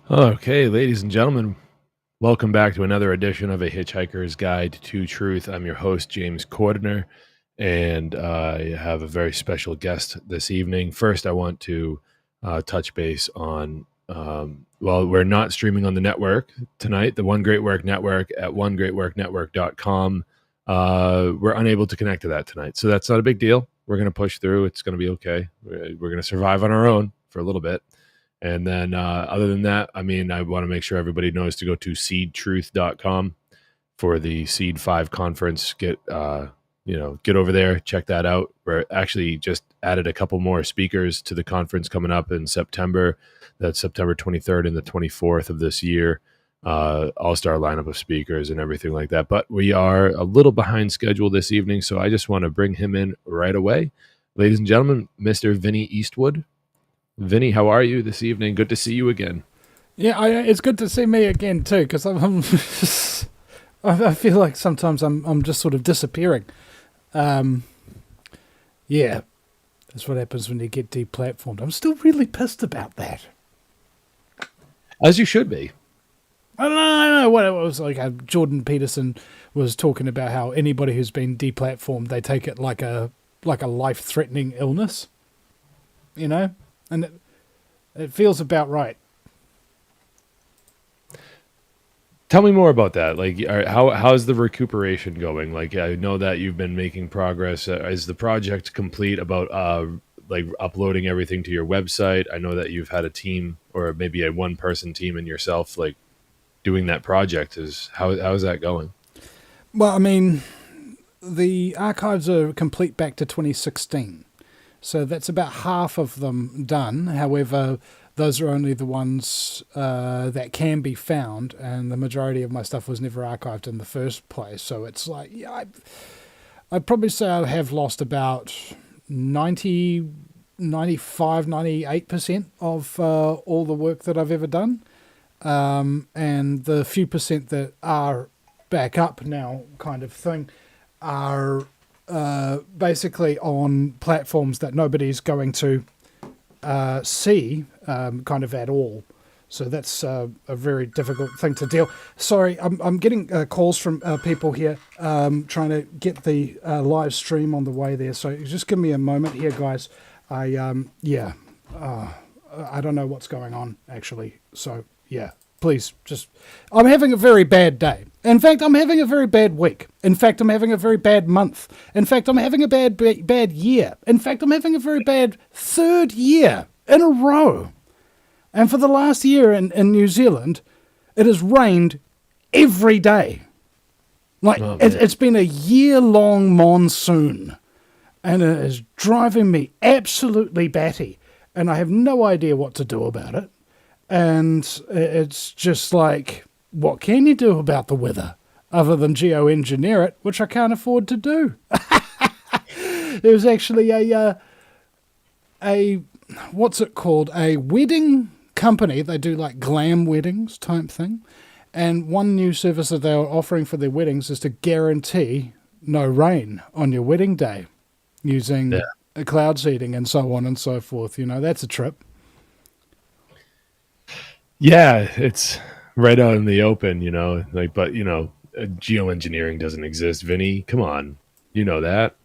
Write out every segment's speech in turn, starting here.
Okay, ladies and gentlemen, welcome back to another edition of A Hitchhiker's Guide to Truth. I'm your host, James Cordiner, and I have a very special guest this evening. First, I want to touch base on, well, we're not streaming on the network tonight, the One Great Work Network at onegreatworknetwork.com. We're unable to connect to that tonight, so that's not a big deal. We're going to push through. It's going to be okay. We're going to survive on our own for a little bit. And then other than that, I mean, I want to make sure everybody knows to go to seedtruth.com for the Seed 5 conference. Get over there, check that out. We're actually just added a couple more speakers to the conference coming up in September. That's September 23rd and the 24th of this year. All-star lineup of speakers and everything like that. But we are a little behind schedule this evening, so I just want to bring him in right away. Ladies and gentlemen, Mr. Vinny Eastwood. Vinny, how are you this evening? Good to see you again. Yeah, it's good to see me again too, because I feel like sometimes I'm just sort of disappearing. Yeah, that's what happens when you get deplatformed. I'm still really pissed about that. As you should be. I don't know what it was like. Jordan Peterson was talking about how anybody who's been deplatformed, they take it like a life-threatening illness, you know. And it feels about right. Tell me more about that. Like, how's the recuperation going? Like, I know that you've been making progress. Is the project complete about like uploading everything to your website? I know that you've had a team, or maybe a one-person team, and yourself like doing that project. How is that going? Well, I mean, the archives are complete back to 2016. So that's about half of them done. However, those are only the ones that can be found, and the majority of my stuff was never archived in the first place. So it's like, yeah, I'd probably say I have lost about 90, 95, 98% of all the work that I've ever done. And the few percent that are back up now kind of thing are basically on platforms that nobody's going to see kind of at all. So that's a very difficult thing to deal. Sorry, I'm getting calls from people here trying to get the live stream on the way there. So just give me a moment here, guys. I don't know what's going on, actually. So, yeah, please just... I'm having a very bad day. In fact, I'm having a very bad week. In fact, I'm having a very bad month. In fact, I'm having a bad year. In fact, I'm having a very bad third year in a row. And for the last year in New Zealand, it has rained every day. Like, it's been a year-long monsoon. And it is driving me absolutely batty. And I have no idea what to do about it. And it's just like, what can you do about the weather other than geoengineer it, which I can't afford to do? There was actually a what's it called? A wedding company, they do like glam weddings type thing. And one new service that they are offering for their weddings is to guarantee no rain on your wedding day using cloud seeding and so on and so forth. That's a trip. Yeah, it's right out in the open, but geoengineering doesn't exist, Vinny. Come on. You know that.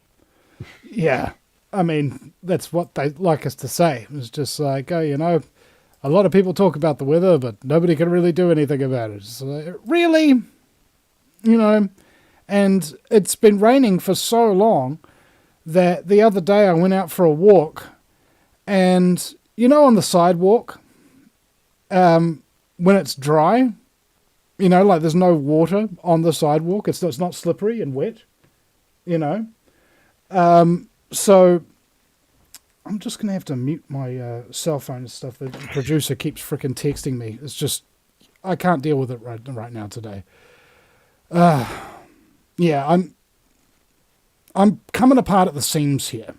Yeah. I mean, that's what they like us to say. It's just like, a lot of people talk about the weather, but nobody can really do anything about it. So, really? And it's been raining for so long that the other day I went out for a walk, and, on the sidewalk, when it's dry, like there's no water on the sidewalk, it's not slippery and wet, so I'm just going to have to mute my cell phone and stuff. The producer keeps freaking texting me. It's just, I can't deal with it right now today. Yeah, I'm coming apart at the seams here,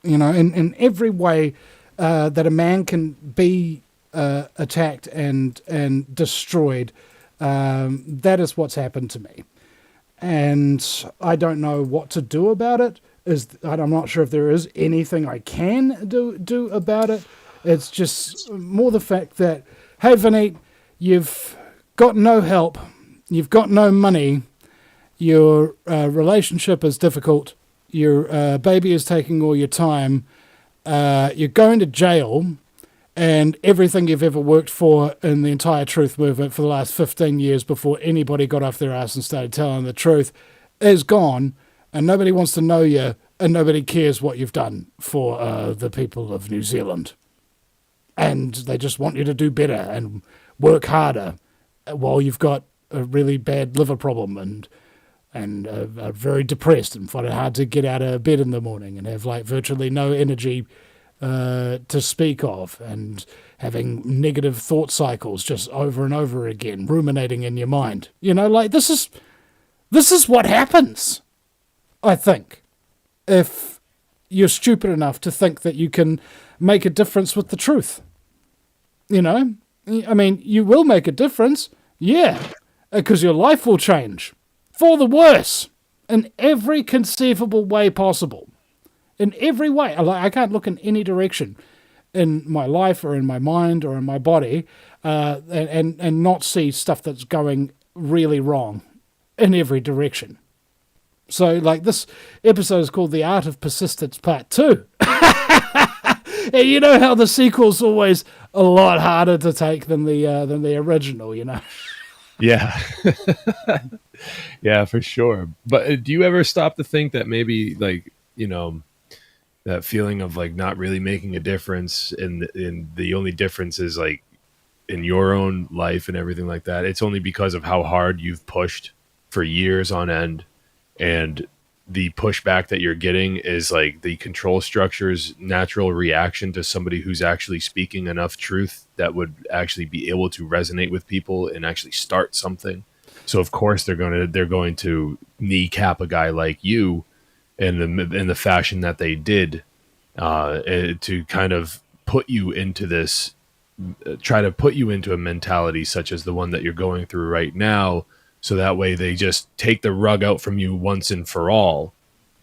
in every way that a man can be attacked and destroyed. That is what's happened to me. And I don't know what to do about it. I'm not sure if there is anything I can do about it. It's just more the fact that, hey, Vinny, you've got no help. You've got no money. Your relationship is difficult. Your baby is taking all your time. You're going to jail. And everything you've ever worked for in the entire truth movement for the last 15 years before anybody got off their ass and started telling the truth is gone. And nobody wants to know you, and nobody cares what you've done for the people of New Zealand. And they just want you to do better and work harder while you've got a really bad liver problem and are very depressed and find it hard to get out of bed in the morning and have like virtually no energy to speak of, and having negative thought cycles just over and over again, ruminating in your mind. This is what happens. I think, if you're stupid enough to think that you can make a difference with the truth. I mean, you will make a difference, yeah, because your life will change for the worse in every conceivable way possible. In every way. I can't look in any direction in my life or in my mind or in my body and not see stuff that's going really wrong in every direction. So, this episode is called The Art of Persistence Part 2. And you know how the sequel's always a lot harder to take than the original, Yeah. Yeah, for sure. But do you ever stop to think that maybe, that feeling of, not really making a difference, and the only difference is, in your own life and everything like that, it's only because of how hard you've pushed for years on end, and the pushback that you're getting is the control structure's natural reaction to somebody who's actually speaking enough truth that would actually be able to resonate with people and actually start something. So of course they're going to kneecap a guy like you in the fashion that they did, to kind of put you into this, try to put you into a mentality such as the one that you're going through right now. So that way they just take the rug out from you once and for all.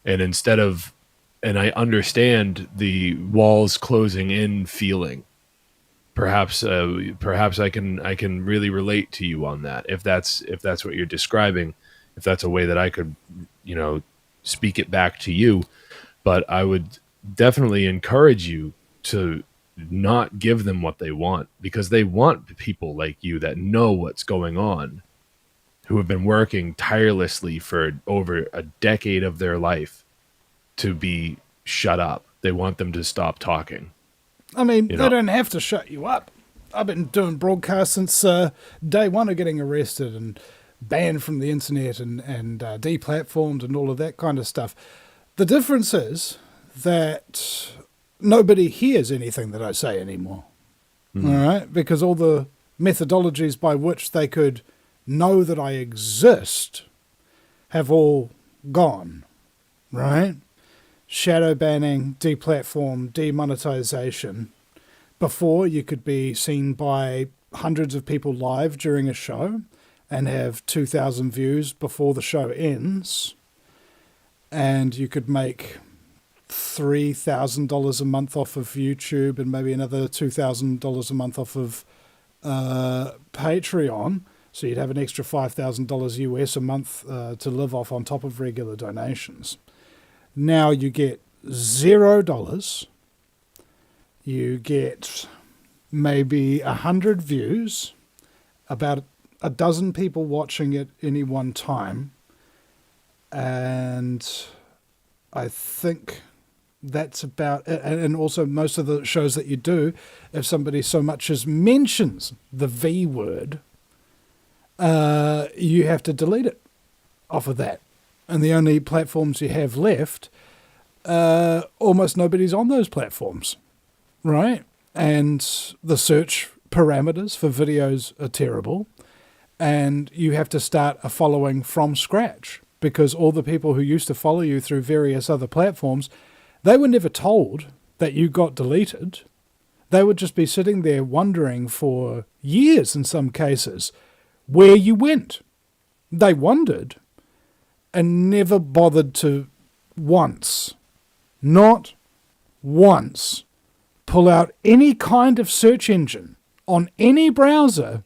And and I understand the walls closing in feeling. Perhaps I can really relate to you on that. If that's what you're describing, if that's a way that I could, speak it back to you. But I would definitely encourage you to not give them what they want, because they want people like you that know what's going on, who have been working tirelessly for over a decade of their life to be shut up. They want them to stop talking. I mean, they don't have to shut you up. I've been doing broadcasts since day one of getting arrested and banned from the internet and deplatformed and all of that kind of stuff. The difference is that nobody hears anything that I say anymore. Mm-hmm. All right? Because all the methodologies by which they could know that I exist have all gone, right? Shadow banning, deplatform, demonetization, before, you could be seen by hundreds of people live during a show and have 2,000 views before the show ends. And you could make $3,000 a month off of YouTube and maybe another $2,000 a month off of Patreon. So you'd have an extra $5,000 US a month to live off on top of regular donations. Now you get $0. You get maybe 100 views, about a dozen people watching at any one time. And I think that's about it. And also most of the shows that you do, if somebody so much as mentions the V word, you have to delete it off of that. And the only platforms you have left, almost nobody's on those platforms, right? And the search parameters for videos are terrible. And you have to start a following from scratch, because all the people who used to follow you through various other platforms, they were never told that you got deleted. They would just be sitting there wondering for years in some cases where you went. They wondered and never bothered to once, not once, pull out any kind of search engine on any browser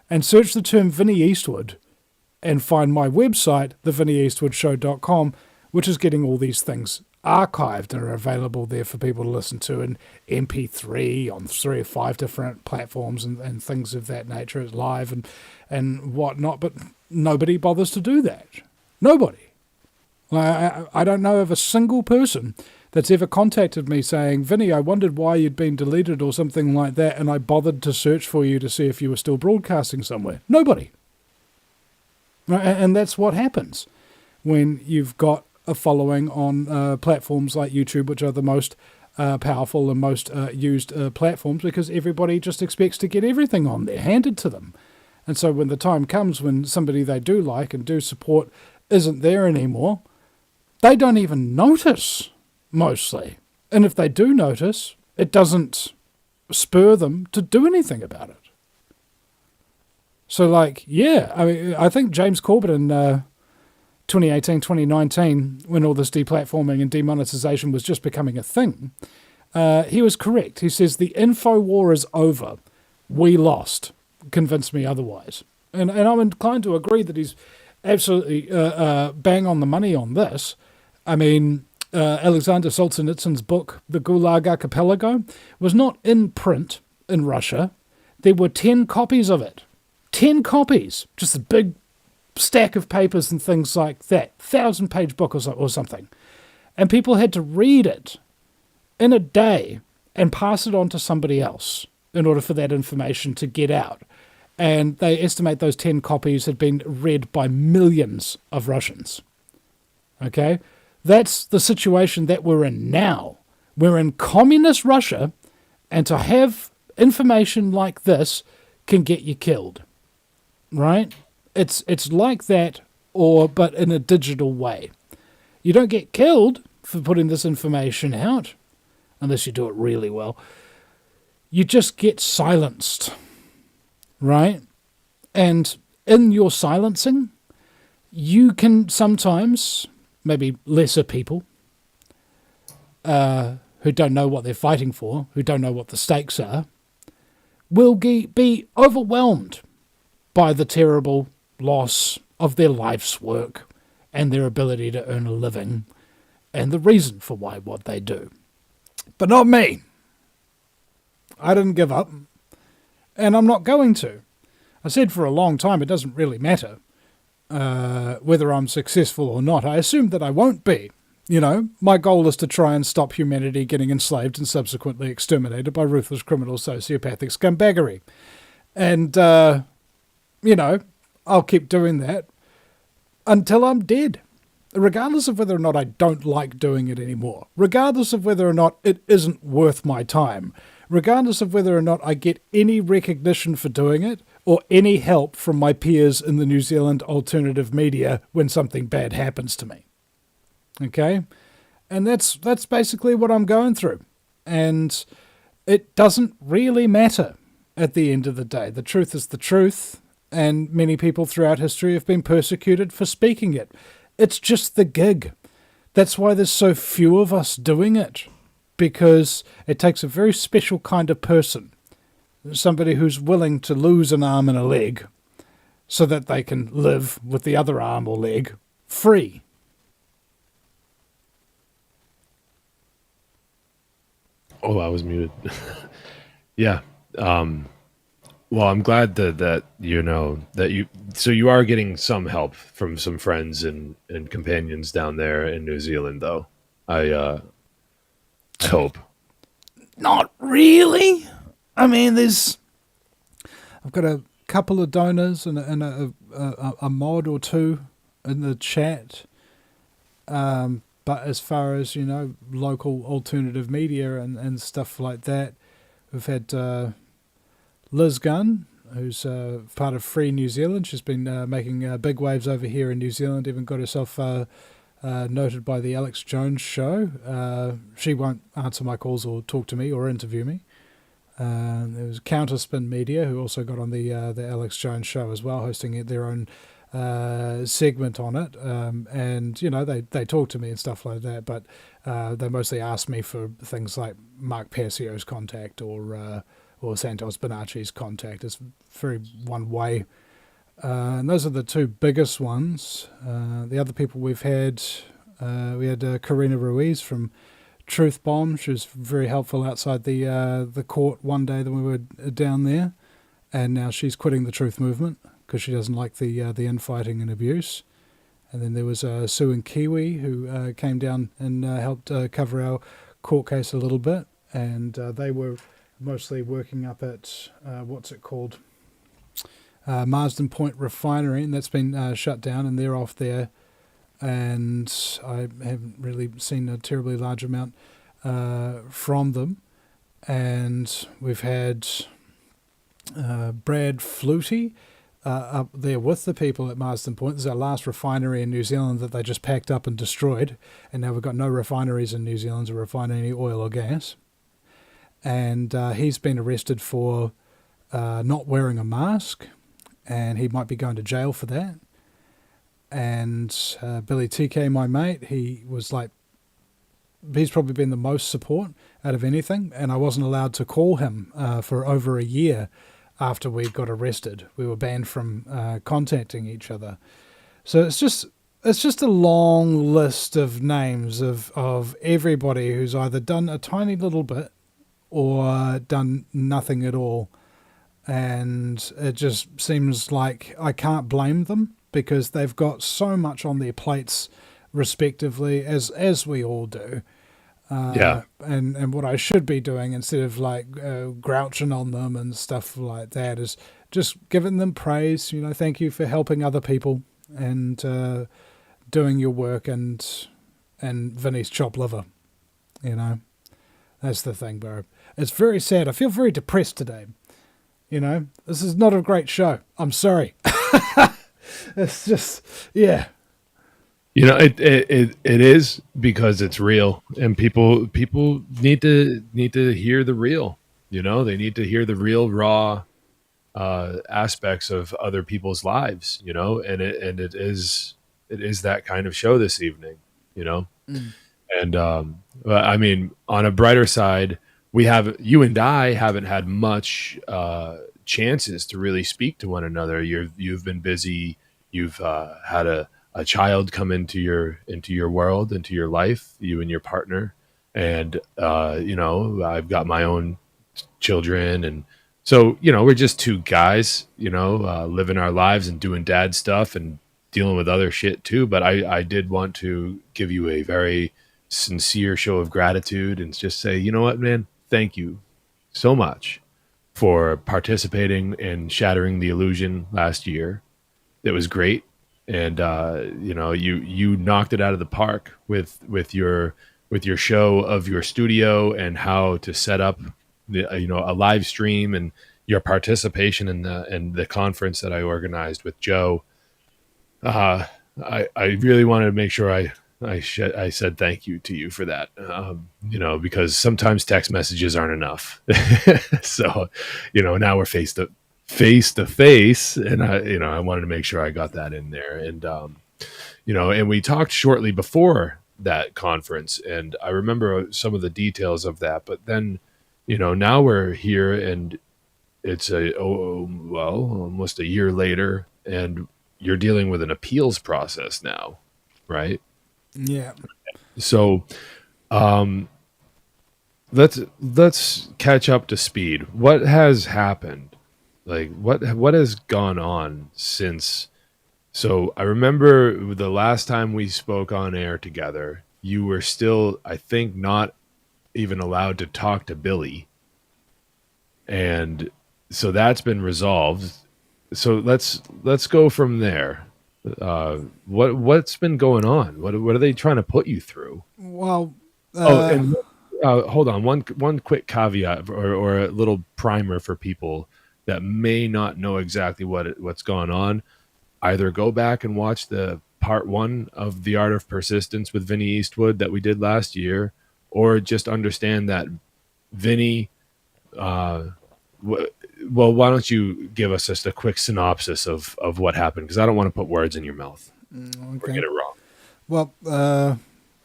and search the term Vinny Eastwood and find my website, thevinnyeastwoodshow.com, which is getting all these things archived and are available there for people to listen to in MP3 on 3 or 5 different platforms and things of that nature, live and whatnot. But nobody bothers to do that. Nobody. I don't know of a single person that's ever contacted me saying, Vinny, I wondered why you'd been deleted or something like that, and I bothered to search for you to see if you were still broadcasting somewhere. Nobody. And that's what happens when you've got a following on platforms like YouTube, which are the most powerful and most used platforms, because everybody just expects to get everything on there handed to them. And so when the time comes when somebody they do like and do support isn't there anymore, they don't even notice, mostly. And if they do notice, it doesn't spur them to do anything about it. So, like, yeah, I mean, I think James Corbett in 2018, 2019, when all this deplatforming and demonetization was just becoming a thing, he was correct. He says, the info war is over. We lost. Convince me otherwise. And I'm inclined to agree that he's absolutely bang on the money on this. I mean, Alexander Solzhenitsyn's book, The Gulag Archipelago, was not in print in Russia. There were 10 copies of it. 10 copies. Just a big stack of papers and things like that. 1,000-page book or something. And people had to read it in a day and pass it on to somebody else in order for that information to get out. And they estimate those 10 copies had been read by millions of Russians. Okay? That's the situation that we're in now. We're in communist Russia, and to have information like this can get you killed. Right? It's like that, but in a digital way. You don't get killed for putting this information out, unless you do it really well. You just get silenced. Right? And in your silencing, you can sometimes, maybe lesser people, who don't know what they're fighting for, who don't know what the stakes are, will be overwhelmed by the terrible loss of their life's work and their ability to earn a living and the reason for what they do. But not me. I didn't give up. And I'm not going to. I said for a long time it doesn't really matter whether I'm successful or not. I assume that I won't be. You know, my goal is to try and stop humanity getting enslaved and subsequently exterminated by ruthless criminal sociopathic scumbaggery. And, you know, I'll keep doing that until I'm dead. Regardless of whether or not I don't like doing it anymore. Regardless of whether or not it isn't worth my time. Regardless of whether or not I get any recognition for doing it, or any help from my peers in the New Zealand alternative media when something bad happens to me. Okay? And that's basically what I'm going through. And it doesn't really matter at the end of the day. The truth is the truth, and many people throughout history have been persecuted for speaking it. It's just the gig. That's why there's so few of us doing it, because it takes a very special kind of person, somebody who's willing to lose an arm and a leg so that they can live with the other arm or leg free. Oh, I was muted. Yeah. Well, I'm glad that so you are getting some help from some friends and companions down there in New Zealand, though. I hope. Not really. I mean, I've got a couple of donors and a mod or two in the chat. But as far as, local alternative media and stuff like that, we've had Liz Gunn, who's part of Free New Zealand. She's been making big waves over here in New Zealand, even got herself noted by the Alex Jones show. She won't answer my calls or talk to me or interview me. There was Counterspin Media, who also got on the Alex Jones show as well, hosting their own segment on it, and they talk to me and stuff like that, but they mostly ask me for things like Mark Passio's contact or Santos Bonacci's contact. It's very one way, and those are the two biggest ones. The other people we had Cordiner Ruiz from Truth Bomb. She was very helpful outside the court one day that we were down there, and now she's quitting the Truth Movement because she doesn't like the infighting and abuse. And then there was Sue and Kiwi, who came down and helped cover our court case a little bit, and they were mostly working up at what's it called, Marsden Point Refinery, and that's been shut down, and they're off there. And I haven't really seen a terribly large amount from them. And we've had Brad Flutie up there with the people at Marsden Point. This is our last refinery in New Zealand that they just packed up and destroyed. And now we've got no refineries in New Zealand to refine any oil or gas. And he's been arrested for not wearing a mask, and he might be going to jail for that. And Billy TK, my mate, he's probably been the most support out of anything, and I wasn't allowed to call him for over a year after we got arrested. We were banned from contacting each other. So it's just a long list of names of everybody who's either done a tiny little bit or done nothing at all. And it just seems like I can't blame them, because they've got so much on their plates respectively, as we all do. And what I should be doing, instead of grouching on them and stuff like that, is just giving them praise. Thank you for helping other people and doing your work, and Vinny's chop liver. That's the thing, bro. It's very sad. I feel very depressed today. This is not a great show. I'm sorry. It's just, yeah. It is, because it's real, and people need to hear the real. They need to hear the real, raw aspects of other people's lives. And it is that kind of show this evening. And I mean, on a brighter side, you and I haven't had much chances to really speak to one another. You've been busy. You've had a child come into your world, into your life, you and your partner. And, I've got my own children. And so, we're just two guys, living our lives and doing dad stuff and dealing with other shit too. But I did want to give you a very sincere show of gratitude and just say, you know what, man, thank you so much for participating in Shattering the Illusion last year. It was great. And, you knocked it out of the park with your show of your studio and how to set up a live stream, and your participation in the conference that I organized with Joe. I really wanted to make sure I said thank you to you for that. Because sometimes text messages aren't enough. So, now we're face to face, and I wanted to make sure I got that in there. And and we talked shortly before that conference, and I remember some of the details of that. But then, now we're here, and it's almost a year later, and you're dealing with an appeals process now, right? Yeah. So, um, let's catch up to speed. What has happened? Like what has gone on since? So I remember the last time we spoke on air together, you were still, I think, not even allowed to talk to Billy, and so that's been resolved. So let's go from there. What's been going on? What are they trying to put you through? Well, Oh, and hold on. One quick caveat or a little primer for people that may not know exactly what's going on. Either go back and watch the part 1 of The Art of Persistence with Vinny Eastwood that we did last year, or just understand that Vinny. Well, why don't you give us just a quick synopsis of what happened? Because I don't want to put words in your mouth or okay. get it wrong. Well,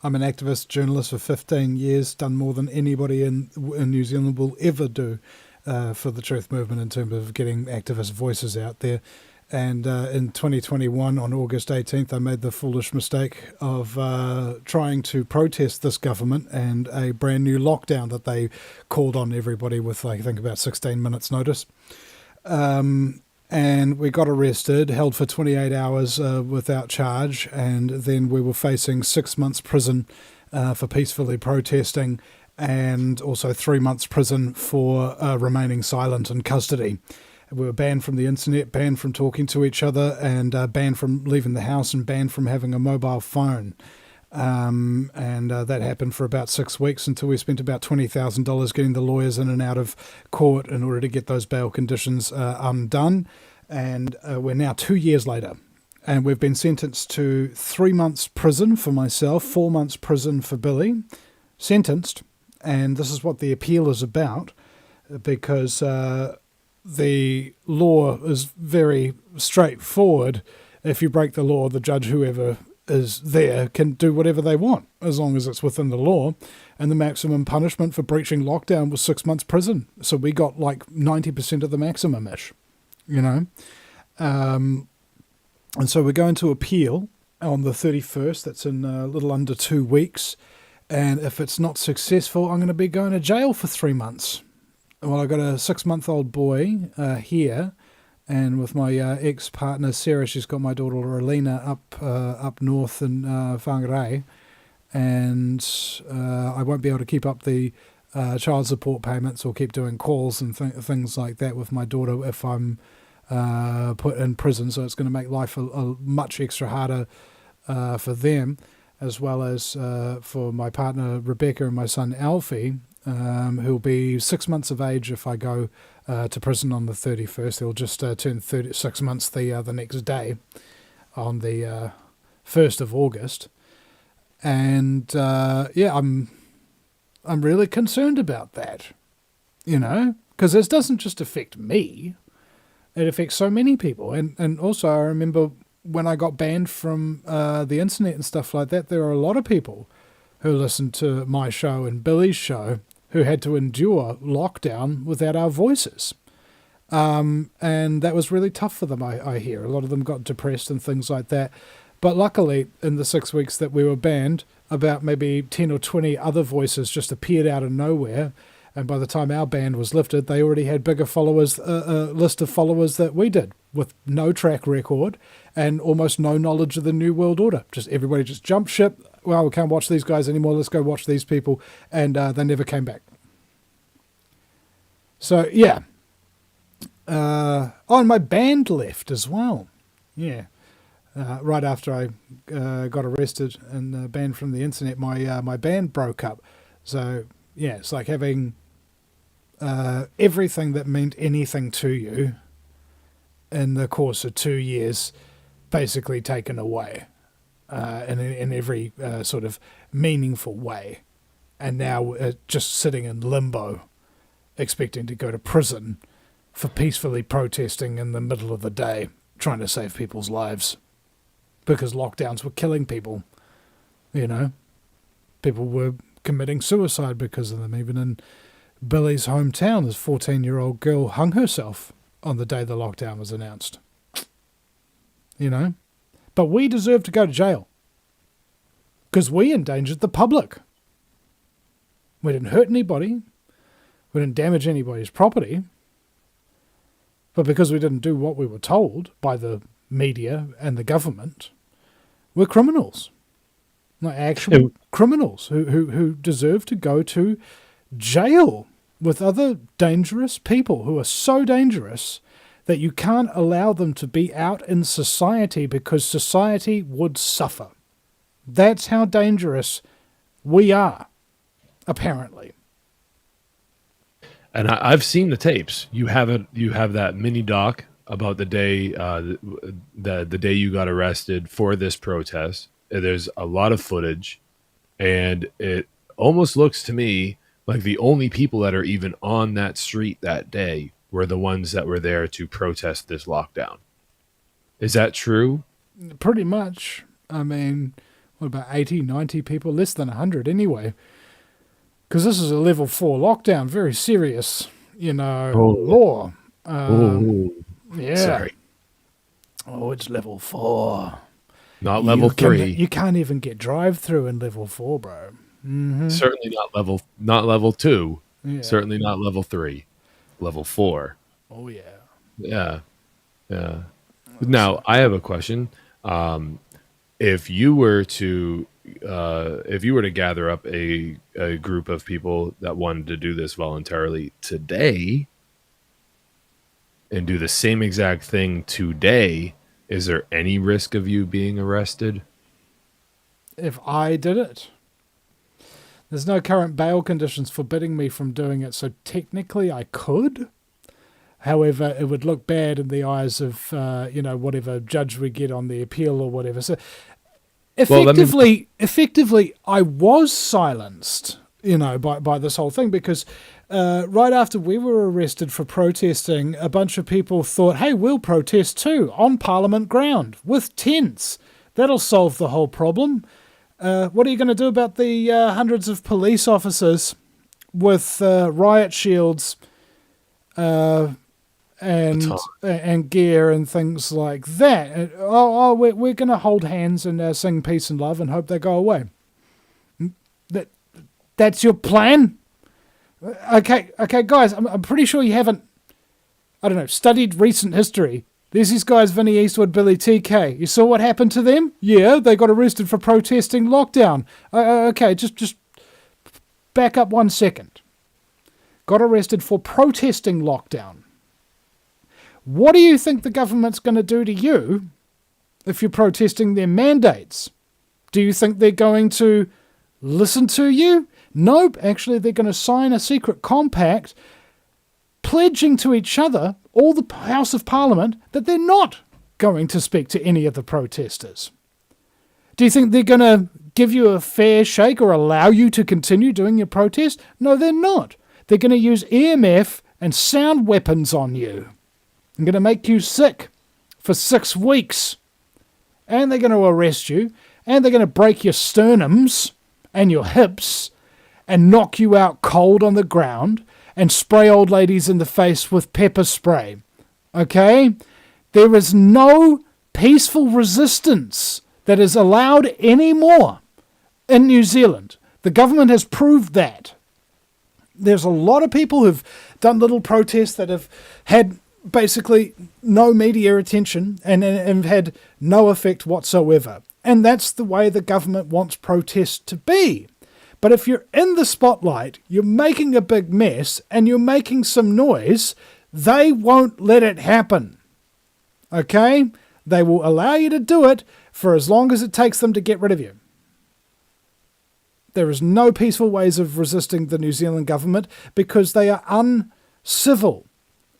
I'm an activist journalist for 15 years, done more than anybody in New Zealand will ever do for the truth movement in terms of getting activist voices out there. And in 2021, on August 18th, I made the foolish mistake of trying to protest this government and a brand new lockdown that they called on everybody with, I think, about 16 minutes notice. And we got arrested, held for 28 hours without charge, and then we were facing 6 months prison for peacefully protesting, and also 3 months prison for remaining silent in custody. We were banned from the internet, banned from talking to each other, and banned from leaving the house, and banned from having a mobile phone. And that happened for about 6 weeks until we spent about $20,000 getting the lawyers in and out of court in order to get those bail conditions undone. And we're now 2 years later, and we've been sentenced to 3 months prison for myself, 4 months prison for Billy. Sentenced, and this is what the appeal is about, because the law is very straightforward. If you break the law, the judge, whoever is there, can do whatever they want as long as it's within the law. And the maximum punishment for breaching lockdown was 6 months prison. So we got like 90% of the maximum-ish, And so we're going to appeal on the 31st. That's in a little under 2 weeks. And if it's not successful, I'm going to be going to jail for 3 months. Well, I got a 6-month-old boy here, and with my ex-partner Sarah, she's got my daughter Alina up north in Whangarei, and I won't be able to keep up the child support payments or keep doing calls and things like that with my daughter if I'm put in prison. So it's going to make life a much extra harder for them, as well as for my partner Rebecca and my son Alfie. Who'll be 6 months of age if I go to prison on the 31st. He'll just turn 36 months the next day on the 1st of August. And I'm really concerned about that, because this doesn't just affect me. It affects so many people. And also I remember when I got banned from the internet and stuff like that, there are a lot of people who listened to my show and Billy's show who had to endure lockdown without our voices. And that was really tough for them, I hear. A lot of them got depressed and things like that. But luckily, in the 6 weeks that we were banned, about maybe 10 or 20 other voices just appeared out of nowhere. And by the time our ban was lifted, they already had bigger followers, a list of followers that we did, with no track record and almost no knowledge of the New World Order. Just everybody just jumped ship. Well, we can't watch these guys anymore. Let's go watch these people. And they never came back. So, yeah. And my band left as well. Yeah. Right after I got arrested and banned from the internet, my band broke up. So, yeah, it's like having everything that meant anything to you in the course of 2 years basically taken away. in every sort of meaningful way, and now just sitting in limbo, expecting to go to prison for peacefully protesting in the middle of the day, trying to save people's lives, because lockdowns were killing people. People were committing suicide because of them. Even in Billy's hometown, this 14-year-old girl hung herself on the day the lockdown was announced. But we deserve to go to jail because we endangered the public. We didn't hurt anybody. We didn't damage anybody's property. But because we didn't do what we were told by the media and the government, we're criminals. Like actual criminals who deserve to go to jail with other dangerous people who are so dangerous that you can't allow them to be out in society because society would suffer. That's how dangerous we are, apparently. And I've seen the tapes. You have it. You have that mini doc about the day, the day you got arrested for this protest. There's a lot of footage, and it almost looks to me like the only people that are even on that street that day were the ones that were there to protest this lockdown. Is that true? Pretty much. I mean, what about 80, 90 people? Less than 100 anyway. Because this is a level 4 lockdown. Very serious, law. Yeah. Sorry. Oh, it's level 4. Not level 3. You can't even get drive-through in level 4, bro. Mm-hmm. Certainly not level 2. Yeah. Certainly not level 3. Level 4. Oh, yeah. Yeah. Now, I have a question. If you were to gather up a group of people that wanted to do this voluntarily today and do the same exact thing today, is there any risk of you being arrested? If I did it? There's no current bail conditions forbidding me from doing it, so technically I could. However, it would look bad in the eyes of, whatever judge we get on the appeal or whatever. So effectively, I was silenced, by this whole thing because right after we were arrested for protesting, a bunch of people thought, hey, we'll protest too on Parliament ground with tents. That'll solve the whole problem. What are you going to do about the hundreds of police officers with riot shields and gear and things like that? We're going to hold hands and sing peace and love and hope they go away. That's your plan? Okay, guys, I'm pretty sure you haven't, studied recent history. There's these guys, Vinny Eastwood, Billy TK. You saw what happened to them? Yeah, they got arrested for protesting lockdown. Okay, just back up 1 second. Got arrested for protesting lockdown. What do you think the government's going to do to you if you're protesting their mandates? Do you think they're going to listen to you? Nope, actually they're going to sign a secret compact pledging to each other, all the House of Parliament, that they're not going to speak to any of the protesters. Do you think they're going to give you a fair shake or allow you to continue doing your protest? No, they're not. They're going to use EMF and sound weapons on you. They're going to make you sick for 6 weeks. And they're going to arrest you. And they're going to break your sternums and your hips and knock you out cold on the ground and spray old ladies in the face with pepper spray. Okay? There is no peaceful resistance that is allowed anymore in New Zealand. The government has proved that. There's a lot of people who've done little protests that have had basically no media attention and have had no effect whatsoever. And that's the way the government wants protests to be. But if you're in the spotlight, you're making a big mess, and you're making some noise, they won't let it happen. Okay? They will allow you to do it for as long as it takes them to get rid of you. There is no peaceful ways of resisting the New Zealand government because they are uncivil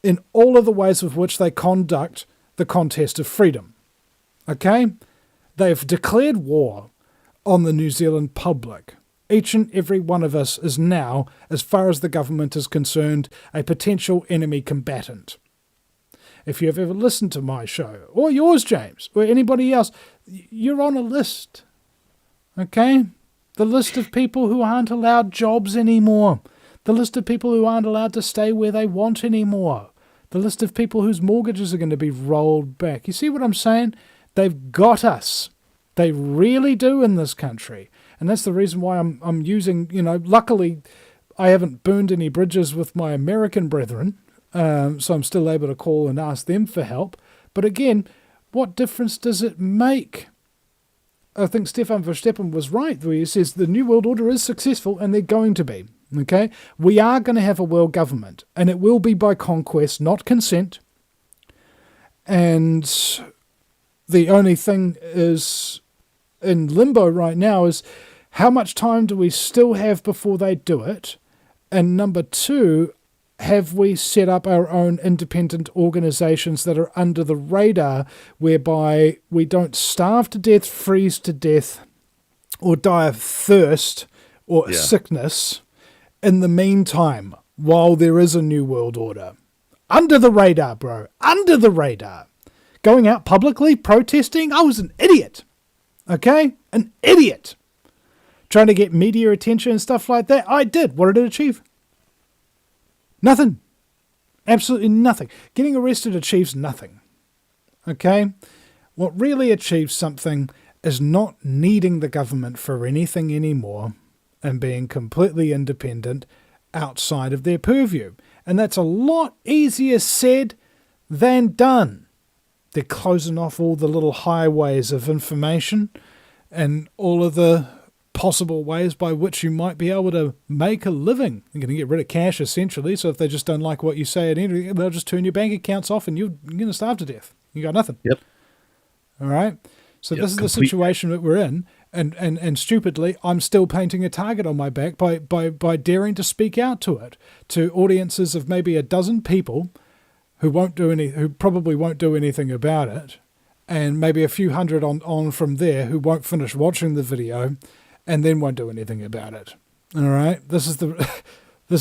in all of the ways with which they conduct the contest of freedom. Okay? They've declared war on the New Zealand public. Each and every one of us is now, as far as the government is concerned, a potential enemy combatant. If you have ever listened to my show, or yours, James, or anybody else, you're on a list. Okay? The list of people who aren't allowed jobs anymore. The list of people who aren't allowed to stay where they want anymore. The list of people whose mortgages are going to be rolled back. You see what I'm saying? They've got us. They really do in this country. And that's the reason why I'm using, luckily I haven't burned any bridges with my American brethren, so I'm still able to call and ask them for help. But again, what difference does it make? I think Stefan Verstappen was right, where he says the New World Order is successful, and they're going to be. Okay? We are going to have a world government, and it will be by conquest, not consent. And the only thing is in limbo right now is how much time do we still have before they do it? And number two, have we set up our own independent organizations that are under the radar, whereby we don't starve to death, freeze to death, or die of thirst or sickness in the meantime while there is a new world order? Under the radar, bro. Under the radar. Going out publicly, protesting, I was an idiot. Okay? An idiot. Trying to get media attention and stuff like that, I did. What did it achieve? Nothing. Absolutely nothing. Getting arrested achieves nothing. Okay? What really achieves something is not needing the government for anything anymore and being completely independent outside of their purview. And that's a lot easier said than done. They're closing off all the little highways of information and all of the possible ways by which you might be able to make a living. They're going to get rid of cash, essentially, so if they just don't like what you say at anything, they'll just turn your bank accounts off and you're going to starve to death. You got nothing. Yep. All right? So this is the situation that we're in, and stupidly, I'm still painting a target on my back by daring to speak out to it, to audiences of maybe a dozen people who probably won't do anything about it, and maybe a few hundred on from there who won't finish watching the video and then won't do anything about it. All right? This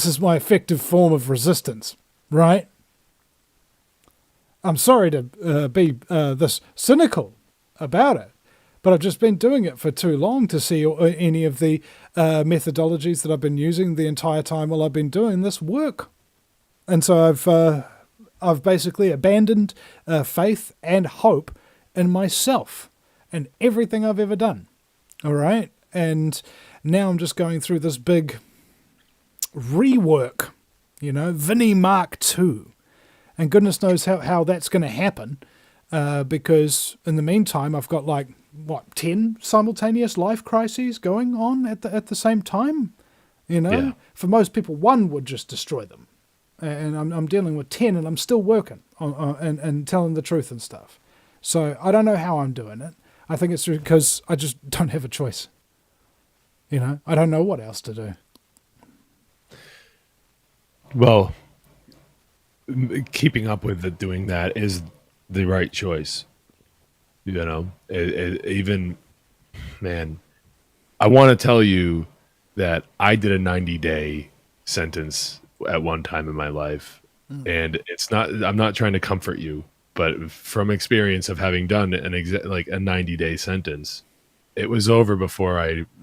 is my effective form of resistance, right? I'm sorry to be this cynical about it, but I've just been doing it for too long to see any of the methodologies that I've been using the entire time while I've been doing this work. And so I've basically abandoned faith and hope in myself and everything I've ever done. All right? And now I'm just going through this big rework, Vinny Mark II. And goodness knows how that's going to happen, because in the meantime, I've got 10 simultaneous life crises going on at the same time. Yeah. For most people, one would just destroy them. And I'm dealing with 10, and I'm still working on and telling the truth and stuff. So I don't know how I'm doing it. I think it's because I just don't have a choice. I don't know what else to do. Well, keeping up with doing that is the right choice. Even, man, I want to tell you that I did a 90-day sentence at one time in my life. And I'm not trying to comfort you, but from experience of having done a 90-day sentence, it was over before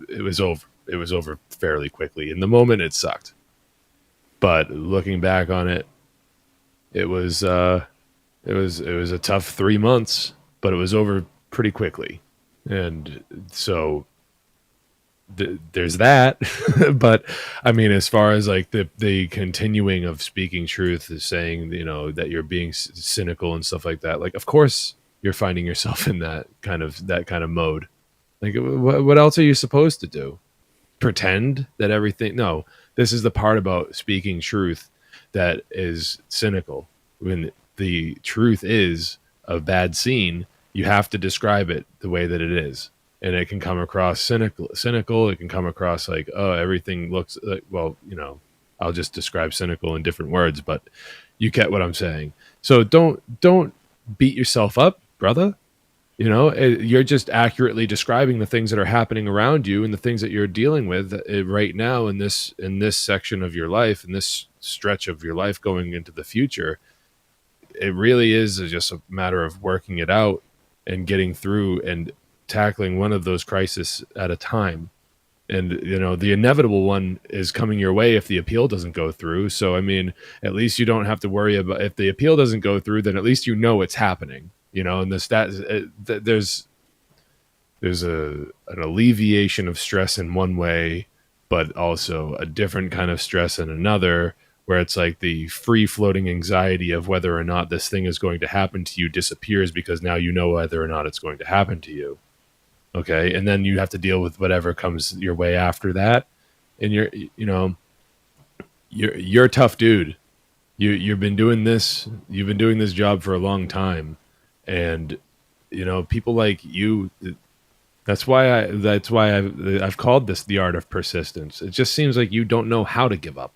it was over fairly quickly. In the moment, it sucked. But looking back on it, it was a tough 3 months, but it was over pretty quickly. And so there's that. But I mean, as far as the continuing of speaking truth, is saying, that you're being cynical and stuff like that. Of course you're finding yourself in that kind of mode. What else are you supposed to do? Pretend that everything? No, this is the part about speaking truth that is cynical. When the truth is a bad scene, you have to describe it the way that it is. And it can come across cynical. It can come across everything looks I'll just describe cynical in different words, but you get what I'm saying. So don't beat yourself up, brother. You're just accurately describing the things that are happening around you and the things that you're dealing with right now in this section of your life, in this stretch of your life going into the future. It really is just a matter of working it out and getting through and tackling one of those crises at a time. And the inevitable one is coming your way if the appeal doesn't go through. So I mean, at least you don't have to worry about if the appeal doesn't go through. Then at least it's happening. And there's an alleviation of stress in one way, but also a different kind of stress in another, where it's like the free floating anxiety of whether or not this thing is going to happen to you disappears, because now you know whether or not it's going to happen to you. Okay. And then you have to deal with whatever comes your way after that. And you're a tough dude. You've been doing this job for a long time. And, people like you, that's why I've called this the art of persistence. It just seems like you don't know how to give up.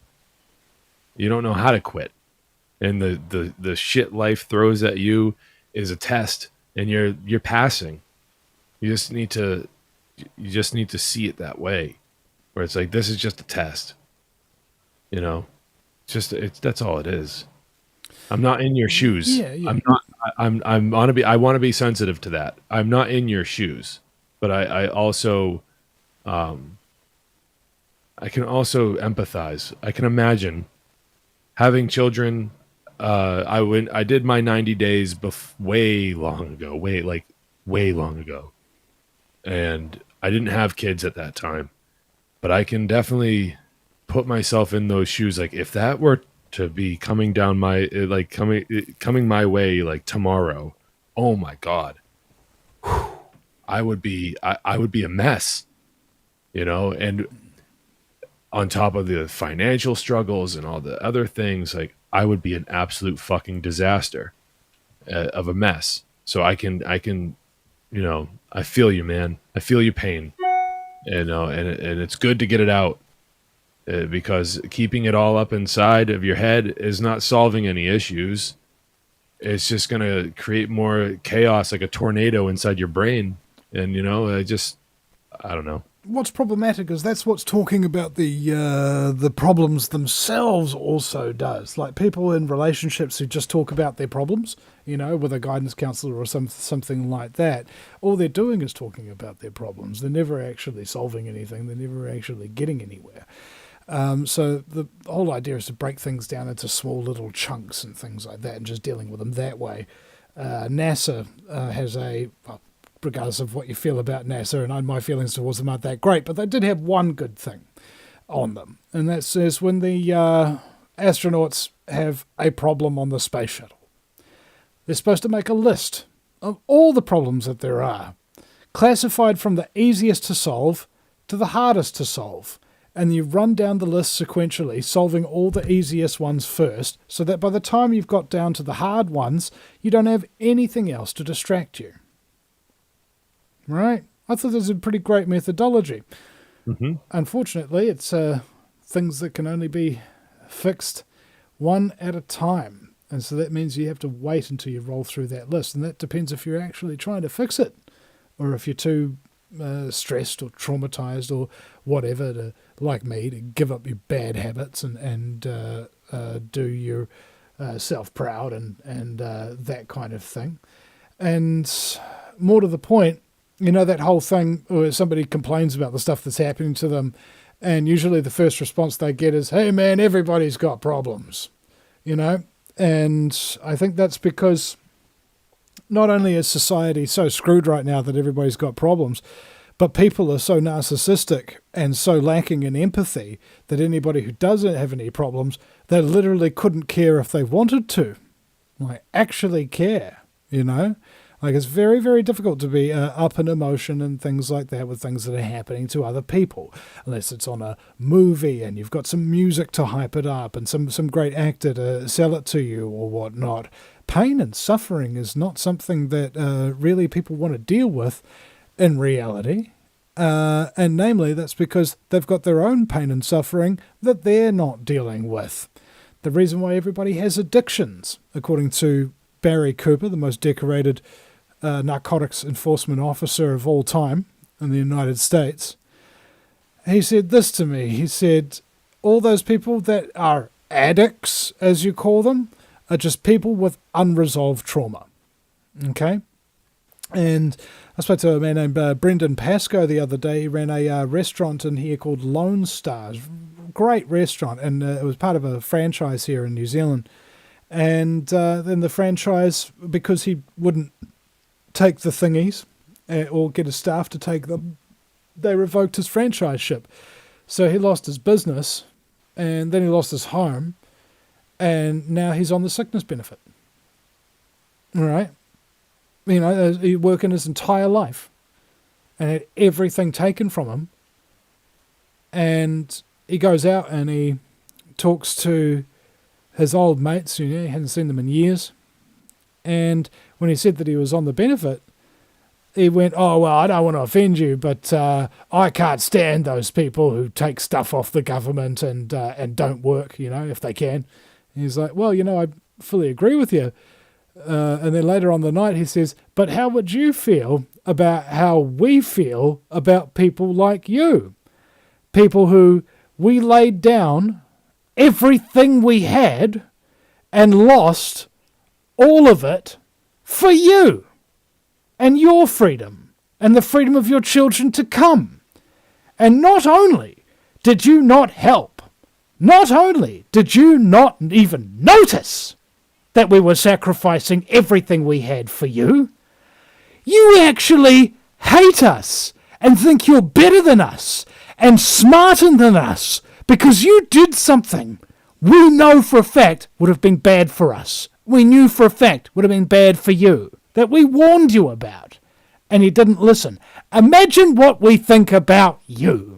You don't know how to quit. And the shit life throws at you is a test, and you're passing. You just need to see it that way, where it's like, this is just a test. That's all it is. I'm not in your shoes. Yeah. I want to be sensitive to that. I'm not in your shoes, but I also, I can also empathize. I can imagine having children. I did my 90 days way long ago. And I didn't have kids at that time, but I can definitely put myself in those shoes. Like, if that were to be coming down coming my way, like tomorrow, oh my God, I would be a mess, and on top of the financial struggles and all the other things, like, I would be an absolute fucking disaster of a mess. So I can, I feel you, man. I feel your pain, and it's good to get it out, because keeping it all up inside of your head is not solving any issues. It's just going to create more chaos, like a tornado inside your brain. And, I don't know. What's problematic is that's what's talking about the problems themselves also does. Like, people in relationships who just talk about their problems, with a guidance counselor or something like that, all they're doing is talking about their problems. They're never actually solving anything. They're never actually getting anywhere. So the whole idea is to break things down into small little chunks and things like that, and just dealing with them that way. NASA has regardless of what you feel about NASA, and my feelings towards them aren't that great, but they did have one good thing on them, and that says when the astronauts have a problem on the space shuttle, they're supposed to make a list of all the problems that there are, classified from the easiest to solve to the hardest to solve. And you run down the list sequentially, solving all the easiest ones first, so that by the time you've got down to the hard ones, you don't have anything else to distract you. Right? I thought this was a pretty great methodology. Mm-hmm. Unfortunately, it's things that can only be fixed one at a time. And so that means you have to wait until you roll through that list. And that depends if you're actually trying to fix it, or if you're too stressed or traumatized or whatever to, like me, to give up your bad habits and do your self-proud and that kind of thing. And more to the point, that whole thing where somebody complains about the stuff that's happening to them, and usually the first response they get is, hey man, everybody's got problems, and I think that's because not only is society so screwed right now that everybody's got problems, but people are so narcissistic and so lacking in empathy that anybody who doesn't have any problems, they literally couldn't care if they wanted to. Like, actually care, Like, it's very, very difficult to be up in emotion and things like that with things that are happening to other people, unless it's on a movie and you've got some music to hype it up and some great actor to sell it to you or whatnot. Pain and suffering is not something that really people want to deal with in reality. And namely, that's because they've got their own pain and suffering that they're not dealing with. The reason why everybody has addictions, according to Barry Cooper, the most decorated narcotics enforcement officer of all time in the United States. He said this to me. He said, all those people that are addicts, as you call them, are just people with unresolved trauma. Okay? And I spoke to a man named Brendan Pascoe the other day. He ran a restaurant in here called Lone Stars. Great restaurant, and it was part of a franchise here in New Zealand. And then the franchise, because he wouldn't take the thingies or get his staff to take them, they revoked his franchiseship. So he lost his business, and then he lost his home, and now he's on the sickness benefit. All right? You know, he working his entire life and had everything taken from him. And he goes out and he talks to his old mates, you know, he hadn't seen them in years. And when he said that he was on the benefit, he went, oh, well, I don't want to offend you, but I can't stand those people who take stuff off the government and don't work, you know, if they can. And he's like, well, you know, I fully agree with you. And then later on the night, he says, but how would you feel about how we feel about people like you? People who we laid down everything we had and lost all of it for you and your freedom and the freedom of your children to come. And not only did you not help, not only did you not even notice that we were sacrificing everything we had for you, you actually hate us and think you're better than us and smarter than us because you did something we know for a fact would have been bad for us. We knew for a fact would have been bad for you, that we warned you about, and you didn't listen. Imagine what we think about you.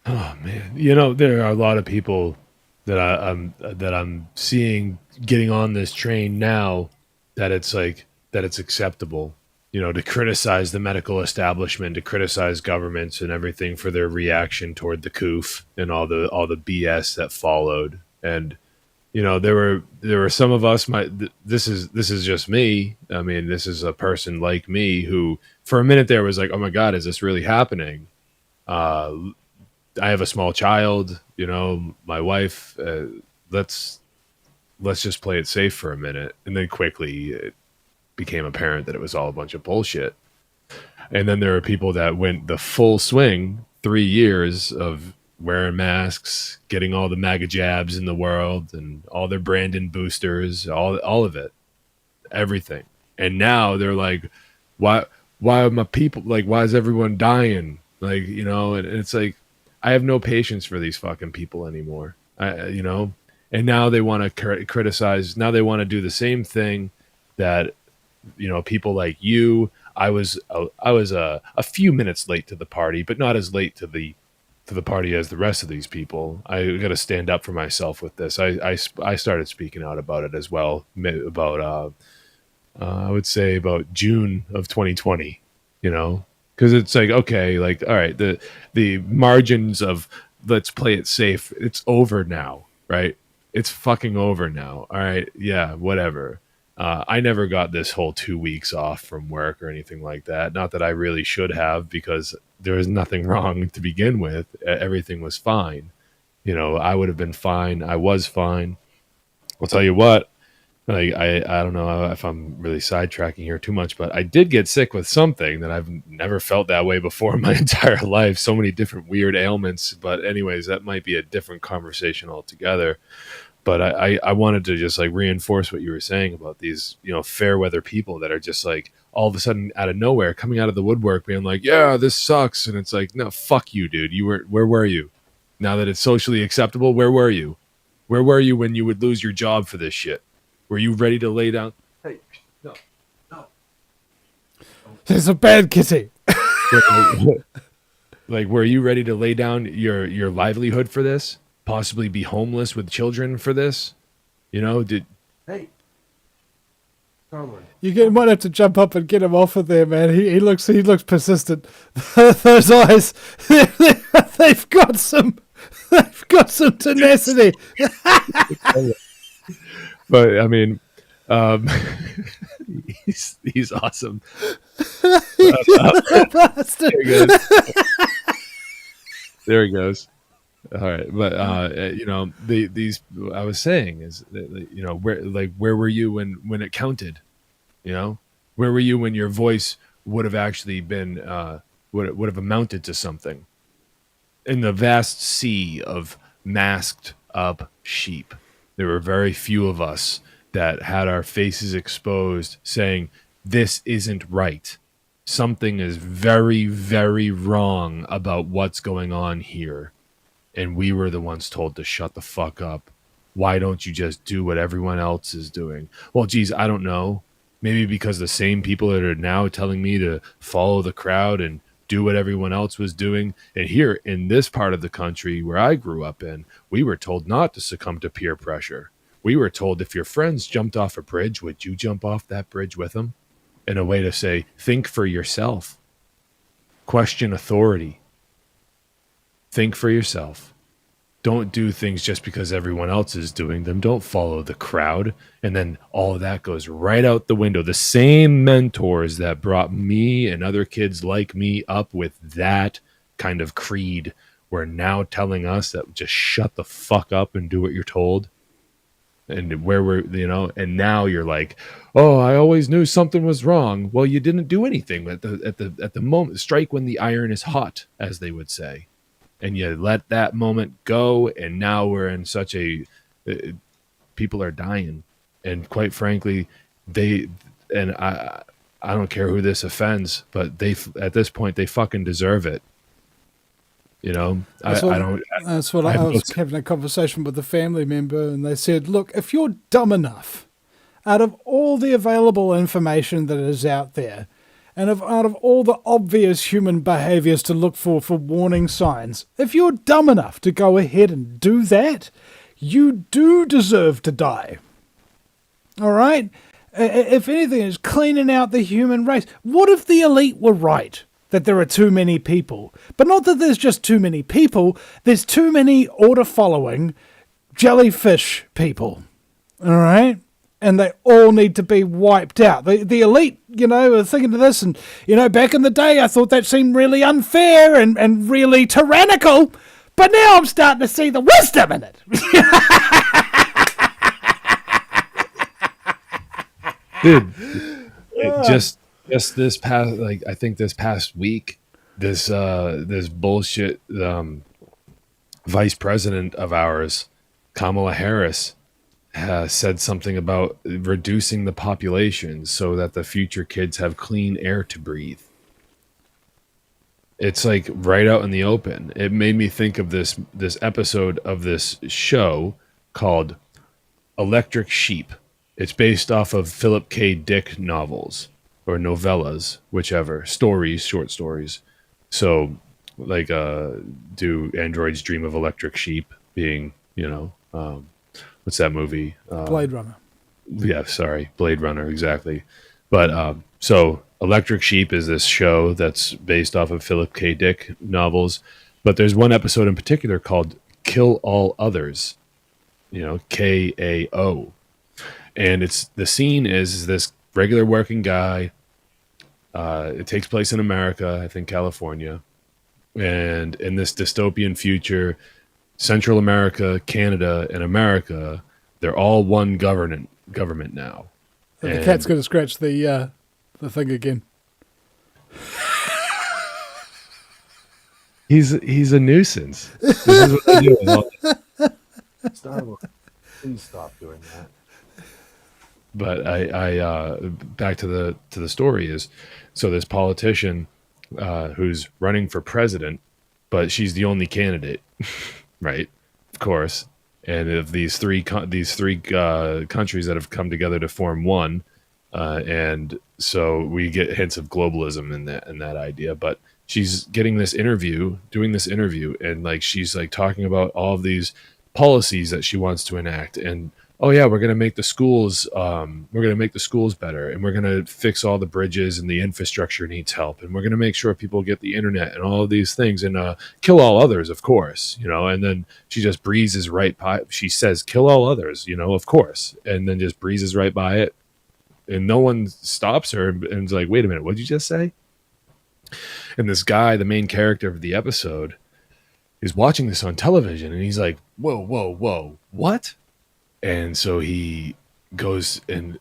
Oh man, you know, there are a lot of people that I'm seeing getting on this train now that it's like that it's acceptable, you know, to criticize the medical establishment, to criticize governments and everything for their reaction toward the coof and all the BS that followed. And you know, there were some of us. This is just me. I mean, this is a person like me who, for a minute there, was like, "Oh my God, is this really happening?" I have a small child, you know, my wife. Let's just play it safe for a minute, and then quickly it became apparent that it was all a bunch of bullshit. And then there are people that went the full swing, 3 years of wearing masks, getting all the MAGA jabs in the world, and all their Brandon boosters, all of it, everything. And now they're like, why are my people, like, why is everyone dying? Like, you know, and it's like, I have no patience for these fucking people anymore. You know, and now they want to criticize. Now they want to do the same thing that, you know, people like you. I was a few minutes late to the party, but not as late to the party as the rest of these people. I got to stand up for myself with this. I started speaking out about it as well. About I would say about June of 2020. You know. Because it's like, okay, like, all right, the margins of let's play it safe, it's over now, right? It's fucking over now. All right, yeah, whatever. I never got this whole 2 weeks off from work or anything like that. Not that I really should have, because there was nothing wrong to begin with. Everything was fine. You know, I would have been fine. I was fine. I'll tell you what. Like I don't know if I'm really sidetracking here too much, but I did get sick with something that I've never felt that way before in my entire life. So many different weird ailments. But anyways, that might be a different conversation altogether. But I wanted to just like reinforce what you were saying about these, you know, fair weather people that are just like all of a sudden out of nowhere coming out of the woodwork being like, yeah, this sucks. And it's like, no, fuck you, dude. Where were you? Now that it's socially acceptable, where were you? Where were you when you would lose your job for this shit? Were you ready to lay down? Hey, no. There's a bad kitty. Like, were you ready to lay down your livelihood for this? Possibly be homeless with children for this? You know, Hey. You might have to jump up and get him off of there, man. He looks persistent. Those eyes, they've got some tenacity. But I mean, um, he's awesome. Bastard. There he goes. There he goes. All right, but these I was saying is that, where were you when it counted? You know, where were you when your voice would have actually been would have amounted to something? In the vast sea of masked up sheep, there were very few of us that had our faces exposed saying, "This isn't right. Something is very, very wrong about what's going on here." And we were the ones told to shut the fuck up. Why don't you just do what everyone else is doing? Well, geez, I don't know. Maybe because the same people that are now telling me to follow the crowd and do what everyone else was doing. And here in this part of the country where I grew up in, we were told not to succumb to peer pressure. We were told if your friends jumped off a bridge, would you jump off that bridge with them? In a way to say, think for yourself. Question authority. Think for yourself. Don't do things just because everyone else is doing them. Don't follow the crowd. And then all of that goes right out the window. The same mentors that brought me and other kids like me up with that kind of creed were now telling us that just shut the fuck up and do what you're told. And where we're, and now you're like, oh, I always knew something was wrong. Well, you didn't do anything at the moment. Strike when the iron is hot, as they would say. And you let that moment go, and now we're in such a people are dying, and quite frankly, I don't care who this offends, but they at this point they fucking deserve it. That's what I was having a conversation with a family member, and they said, "Look, if you're dumb enough, out of all the available information that is out there." And out of all the obvious human behaviors to look for warning signs, if you're dumb enough to go ahead and do that, you do deserve to die. All right? If anything, it's cleaning out the human race. What if the elite were right, that there are too many people? But not that there's just too many people, there's too many order-following jellyfish people. All right? And they all need to be wiped out. The elite, are thinking of this, and, back in the day, I thought that seemed really unfair and really tyrannical, but now I'm starting to see the wisdom in it. Dude, just this past, I think this past week, this bullshit vice president of ours, Kamala Harris, said something about reducing the population so that the future kids have clean air to breathe. It's like right out in the open. It made me think of this episode of this show called Electric Sheep. It's based off of Philip K. Dick novels or novellas, whichever, short stories. So do androids dream of electric sheep being, what's that movie? Blade Runner. Yeah, sorry. Blade Runner, exactly. But so Electric Sheep is this show that's based off of Philip K. Dick novels. But there's one episode in particular called Kill All Others, KAO. And the scene is this regular working guy. It takes place in America, I think California. And in this dystopian future, Central America, Canada, and America, they're all one government now. The cat's going to scratch the thing again. He's a nuisance. This is what they do. Starbucks, please stop doing that. But I back to the story is, so this politician who's running for president, but she's the only candidate. Right, of course, and of these three countries that have come together to form one, and so we get hints of globalism in that idea. But she's doing this interview, and she's talking about all of these policies that she wants to enact, and oh yeah, we're gonna make the schools better, and we're gonna fix all the bridges, and the infrastructure needs help, and we're gonna make sure people get the internet and all of these things, and kill all others, of course, and then she just breezes right by. She says, "Kill all others," of course, and then just breezes right by it, and no one stops her and is like, "Wait a minute, what did you just say?" And this guy, the main character of the episode, is watching this on television, and he's like, "Whoa, whoa, whoa, what?" And so he goes and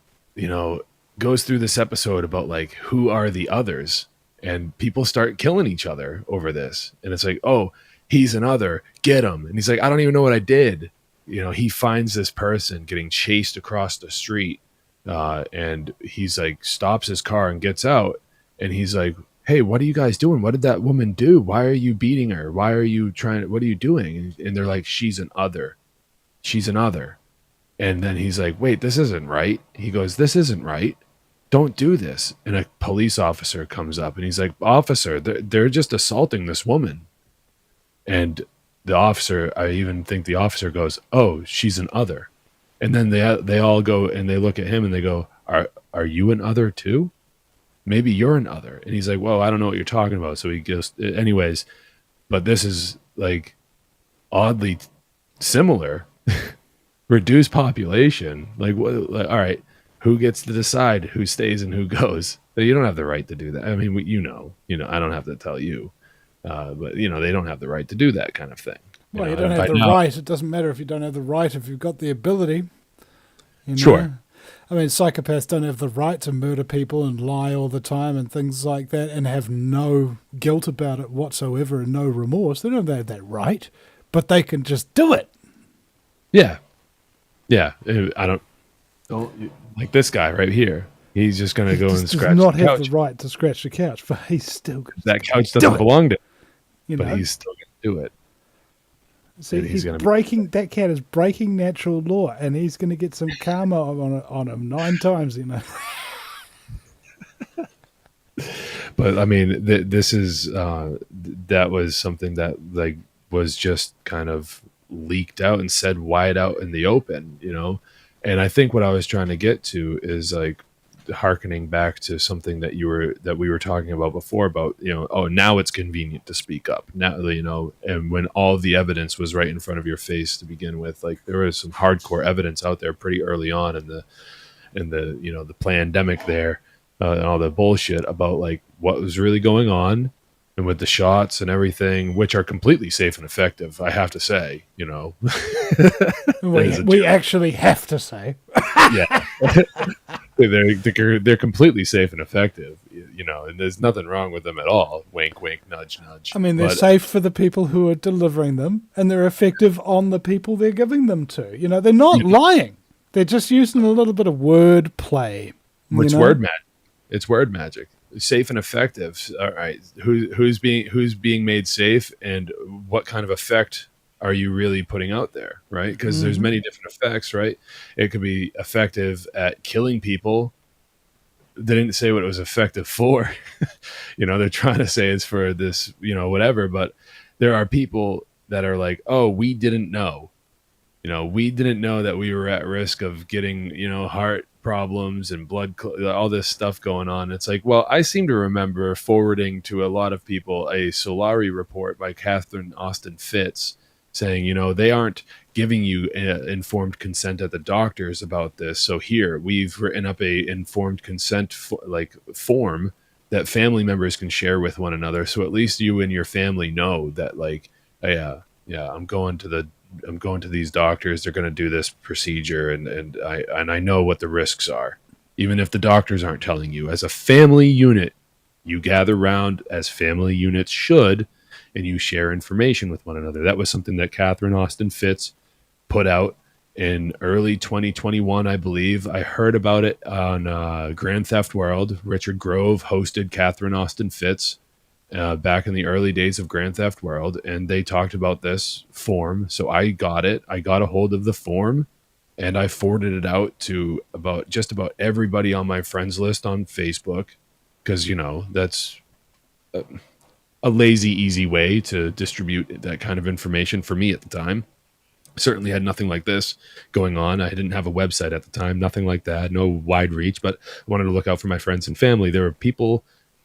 goes through this episode about like who are the others, and people start killing each other over this, and it's like, oh, he's an other, get him. And he's like, I don't even know what I did. He finds this person getting chased across the street, and he's like stops his car and gets out, and he's like, hey, what are you guys doing? What did that woman do? Why are you beating her? What are you doing? And they're like, she's an other. And then he's like, wait, this isn't right. He goes, this isn't right. Don't do this. And a police officer comes up, and he's like, officer, they're just assaulting this woman. And I even think the officer goes, oh, she's an other. And then they all go and they look at him and they go, are you an other too? Maybe you're an other. And he's like, well, I don't know what you're talking about. So he goes, anyways, but this is like oddly similar. Reduced population, like what? Like, all right, who gets to decide who stays and who goes? You don't have the right to do that. I mean, I don't have to tell you, but they don't have the right to do that kind of thing. Well, you don't have the right. It doesn't matter if you don't have the right if you've got the ability. Sure. I mean, psychopaths don't have the right to murder people and lie all the time and things like that, and have no guilt about it whatsoever and no remorse. They don't have that right, but they can just do it. Yeah. Yeah, I don't like this guy right here. He's just going to go and scratch the couch. He does not have the right to scratch the couch, but he's still going to that couch doesn't belong to him, but he's still going to do it. See, that cat is breaking natural law, and he's going to get some karma on him 9 times, But I mean, this is that was something that like was just kind of leaked out and said wide out in the open, and I think what I was trying to get to is like hearkening back to something that we were talking about before about oh, now it's convenient to speak up now, and when all of the evidence was right in front of your face to begin with. Like there was some hardcore evidence out there pretty early on in the the pandemic there, and all the bullshit about like what was really going on, and with the shots and everything, which are completely safe and effective, I have to say, we actually have to say, yeah, they're completely safe and effective, and there's nothing wrong with them at all. Wink, wink, nudge, nudge. I mean, they're safe for the people who are delivering them, and they're effective on the people they're giving them to. They're not lying. They're just using a little bit of word play. It's word magic. It's word magic. Safe and effective. All right, who's being made safe, and what kind of effect are you really putting out there, right? Because there's many different effects, right? It could be effective at killing people. They didn't say what it was effective for. They're trying to say it's for this, whatever. But there are people that are like, oh, we didn't know. We didn't know that we were at risk of getting, heart problems and all this stuff going on. It's like, well, I seem to remember forwarding to a lot of people a Solari report by Catherine Austin Fitts saying, they aren't giving you informed consent at the doctors about this. So here we've written up a informed consent form that family members can share with one another. So at least you and your family know that like, yeah, I'm going to these doctors. They're going to do this procedure, and I know what the risks are, even if the doctors aren't telling you. As a family unit, you gather around as family units should, and you share information with one another. That was something that Catherine Austin Fitts put out in early 2021, I believe. I heard about it on Grand Theft World. Richard Grove hosted Catherine Austin Fitts back in the early days of Grand Theft World, and they talked about this form. So I got it. I got a hold of the form, and I forwarded it out to just about everybody on my friends list on Facebook, because that's a lazy, easy way to distribute that kind of information for me at the time. Certainly had nothing like this going on. I didn't have a website at the time, nothing like that, no wide reach, but I wanted to look out for my friends and family. There were people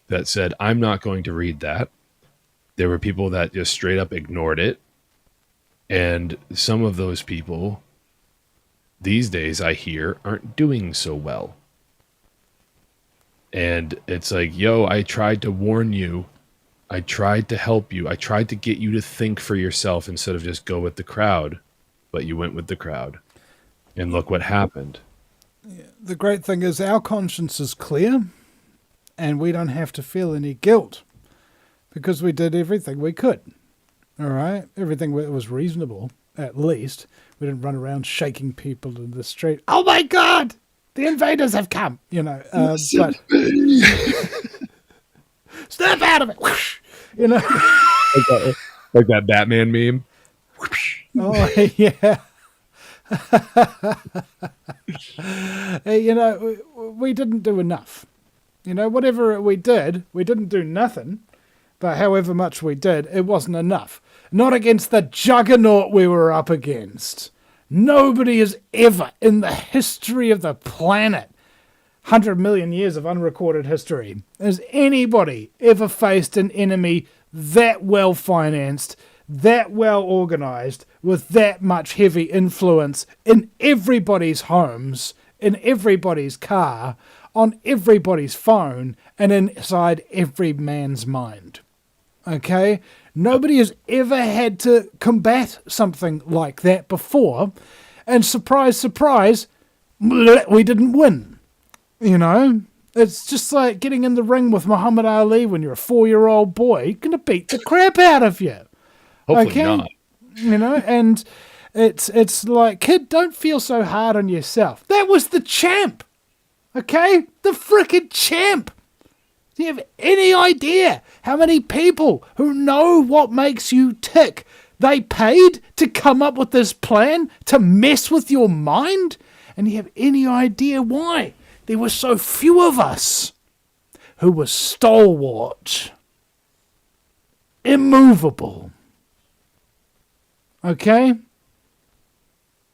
that said, I'm not going to read that. There were people that just straight up ignored it. And some of those people these days, I hear, aren't doing so well. And it's like, yo, I tried to warn you. I tried to help you. I tried to get you to think for yourself instead of just go with the crowd. But you went with the crowd. And look what happened. The great thing is our conscience is clear and we don't have to feel any guilt because we did everything we could. All right? Everything that was reasonable, at least. We didn't run around shaking people in the street. Oh my God! The invaders have come! You know, but snap out of it! Whoosh! You know? Like that Batman meme. Oh, yeah. You know, we didn't do enough. You know, whatever we didn't do nothing. But however much we did, it wasn't enough. Not against the juggernaut we were up against. Nobody has ever, in the history of the planet, 100 million years of unrecorded history, has anybody ever faced an enemy that well-financed, that well-organized, with that much heavy influence in everybody's homes, in everybody's car, on everybody's phone, and inside every man's mind. Okay? Nobody has ever had to combat something like that before. And surprise, surprise, we didn't win. You know? It's just like getting in the ring with Muhammad Ali when you're a 4-year-old boy. He's going to beat the crap out of you. Hopefully not. You know? And it's like, kid, don't feel so hard on yourself. That was the champ. Okay? The frickin' champ. Do you have any idea how many people who know what makes you tick they paid to come up with this plan to mess with your mind? And do you have any idea why? There were so few of us who were stalwart, immovable. Okay?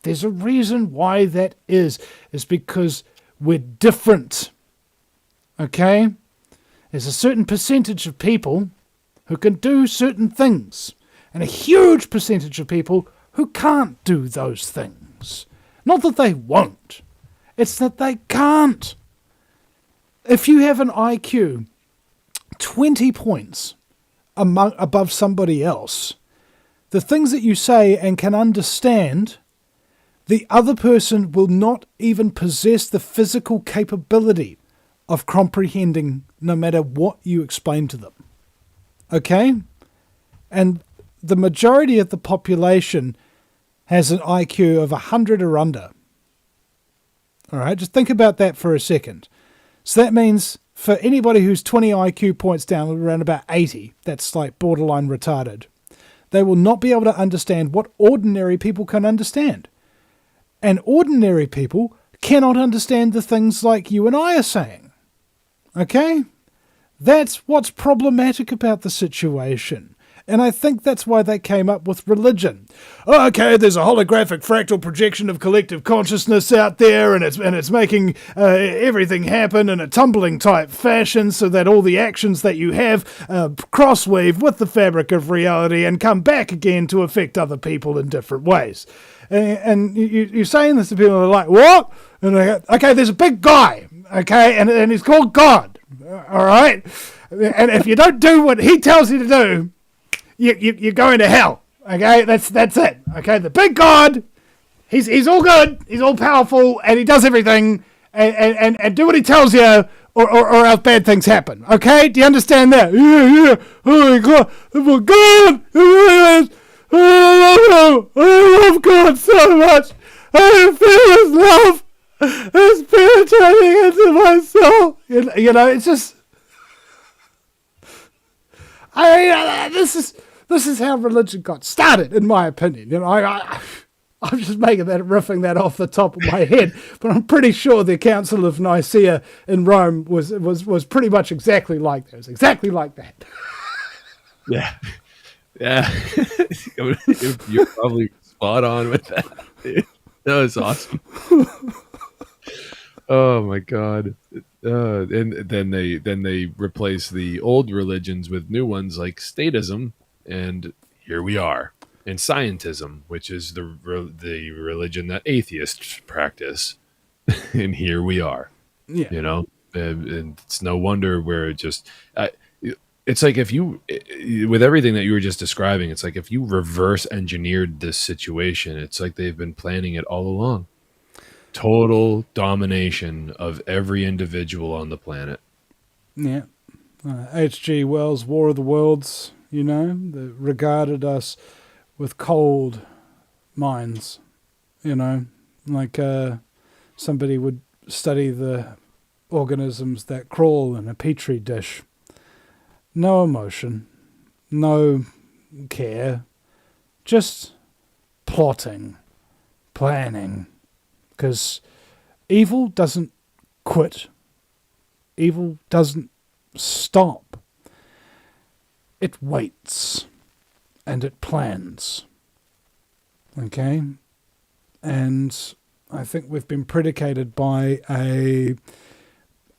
There's a reason why that is. It's because we're different. Okay? There's a certain percentage of people who can do certain things, and a huge percentage of people who can't do those things. Not that they won't, it's that they can't. If you have an IQ 20 points above somebody else, the things that you say and can understand, the other person will not even possess the physical capability of comprehending no matter what you explain to them. Okay? And the majority of the population has an IQ of 100 or under. All right? Just think about that for a second. So that means for anybody who's 20 IQ points down, around about 80, that's like borderline retarded, they will not be able to understand what ordinary people can understand. And ordinary people cannot understand the things like you and I are saying. Okay? That's what's problematic about the situation. And I think that's why they came up with religion. Okay, there's a holographic fractal projection of collective consciousness out there, and it's making everything happen in a tumbling type fashion so that all the actions that you have crossweave with the fabric of reality and come back again to affect other people in different ways. And you're saying this to people who are like, what? And they go, okay, there's a big guy, okay, and he's called God, all right? And if you don't do what he tells you to do, you're going to hell, okay? That's it, okay? The big God, he's all good, he's all powerful, and he does everything, and do what he tells you, or else bad things happen, okay? Do you understand that? Yeah, oh my God, I love God so much. I feel His love. It's penetrating into my soul. You know, it's just. I mean, this is how religion got started, in my opinion. You know, I'm just riffing that off the top of my head, but I'm pretty sure the Council of Nicaea in Rome was pretty much exactly like that. It was exactly like that. Yeah. Yeah. You're probably spot spot on with that. Dude. That was awesome. Oh my god! And then they replace the old religions with new ones like statism, and here we are. And scientism, which is the religion that atheists practice, and here we are. Yeah. You know, and it's no wonder we're just. It's like if you, with everything that you were just describing, it's like if you reverse engineered this situation, it's like they've been planning it all along. Total domination of every individual on the planet. Yeah. H.G. Wells' War of the Worlds, they regarded us with cold minds, like somebody would study the organisms that crawl in a petri dish. No emotion, no care, just plotting, planning. Because evil doesn't quit. Evil doesn't stop. It waits and it plans. Okay? And I think we've been predicated by a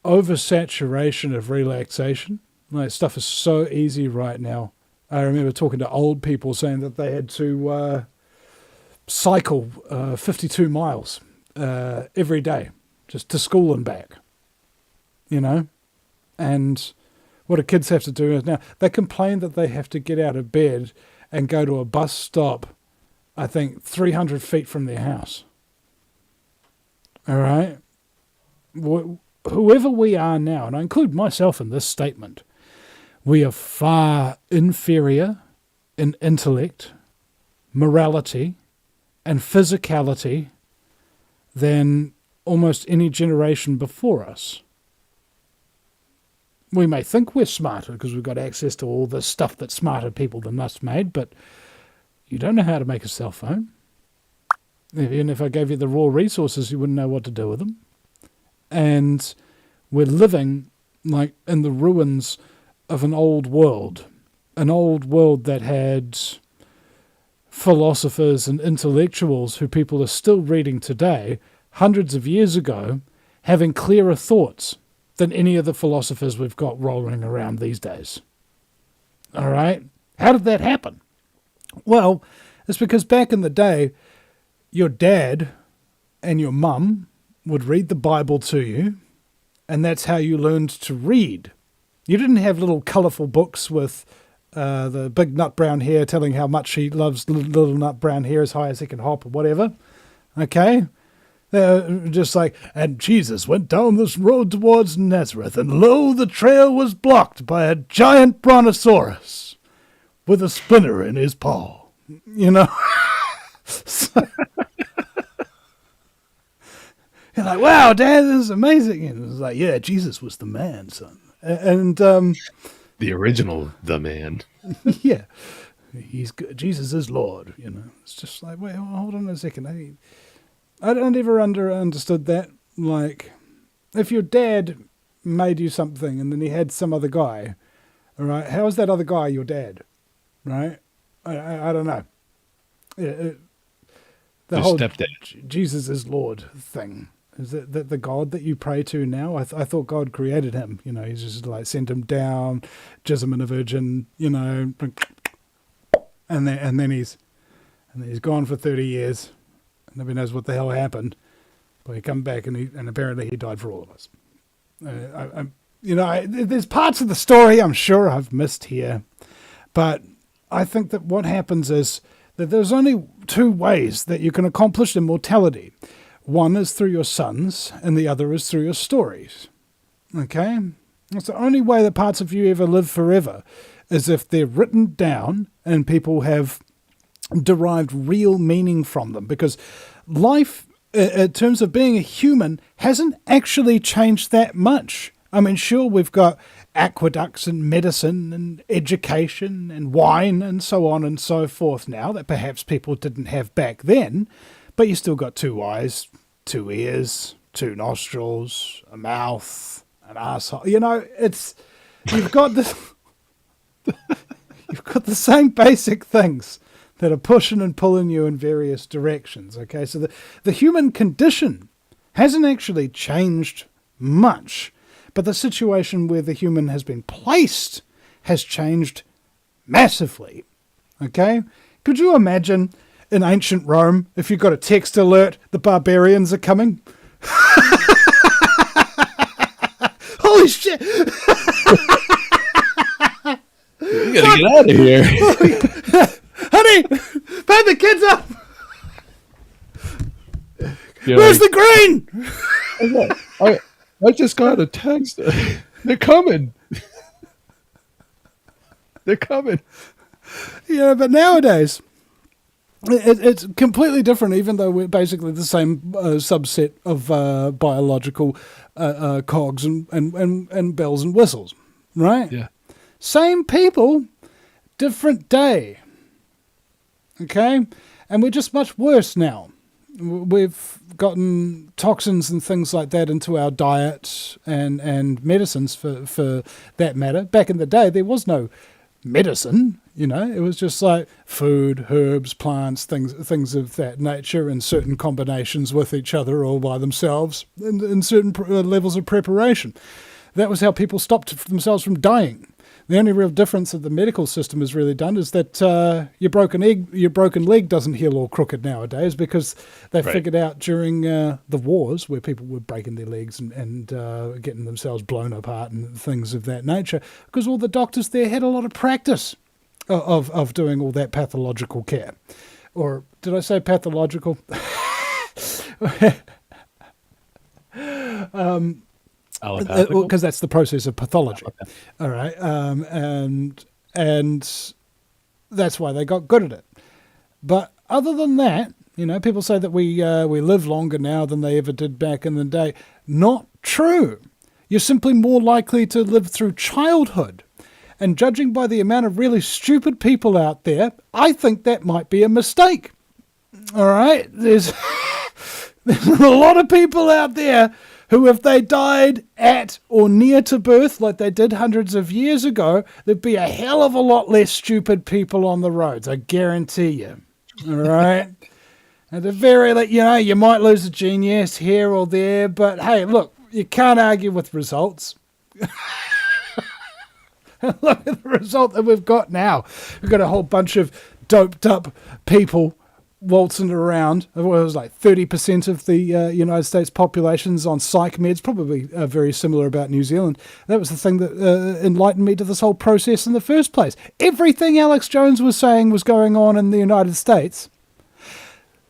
oversaturation of relaxation. Like, stuff is so easy right now. I remember talking to old people saying that they had to cycle 52 miles every day, just to school and back, And what do kids have to do is now, they complain that they have to get out of bed and go to a bus stop, I think, 300 feet from their house. All right? Whoever we are now, and I include myself in this statement, we are far inferior in intellect, morality, and physicality than almost any generation before us. We may think we're smarter because we've got access to all the stuff that smarter people than us made, but you don't know how to make a cell phone. Even if I gave you the raw resources, you wouldn't know what to do with them. And we're living like in the ruins of an old world that had philosophers and intellectuals who people are still reading today, hundreds of years ago, having clearer thoughts than any of the philosophers we've got rolling around these days. All right? How did that happen? Well, it's because back in the day, your dad and your mum would read the Bible to you, and that's how you learned to read. You didn't have little colourful books with the big nut brown hare telling how much he loves little nut brown hare as high as he can hop or whatever. Okay? They're just like, and Jesus went down this road towards Nazareth, and lo, the trail was blocked by a giant brontosaurus with a splinter in his paw. So, you're like, wow, Dad, this is amazing. And it's like, yeah, Jesus was the man, son. And the original, the man. Yeah, he's good. Jesus is Lord. It's just like, wait, hold on a second. I don't ever understood that. Like, if your dad made you something and then he had some other guy, all right, how is that other guy your dad? Right? I don't know. The Your whole stepdad. Jesus is Lord thing. Is that the God that you pray to now? I thought God created him. He's just like sent him down, jizz him in a virgin, and then he's gone for 30 years. Nobody knows what the hell happened. But he come back and apparently he died for all of us. There's parts of the story I'm sure I've missed here, but I think that what happens is that there's only two ways that you can accomplish immortality. One is through your sons, and the other is through your stories. Okay? It's the only way that parts of you ever live forever, is if they're written down and people have derived real meaning from them. Because life, in terms of being a human, hasn't actually changed that much. I mean, sure, we've got aqueducts and medicine and education and wine and so on and so forth now that perhaps people didn't have back then. But you still got 2 eyes, 2 ears, 2 nostrils, a mouth, an asshole. You've got this. You've got the same basic things that are pushing and pulling you in various directions. Okay, so the human condition hasn't actually changed much, but the situation where the human has been placed has changed massively. Okay, could you imagine in ancient Rome if you got a text alert, the barbarians are coming? Holy shit! You gotta get out of here. Honey, put the kids up! You're Where's like, the green? I just got a text. They're coming. They're coming. Yeah, but nowadays, it's completely different, even though we're basically the same subset of biological cogs and bells and whistles, right? Yeah. Same people, different day. Okay? And we're just much worse now. We've gotten toxins and things like that into our diet and medicines for that matter. Back in the day, there was no medicine, you know. It was just like food, herbs, plants, things of that nature in certain combinations with each other or by themselves in certain levels of preparation. That was how people stopped themselves from dying. The only real difference that the medical system has really done is that your broken leg doesn't heal all crooked nowadays, because they figured out during the wars where people were breaking their legs and getting themselves blown apart and things of that nature, because all the doctors there had a lot of practice of doing all that pathological care. Or did I say pathological? Because that's the process of pathology. Okay. All right, and that's why they got good at it. But other than that, you know, people say that we live longer now than they ever did back in the day. Not true. You're simply more likely to live through childhood. And judging by the amount of really stupid people out there, I think that might be a mistake. All right, there's a lot of people out there who, if they died at or near to birth like they did hundreds of years ago, there'd be a hell of a lot less stupid people on the roads, I guarantee you. All right? At the very, you know, you might lose a genius here or there, but hey, look, you can't argue with results. Look at the result that we've got now. We've got a whole bunch of doped up people waltzing around. It was like 30% of the United States population's on psych meds, probably very similar about New Zealand. That was the thing that enlightened me to this whole process in the first place. Everything Alex Jones was saying was going on in the United States.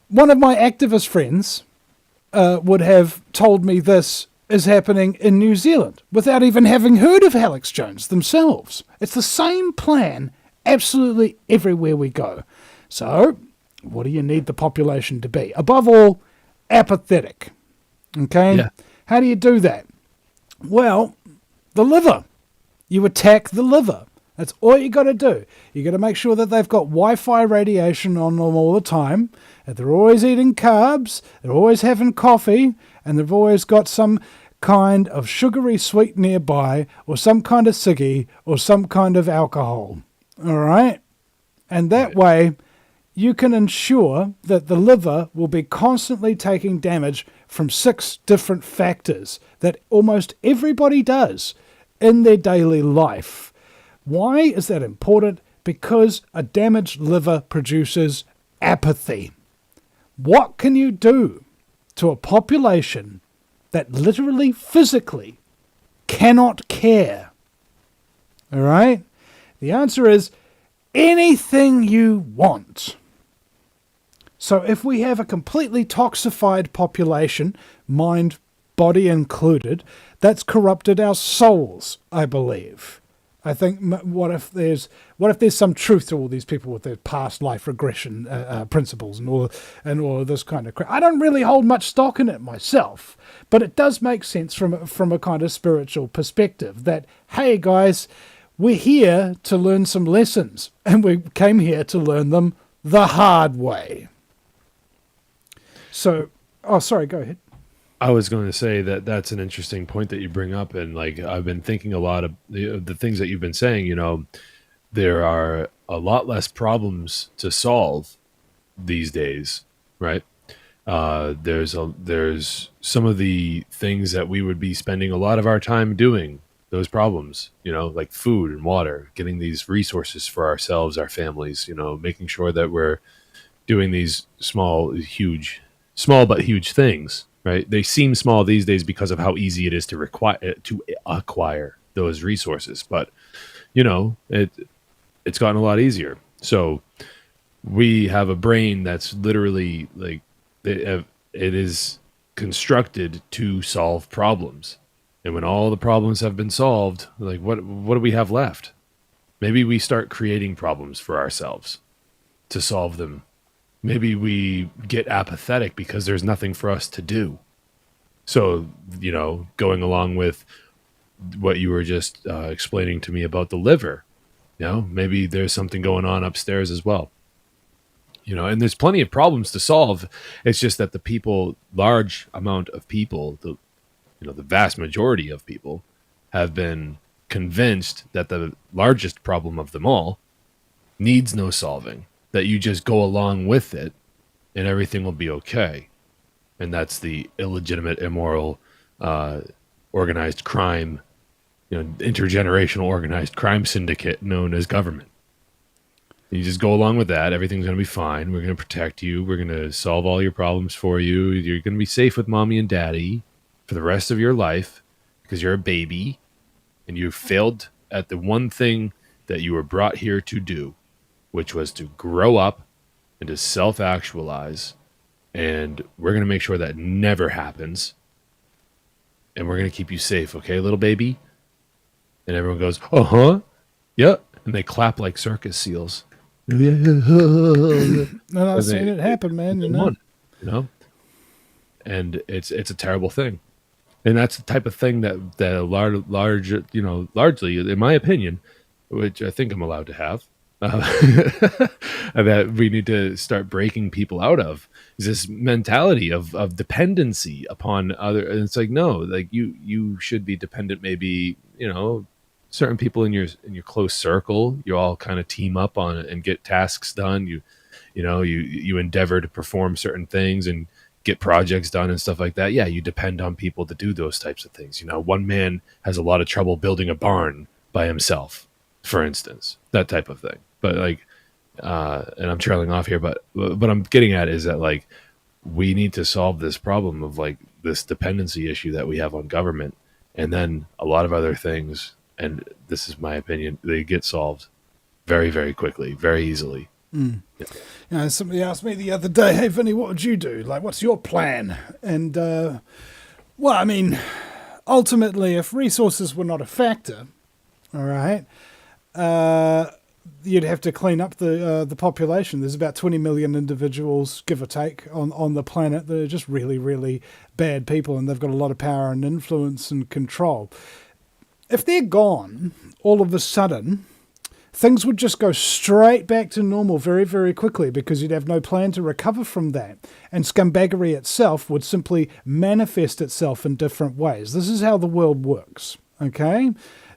One of my activist friends would have told me this is happening in New Zealand without even having heard of Alex Jones themselves. It's the same plan absolutely everywhere we go. So what do you need the population to be? Above all, apathetic. Okay? Yeah. How do you do that? Well, the liver. You attack the liver. That's all you got to do. You got to make sure that they've got Wi-Fi radiation on them all the time, that they're always eating carbs, they're always having coffee, and they've always got some kind of sugary sweet nearby, or some kind of ciggy, or some kind of alcohol. All right? And that way, you can ensure that the liver will be constantly taking damage from 6 different factors that almost everybody does in their daily life. Why is that important? Because a damaged liver produces apathy. What can you do to a population that literally, physically cannot care? All right? The answer is anything you want. So if we have a completely toxified population, mind, body included, that's corrupted our souls, I believe. I think, what if there's some truth to all these people with their past life regression principles and all of this kind of crap? I don't really hold much stock in it myself, but it does make sense from a kind of spiritual perspective that, hey guys, we're here to learn some lessons, and we came here to learn them the hard way. So, sorry, go ahead. I was going to say that that's an interesting point that you bring up, and like I've been thinking a lot of the things that you've been saying. You know, there are a lot less problems to solve these days, right? There's some of the things that we would be spending a lot of our time doing, those problems, like food and water, getting these resources for ourselves, our families, making sure that we're doing these small but huge things, right? They seem small these days because of how easy it is to acquire those resources, but it's gotten a lot easier. So we have a brain that's literally like it is constructed to solve problems. And when all the problems have been solved, like what do we have left? Maybe we start creating problems for ourselves to solve them. Maybe we get apathetic because there's nothing for us to do. So, going along with what you were just explaining to me about the liver, maybe there's something going on upstairs as well. And there's plenty of problems to solve. It's just that large amount of people, the vast majority of people have been convinced that the largest problem of them all needs no solving, that you just go along with it and everything will be okay. And that's the illegitimate, immoral, organized crime, intergenerational organized crime syndicate known as government. You just go along with that. Everything's going to be fine. We're going to protect you. We're going to solve all your problems for you. You're going to be safe with mommy and daddy for the rest of your life because you're a baby and you failed at the one thing that you were brought here to do, which was to grow up and to self-actualize. And we're going to make sure that never happens. And we're going to keep you safe, okay, little baby? And everyone goes, uh-huh, yeah. And they clap like circus seals. No, I've seen it happen, man. And it's a terrible thing, and that's the type of thing that largely, in my opinion, which I think I'm allowed to have, that we need to start breaking people out of, is this mentality of dependency upon other. And it's like, no, like you should be dependent, maybe certain people in your close circle. You all kind of team up on it and get tasks done. You endeavor to perform certain things and get projects done and stuff like that. Yeah, you depend on people to do those types of things. One man has a lot of trouble building a barn by himself, for instance, that type of thing. But and I'm trailing off here, but what I'm getting at is that we need to solve this problem of this dependency issue that we have on government, and then a lot of other things. And this is my opinion, they get solved very, very quickly, very easily. Yeah. Somebody asked me the other day, hey, Vinny, what would you do? What's your plan? And, ultimately, if resources were not a factor, all right, you'd have to clean up the population. There's about 20 million individuals, give or take, on the planet that are just really, really bad people, and they've got a lot of power and influence and control. If they're gone, all of a sudden, things would just go straight back to normal very, very quickly because you'd have no plan to recover from that. And scumbaggery itself would simply manifest itself in different ways. This is how the world works, okay?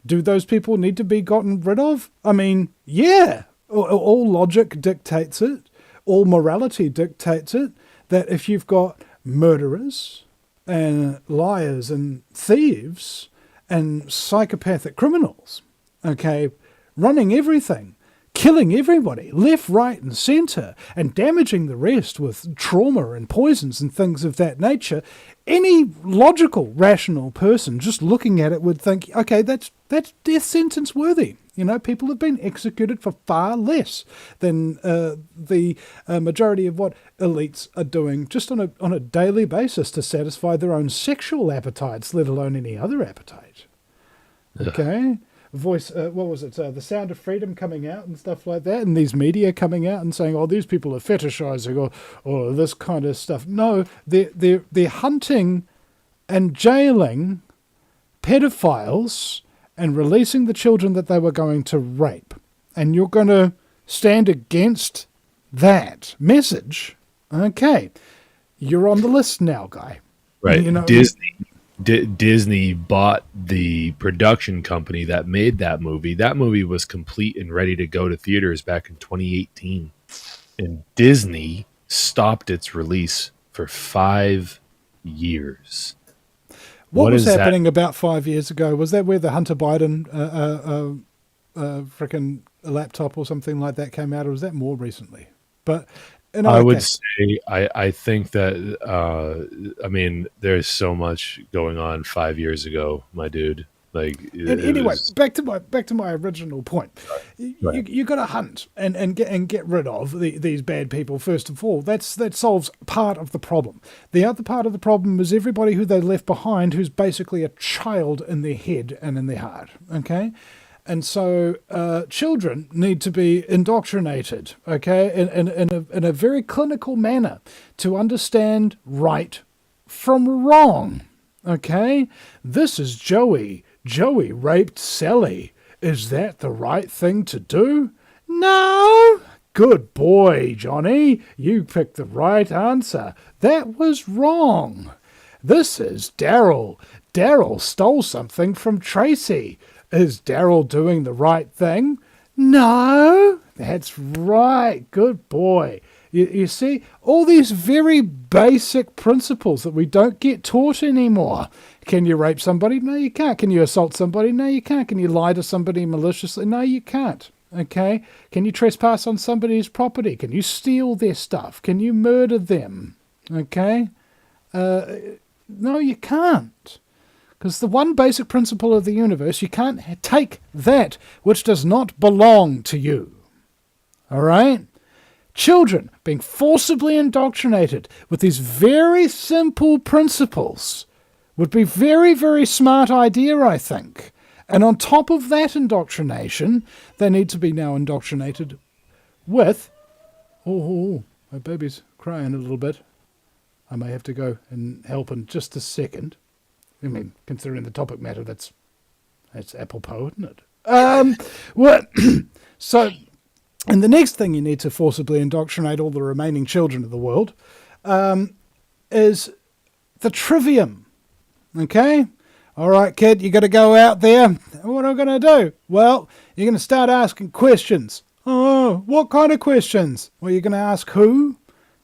Do those people need to be gotten rid of? I mean, yeah. All logic dictates it. All morality dictates it. That if you've got murderers and liars and thieves and psychopathic criminals, okay, running everything, killing everybody, left, right, and centre, and damaging the rest with trauma and poisons and things of that nature, any logical, rational person just looking at it would think, okay, that's death sentence worthy. People have been executed for far less than the majority of what elites are doing just on a daily basis to satisfy their own sexual appetites, let alone any other appetite. Okay? Voice, what was it? The Sound of Freedom coming out and stuff like that, and these media coming out and saying, "Oh, these people are fetishizing," or this kind of stuff. No, they're hunting and jailing pedophiles and releasing the children that they were going to rape. And you're going to stand against that message? Okay, you're on the list now, guy. Right, Disney. Disney bought the production company that made that movie. That movie was complete and ready to go to theaters back in 2018. And Disney stopped its release for 5 years. What What was is that? happening about 5 years ago? Was that where the Hunter Biden freaking laptop or something like that came out, or was that more recently? But in I either would case, say I think that I mean there's so much going on 5 years ago, my dude. Like and it anyway, was back to my original point. right. You got to hunt and get rid of these bad people first of all. That solves part of the problem. The other part of the problem is everybody who they left behind, who's basically a child in their head and in their heart. Okay. And so children need to be indoctrinated, okay, in a very clinical manner to understand right from wrong, okay? This is Joey. Joey raped Sally. Is that the right thing to do? No. Good boy, Johnny. You picked the right answer. That was wrong. This is Daryl. Daryl stole something from Tracy. Is Daryl doing the right thing? No. That's right. Good boy. You see, all these very basic principles that we don't get taught anymore. Can you rape somebody? No, you can't. Can you assault somebody? No, you can't. Can you lie to somebody maliciously? No, you can't. Okay? Can you trespass on somebody's property? Can you steal their stuff? Can you murder them? Okay? No, you can't. Because the one basic principle of the universe, you can't take that which does not belong to you. All right? Children being forcibly indoctrinated with these very simple principles would be very, very smart idea, I think. And on top of that indoctrination, they need to be now indoctrinated with, oh, my baby's crying a little bit. I may have to go and help in just a second. I mean, considering the topic matter, that's apropos, isn't it? What? So, and the next thing you need to forcibly indoctrinate all the remaining children of the world is the trivium. Okay? All right, kid, you got to go out there. What am I going to do? Well, you're going to start asking questions. Oh, what kind of questions? Well, you're going to ask who,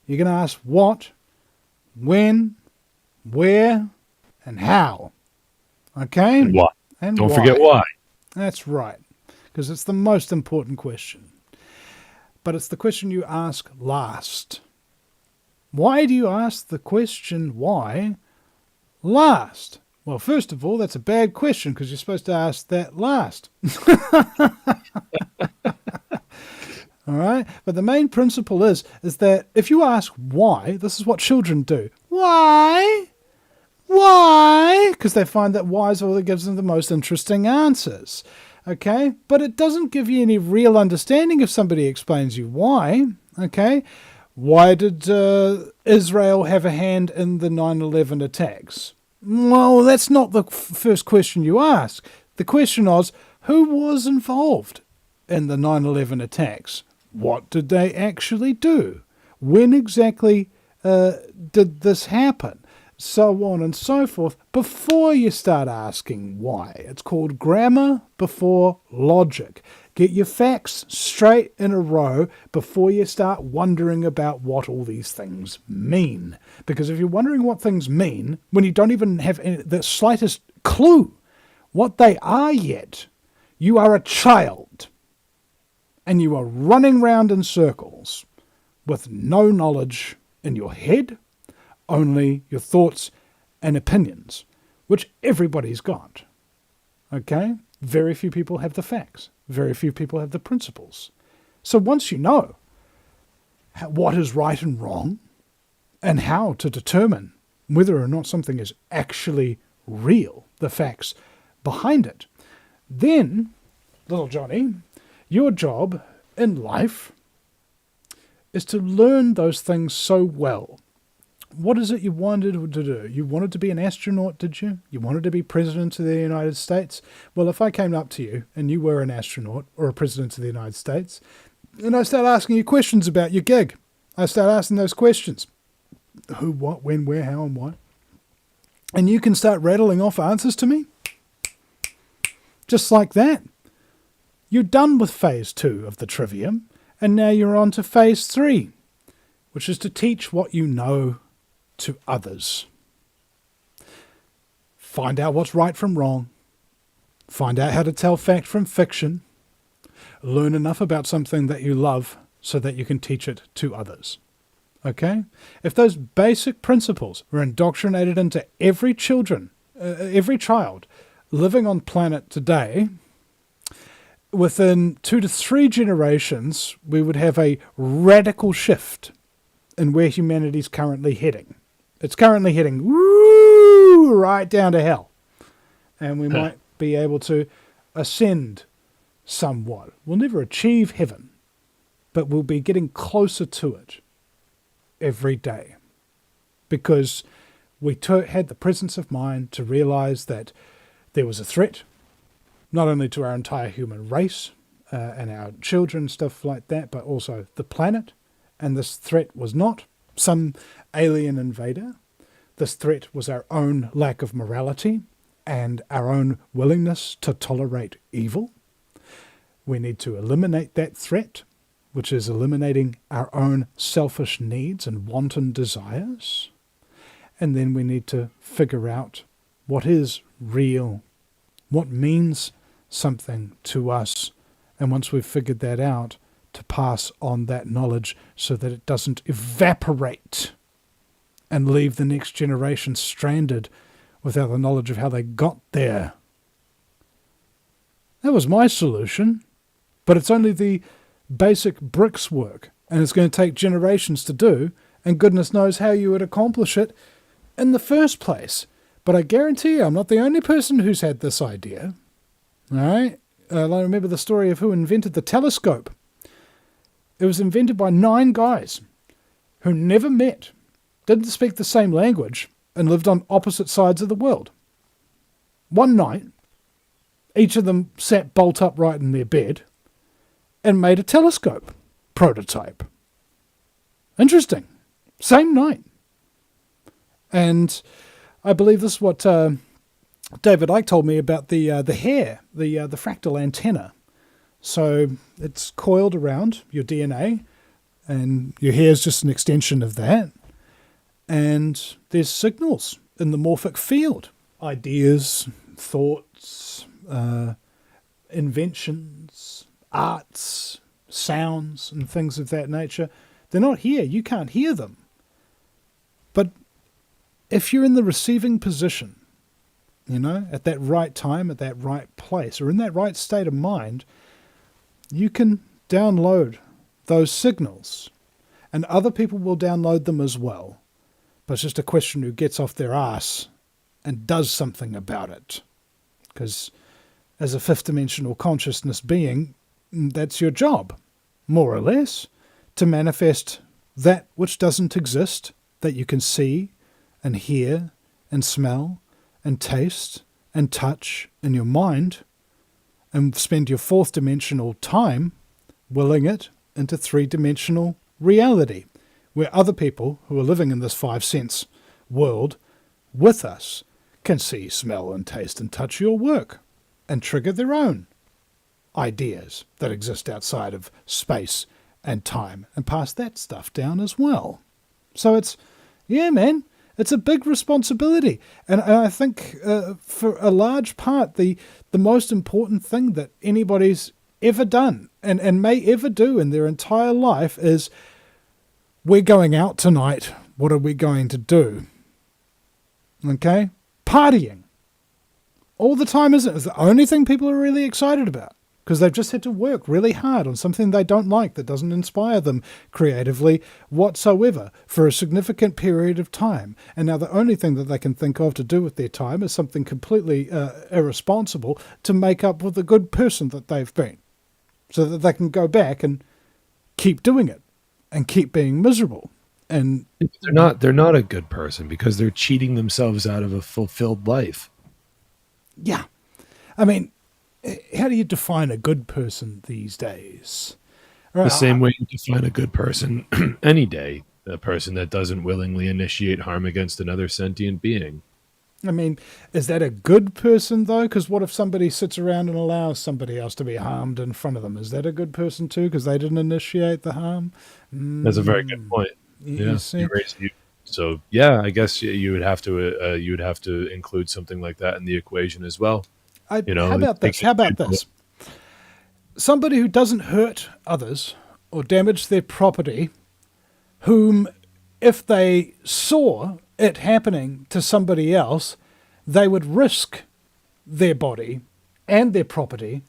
you're going to ask what, when, where, and how. Okay? And why? And Don't why. forget why. That's right, because it's the most important question. But it's the question you ask last. Why do you ask the question why last? Well, first of all, that's a bad question because you're supposed to ask that last. All right? But the main principle is that if you ask why, this is what children do. Why? Why? Because they find that why is all that gives them the most interesting answers. Okay? But it doesn't give you any real understanding if somebody explains you why. Okay? Why did Israel have a hand in the 9/11 attacks? Well, that's not the first question you ask. The question was, who was involved in the 9/11 attacks? What did they actually do? When exactly did this happen? So on and so forth, before you start asking why. It's called grammar before logic. Get your facts straight in a row before you start wondering about what all these things mean. Because if you're wondering what things mean, when you don't even have the slightest clue what they are yet, you are a child. And you are running round in circles with no knowledge in your head, only your thoughts and opinions, which everybody's got. Okay? Very few people have the facts. Very few people have the principles. So once you know what is right and wrong and how to determine whether or not something is actually real, the facts behind it, then, little Johnny, your job in life is to learn those things so well. What is it you wanted to do? You wanted to be an astronaut, did you? You wanted to be president of the United States? Well, if I came up to you and you were an astronaut or a president of the United States, and I start asking you questions about your gig, I start asking those questions. Who, what, when, where, how, and why. And you can start rattling off answers to me. Just like that. You're done with phase 2 of the trivium, and now you're on to phase 3, which is to teach what you know to others. Find out what's right from wrong. Find out how to tell fact from fiction. Learn enough about something that you love so that you can teach it to others. Okay? If those basic principles were indoctrinated into every child living on planet today, within 2 to 3 generations, we would have a radical shift in where humanity's currently heading. It's currently heading right down to hell. And we might be able to ascend somewhat. We'll never achieve heaven, but we'll be getting closer to it every day. Because we had the presence of mind to realize that there was a threat, not only to our entire human race and our children, stuff like that, but also the planet. And this threat was not some alien invader. This threat was our own lack of morality and our own willingness to tolerate evil. We need to eliminate that threat, which is eliminating our own selfish needs and wanton desires. And then we need to figure out what is real, what means something to us. And once we've figured that out, to pass on that knowledge so that it doesn't evaporate and leave the next generation stranded without the knowledge of how they got there. That was my solution, but it's only the basic bricks work, and it's going to take generations to do, and goodness knows how you would accomplish it in the first place. But I guarantee you, I'm not the only person who's had this idea. All right? I remember the story of who invented the telescope. It was invented by 9 guys who never met, didn't speak the same language, and lived on opposite sides of the world. One night, each of them sat bolt upright in their bed and made a telescope prototype. Interesting. Same night. And I believe this is what David Icke told me about the hair, the fractal antenna. So it's coiled around your DNA, and your hair is just an extension of that. And there's signals in the morphic field. Ideas, thoughts, inventions, arts, sounds, and things of that nature. They're not here. You can't hear them. But if you're in the receiving position, at that right time, at that right place, or in that right state of mind, you can download those signals, and other people will download them as well. But it's just a question who gets off their ass and does something about it. Because as a fifth dimensional consciousness being, that's your job, more or less, to manifest that which doesn't exist, that you can see and hear and smell and taste and touch in your mind, and spend your fourth dimensional time willing it into 3-dimensional reality, where other people who are living in this 5-sense world with us can see, smell, and taste and touch your work and trigger their own ideas that exist outside of space and time and pass that stuff down as well. So it's a big responsibility. And I think for a large part, the most important thing that anybody's ever done and may ever do in their entire life is, we're going out tonight. What are we going to do? Okay? Partying. All the time, isn't it? It's the only thing people are really excited about, because they've just had to work really hard on something they don't like, that doesn't inspire them creatively whatsoever for a significant period of time. And now the only thing that they can think of to do with their time is something completely irresponsible to make up with the good person that they've been, so that they can go back and keep doing it and keep being miserable. And they're not a good person, because they're cheating themselves out of a fulfilled life. Yeah. I mean, how do you define a good person these days? The same way you define a good person any day, a person that doesn't willingly initiate harm against another sentient being. I mean, is that a good person, though? Because what if somebody sits around and allows somebody else to be harmed in front of them? Is that a good person, too, because they didn't initiate the harm? That's a very good point. You see? So yeah, I guess you would have to include something like that in the equation as well. How about this? Somebody who doesn't hurt others or damage their property, whom, if they saw it happening to somebody else, they would risk their body and their property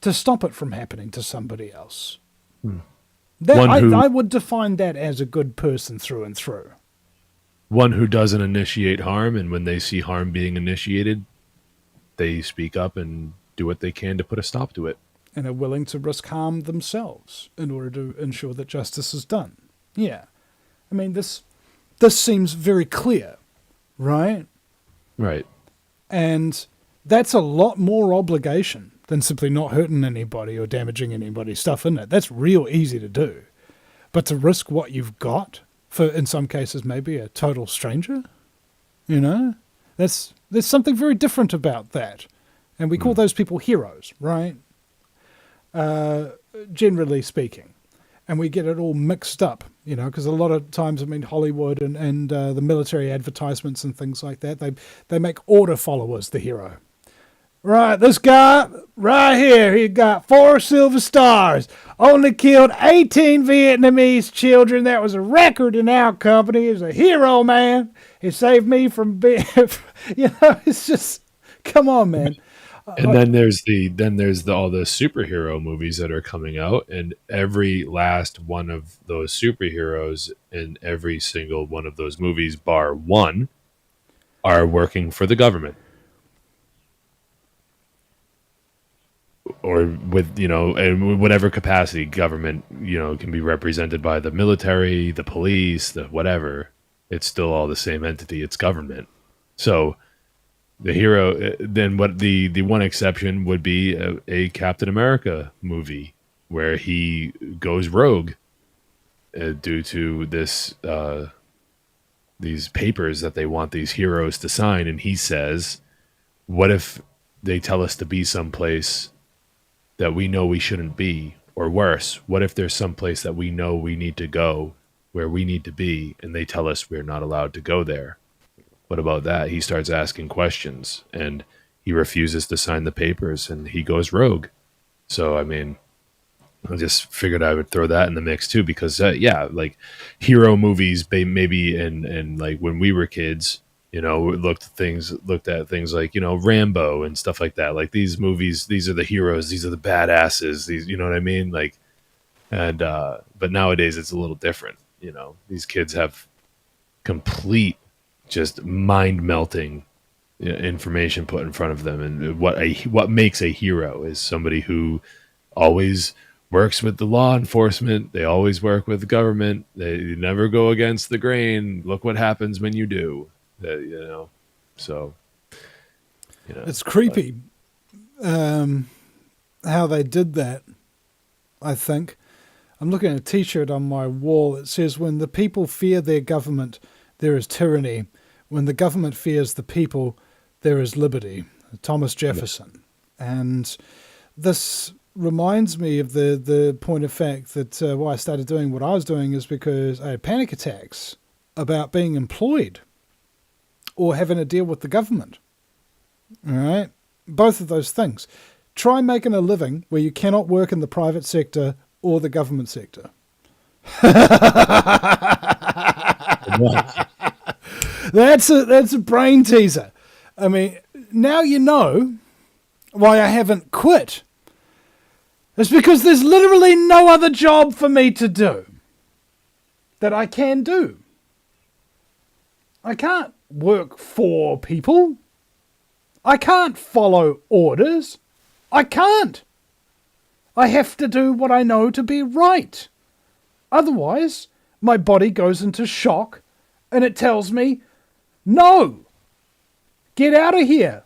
to stop it from happening to somebody else. I would define that as a good person through and through. One who doesn't initiate harm, and when they see harm being initiated, they speak up and do what they can to put a stop to it. And are willing to risk harm themselves in order to ensure that justice is done. Yeah. I mean, this seems very clear, right? Right. And that's a lot more obligation than simply not hurting anybody or damaging anybody's stuff, isn't it? That's real easy to do. But to risk what you've got for, in some cases, maybe a total stranger, there's something very different about that. And we call those people heroes, right? Generally speaking. And we get it all mixed up, because a lot of times, Hollywood and the military advertisements and things like that, they make order followers the hero. Right, this guy right here, he got 4 silver stars, only killed 18 Vietnamese children. That was a record in our company. He's a hero, man. He saved me from being, it's just, come on, man. And then there's all the superhero movies that are coming out, and every last one of those superheroes in every single one of those movies, bar one, are working for the government. Or with, in whatever capacity government, can be represented by the military, the police, the whatever. It's still all the same entity. It's government. So the hero, then what the one exception would be a Captain America movie where he goes rogue due to these papers that they want these heroes to sign. And he says, what if they tell us to be someplace that we know we shouldn't be? Or worse, what if there's someplace that we know we need to go, where we need to be, and they tell us we're not allowed to go there? What about that? He starts asking questions, and he refuses to sign the papers, and he goes rogue. So, I just figured I would throw that in the mix too, because like hero movies, maybe in like when we were kids, looked at things like, Rambo and stuff like that. Like these movies, these are the heroes, these are the badasses, these, you know what I mean? Like, and, but nowadays it's a little different. These kids have complete, just mind melting information put in front of them. And what makes a hero is somebody who always works with the law enforcement. They always work with the government. They never go against the grain. Look what happens when you do. So it's creepy how they did that. I think I'm looking at a t-shirt on my wall that says, when the people fear their government, there is tyranny. When the government fears the people, there is liberty. Thomas Jefferson. And this reminds me of the point of fact that why I started doing what I was doing is because I had panic attacks about being employed or having to deal with the government. All right? Both of those things. Try making a living where you cannot work in the private sector or the government sector. That's a brain teaser. Now you know why I haven't quit. It's because there's literally no other job for me to do that I can do. I can't work for people. I can't follow orders. I can't. I have to do what I know to be right. Otherwise, my body goes into shock and it tells me, no, get out of here.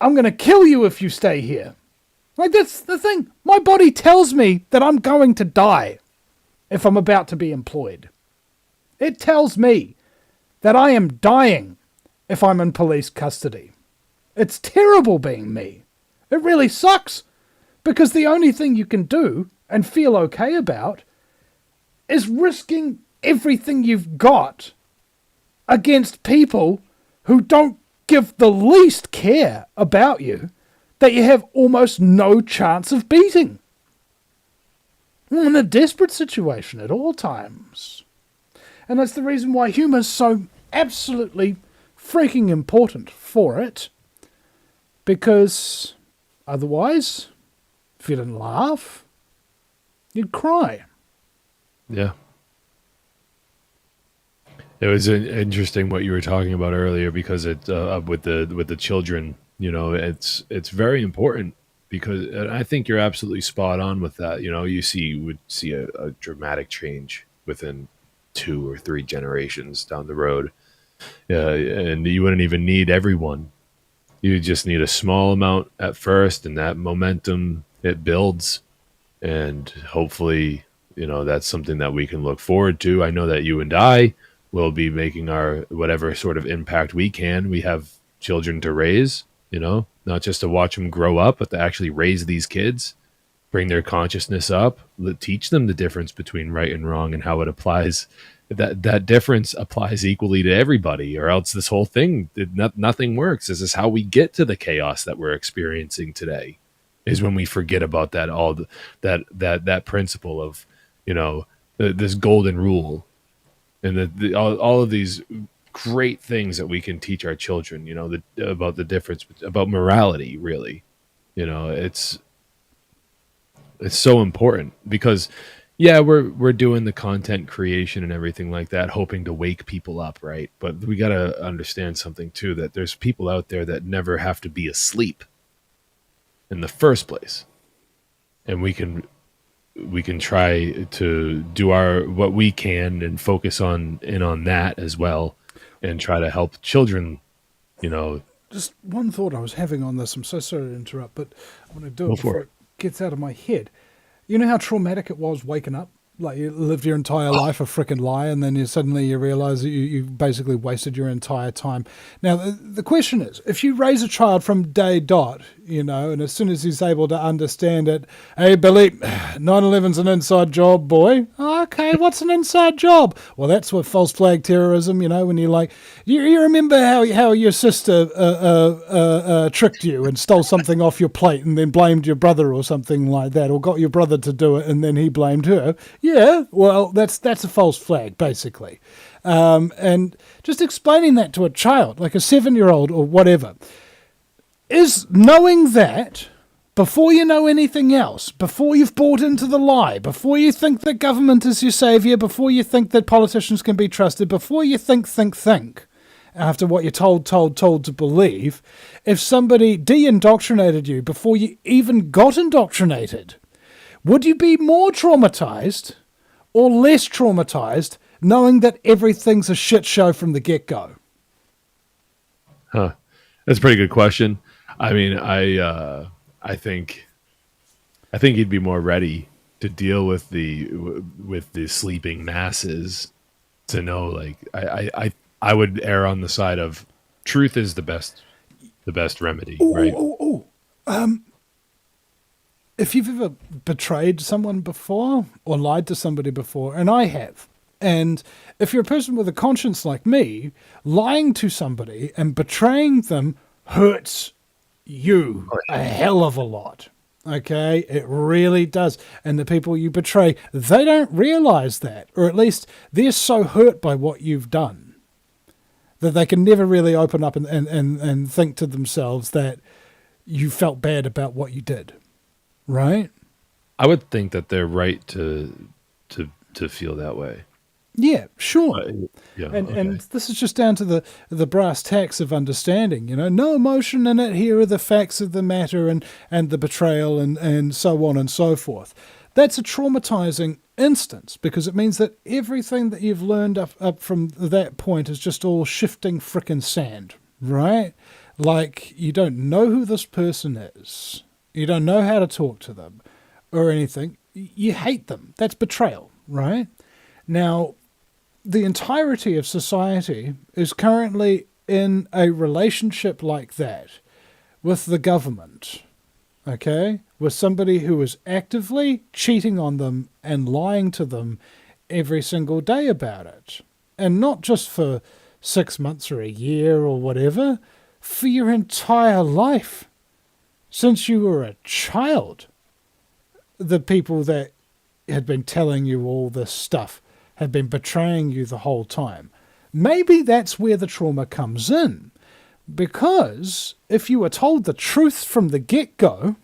I'm going to kill you if you stay here. Like, that's the thing. My body tells me that I'm going to die if I'm about to be employed. It tells me that I am dying if I'm in police custody. It's terrible being me. It really sucks, because the only thing you can do and feel okay about is risking everything you've got against people who don't give the least care about you, that you have almost no chance of beating. We're in a desperate situation at all times. And that's the reason why humour's so absolutely freaking important for it. Because otherwise, if you didn't laugh, you'd cry. Yeah. It was interesting what you were talking about earlier, because it with the children, it's very important, because and I think you're absolutely spot on with that. You would see a dramatic change within 2 or 3 generations down the road, and you wouldn't even need everyone. You just need a small amount at first, and that momentum, it builds, and hopefully, that's something that we can look forward to. I know that you and I will be making our whatever sort of impact we can. We have children to raise, not just to watch them grow up, but to actually raise these kids, bring their consciousness up, teach them the difference between right and wrong and how it applies. That difference applies equally to everybody, or else this whole thing, nothing works. This is how we get to the chaos that we're experiencing today, is when we forget about that principle of, this golden rule, and all of these great things that we can teach our children, about the difference, about morality, really. It's so important, because yeah, we're doing the content creation and everything like that, hoping to wake people up, right? But we got to understand something too, that there's people out there that never have to be asleep in the first place. And we can try to do what we can and focus on that as well, and try to help children, Just one thought I was having on this. I'm so sorry to interrupt, but I'm going to do it before it gets out of my head. You know how traumatic it was waking up? Like, you lived your entire life a frickin' lie, and then suddenly you realize that you basically wasted your entire time. Now, the question is, if you raise a child from day dot, and as soon as he's able to understand it, hey, Billy, 9/11's an inside job, boy. Okay, what's an inside job? Well, that's what false flag terrorism, when you're like, you remember how your sister tricked you and stole something off your plate and then blamed your brother or something like that, or got your brother to do it and then he blamed her. Yeah, well, that's a false flag, basically. And just explaining that to a child, like a 7-year-old or whatever, is knowing that before you know anything else, before you've bought into the lie, before you think that government is your savior, before you think that politicians can be trusted, before you think, after what you're told to believe, if somebody de-indoctrinated you before you even got indoctrinated, would you be more traumatized or less traumatized knowing that everything's a shit show from the get-go? Huh. That's a pretty good question. I mean, I think you'd be more ready to deal with the sleeping masses, to know, like, I would err on the side of truth is the best remedy, right? If you've ever betrayed someone before or lied to somebody before, and I have, and if you're a person with a conscience like me, lying to somebody and betraying them hurts you a hell of a lot. Okay, it really does. And the people you betray, they don't realize that, or at least they're so hurt by what you've done that they can never really open up and think to themselves that you felt bad about what you did. Right? I would think that they're right to feel that way. Yeah, sure. Yeah, and this is just down to the brass tacks of understanding, no emotion in it. Here are the facts of the matter and the betrayal and so on and so forth. That's a traumatizing instance, because it means that everything that you've learned up from that point is just all shifting frickin' sand, right? Like, you don't know who this person is. You don't know how to talk to them or anything. You hate them. That's betrayal, right? Now, the entirety of society is currently in a relationship like that with the government, okay, with somebody who is actively cheating on them and lying to them every single day about it, and not just for 6 months or a year or whatever, for your entire life, since you were a child, the people that had been telling you all this stuff had been betraying you the whole time. Maybe that's where the trauma comes in. Because if you were told the truth from the get-go,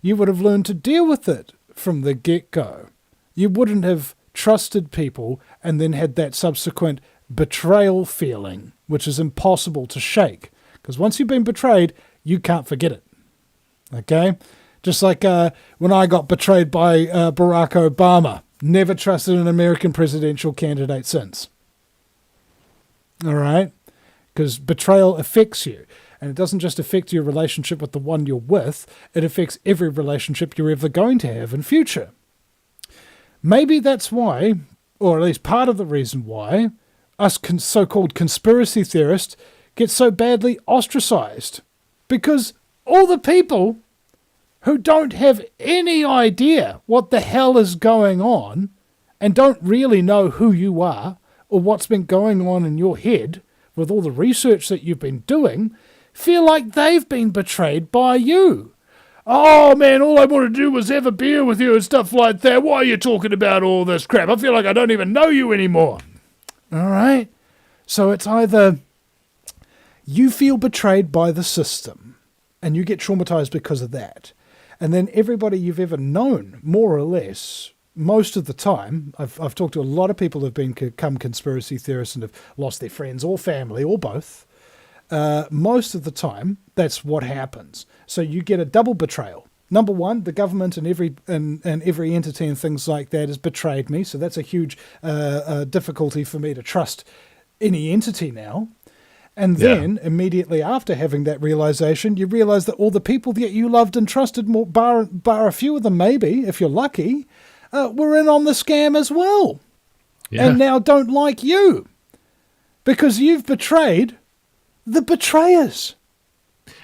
you would have learned to deal with it from the get-go. You wouldn't have trusted people and then had that subsequent betrayal feeling, which is impossible to shake. Because once you've been betrayed, you can't forget it. Okay? Just like when I got betrayed by Barack Obama. Never trusted an American presidential candidate since. All right? Because betrayal affects you. And it doesn't just affect your relationship with the one you're with, it affects every relationship you're ever going to have in future. Maybe that's why, or at least part of the reason why, us so-called conspiracy theorists get so badly ostracized. Because all the people who don't have any idea what the hell is going on and don't really know who you are or what's been going on in your head with all the research that you've been doing, feel like they've been betrayed by you. Oh man, all I want to do was have a beer with you and stuff like that. Why are you talking about all this crap? I feel like I don't even know you anymore. All right? So it's either you feel betrayed by the system and you get traumatized because of that. And then everybody you've ever known, more or less, most of the time, I've talked to a lot of people who've become conspiracy theorists and have lost their friends or family or both. Most of the time, that's what happens. So you get a double betrayal. Number one, the government and every entity and things like that has betrayed me. So that's a huge difficulty for me to trust any entity now. And then immediately after having that realization, you realize that all the people that you loved and trusted, more, bar a few of them maybe, if you're lucky, were in on the scam as well. Yeah. And now don't like you because you've betrayed the betrayers.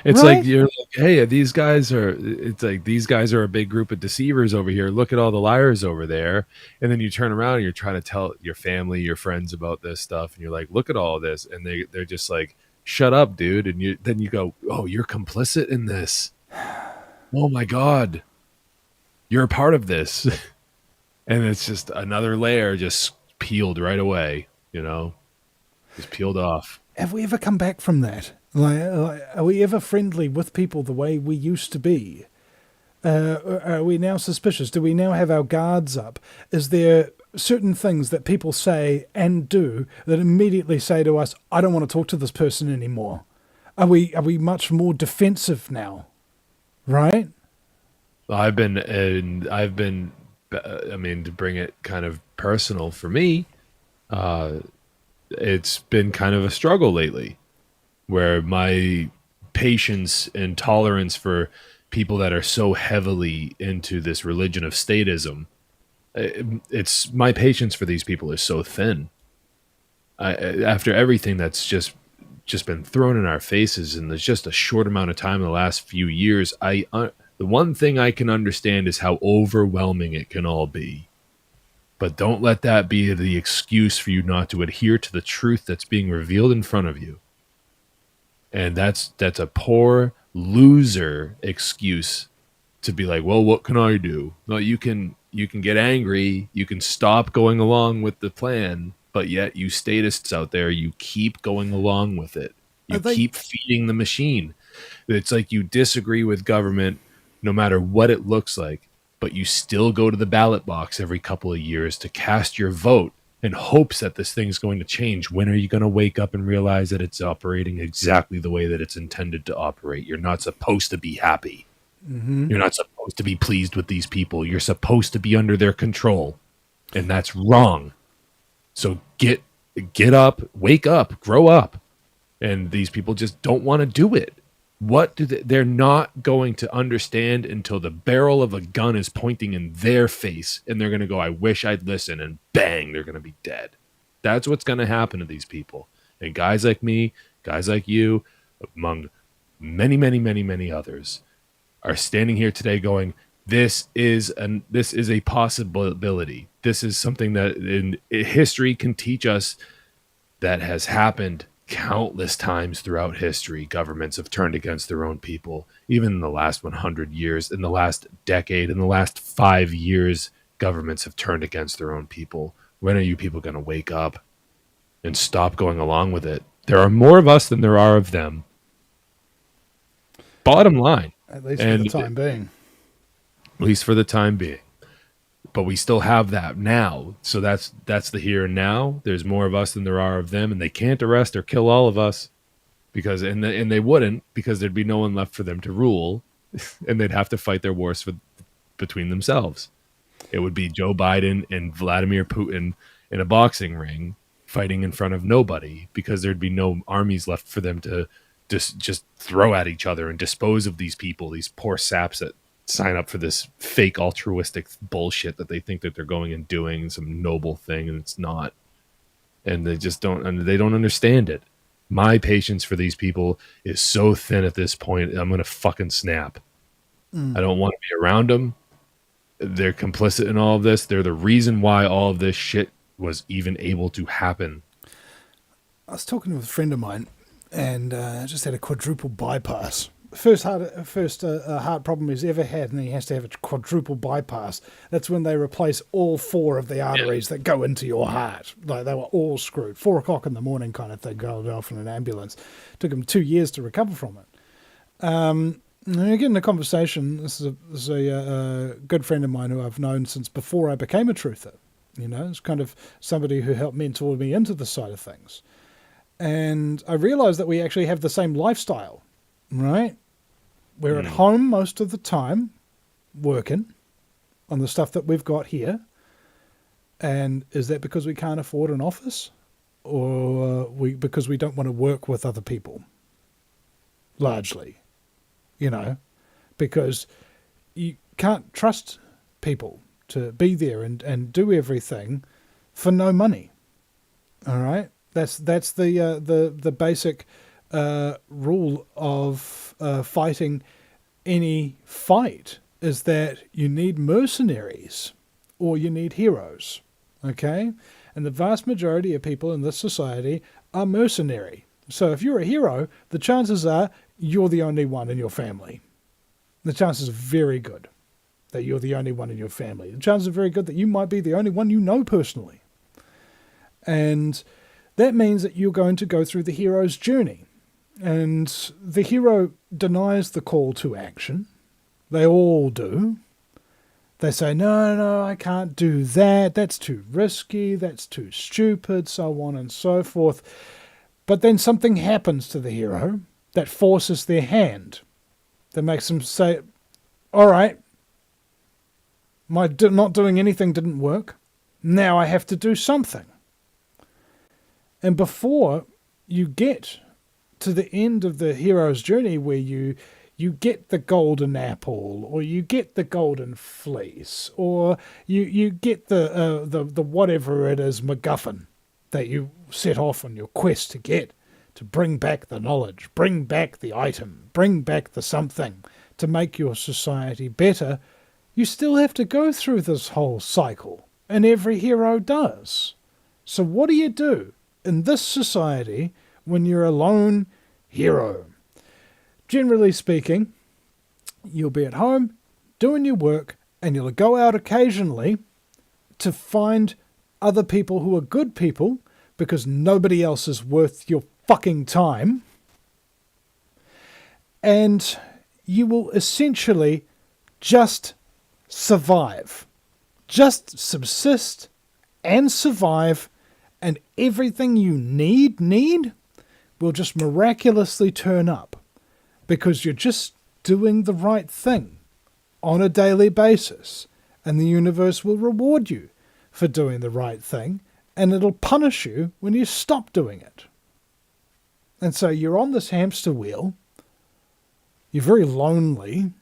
It's right? Like you're like, hey, these guys are a big group of deceivers over here. Look at all the liars over there. And then you turn around and you're trying to tell your family, your friends about this stuff. And you're like, look at all this. And they're just like, shut up, dude. And then you go, oh, you're complicit in this. Oh my God. You're a part of this. And it's just another layer just peeled right away, just peeled off. Have we ever come back from that? Like, are we ever friendly with people the way we used to be? Are we now suspicious? Do we now have our guards up? Is there certain things that people say and do that immediately say to us, I don't want to talk to this person anymore? Are we much more defensive now? Right? I've been, to bring it kind of personal for me, it's been kind of a struggle lately where my patience and tolerance for people that are so heavily into this religion of statism, it's my patience for these people is so thin. After everything that's just been thrown in our faces, and there's just a short amount of time in the last few years, the one thing I can understand is how overwhelming it can all be. But don't let that be the excuse for you not to adhere to the truth that's being revealed in front of you. And that's a poor loser excuse to be like, well, what can I do? No, you can get angry. You can stop going along with the plan, but yet you statists out there, you keep going along with it. You keep feeding the machine. It's like you disagree with government no matter what it looks like, but you still go to the ballot box every couple of years to cast your vote in hopes that this thing's going to change. When are you going to wake up and realize that it's operating exactly the way that it's intended to operate? You're not supposed to be happy. Mm-hmm. You're not supposed to be pleased with these people. You're supposed to be under their control. And that's wrong. So get up, wake up, grow up. And these people just don't want to do it. They're not going to understand until the barrel of a gun is pointing in their face, and they're going to go, I wish I'd listen, and bang, they're going to be dead. That's what's going to happen to these people. And guys like me, guys like you, among many, many, many, many others, are standing here today going, this is a possibility. This is something that in history can teach us, that has happened countless times throughout history. Governments have turned against their own people. Even in the last 100 years, in the last decade, in the last 5 years, governments have turned against their own people. When are you people going to wake up and stop going along with it? There are more of us than there are of them. Bottom line. At least for the time being. At least for the time being. But we still have that now. So that's the here and now. There's more of us than there are of them, and they can't arrest or kill all of us because and they wouldn't, because there'd be no one left for them to rule, and they'd have to fight their wars between themselves. It would be Joe Biden and Vladimir Putin in a boxing ring fighting in front of nobody, because there'd be no armies left for them to just throw at each other and dispose of these people, these poor saps that sign up for this fake altruistic bullshit that they think that they're going and doing some noble thing, and it's not. And they just don't understand it. My patience for these people is so thin at this point, I'm going to fucking snap. I don't want to be around them. They're complicit in all of this. They're the reason why all of this shit was even able to happen. I was talking with a friend of mine, and just had a quadruple bypass. First heart problem he's ever had, and he has to have a quadruple bypass. That's when they replace all 4 of the arteries that go into your heart. Like, they were all screwed. 4 o'clock in the morning kind of thing, going off in an ambulance. Took him 2 years to recover from it. Again, in the conversation, this is a good friend of mine who I've known since before I became a truther. You know, it's kind of somebody who helped mentor me into this side of things. And I realized that we actually have the same lifestyle, right? We're at home most of the time, working on the stuff that we've got here. And is that because we can't afford an office? Or because we don't want to work with other people? Largely, you know, because you can't trust people to be there and do everything for no money. All right? That's the basic rule of fighting any fight, is that you need mercenaries or you need heroes, okay? And the vast majority of people in this society are mercenary. So if you're a hero, the chances are you're the only one in your family. The chances are very good that you're the only one in your family. The chances are very good that you might be the only one you know personally. And that means that you're going to go through the hero's journey. And the hero denies the call to action. They all do. They say, no, I can't do that. That's too risky. That's too stupid, so on and so forth. But then something happens to the hero that forces their hand. That makes them say, all right, my not doing anything didn't work. Now I have to do something. And before you get to the end of the hero's journey, where you get the golden apple, or you get the golden fleece, or you get the whatever it is, MacGuffin, that you set off on your quest to get, to bring back the knowledge, bring back the item, bring back the something to make your society better, you still have to go through this whole cycle. And every hero does. So what do you do in this society when you're a lone hero? Generally speaking, you'll be at home doing your work, and you'll go out occasionally to find other people who are good people, because nobody else is worth your fucking time. And you will essentially just survive. Just subsist and survive, and everything you need will just miraculously turn up, because you're just doing the right thing on a daily basis, and the universe will reward you for doing the right thing, and it'll punish you when you stop doing it. And so you're on this hamster wheel. You're very lonely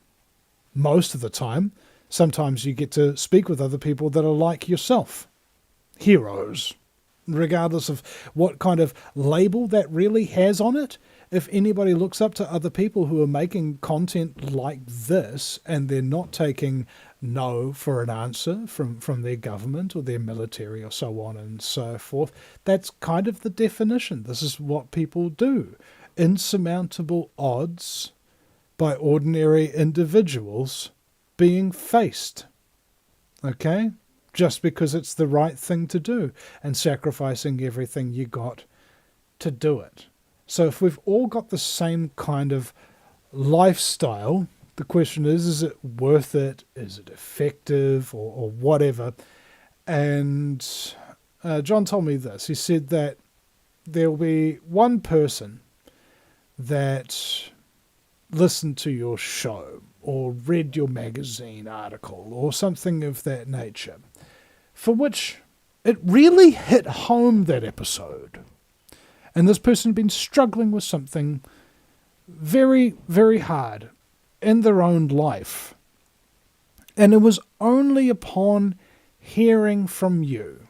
most of the time. Sometimes you get to speak with other people that are like yourself. Heroes. regardless of what kind of label that really has on it. If anybody looks up to other people who are making content like this and they're not taking no for an answer from their government or their military or so on and so forth, that's kind of the definition. This is what people do. Insurmountable odds by ordinary individuals being faced. Okay? Just because it's the right thing to do and sacrificing everything you got to do it. So if we've all got the same kind of lifestyle, the question is it worth it? Is it effective or whatever? And John told me this. He said that there'll be one person that listened to your show or read your magazine article or something of that nature, for which it really hit home, that episode. And this person had been struggling with something very, very hard in their own life. And it was only upon hearing from you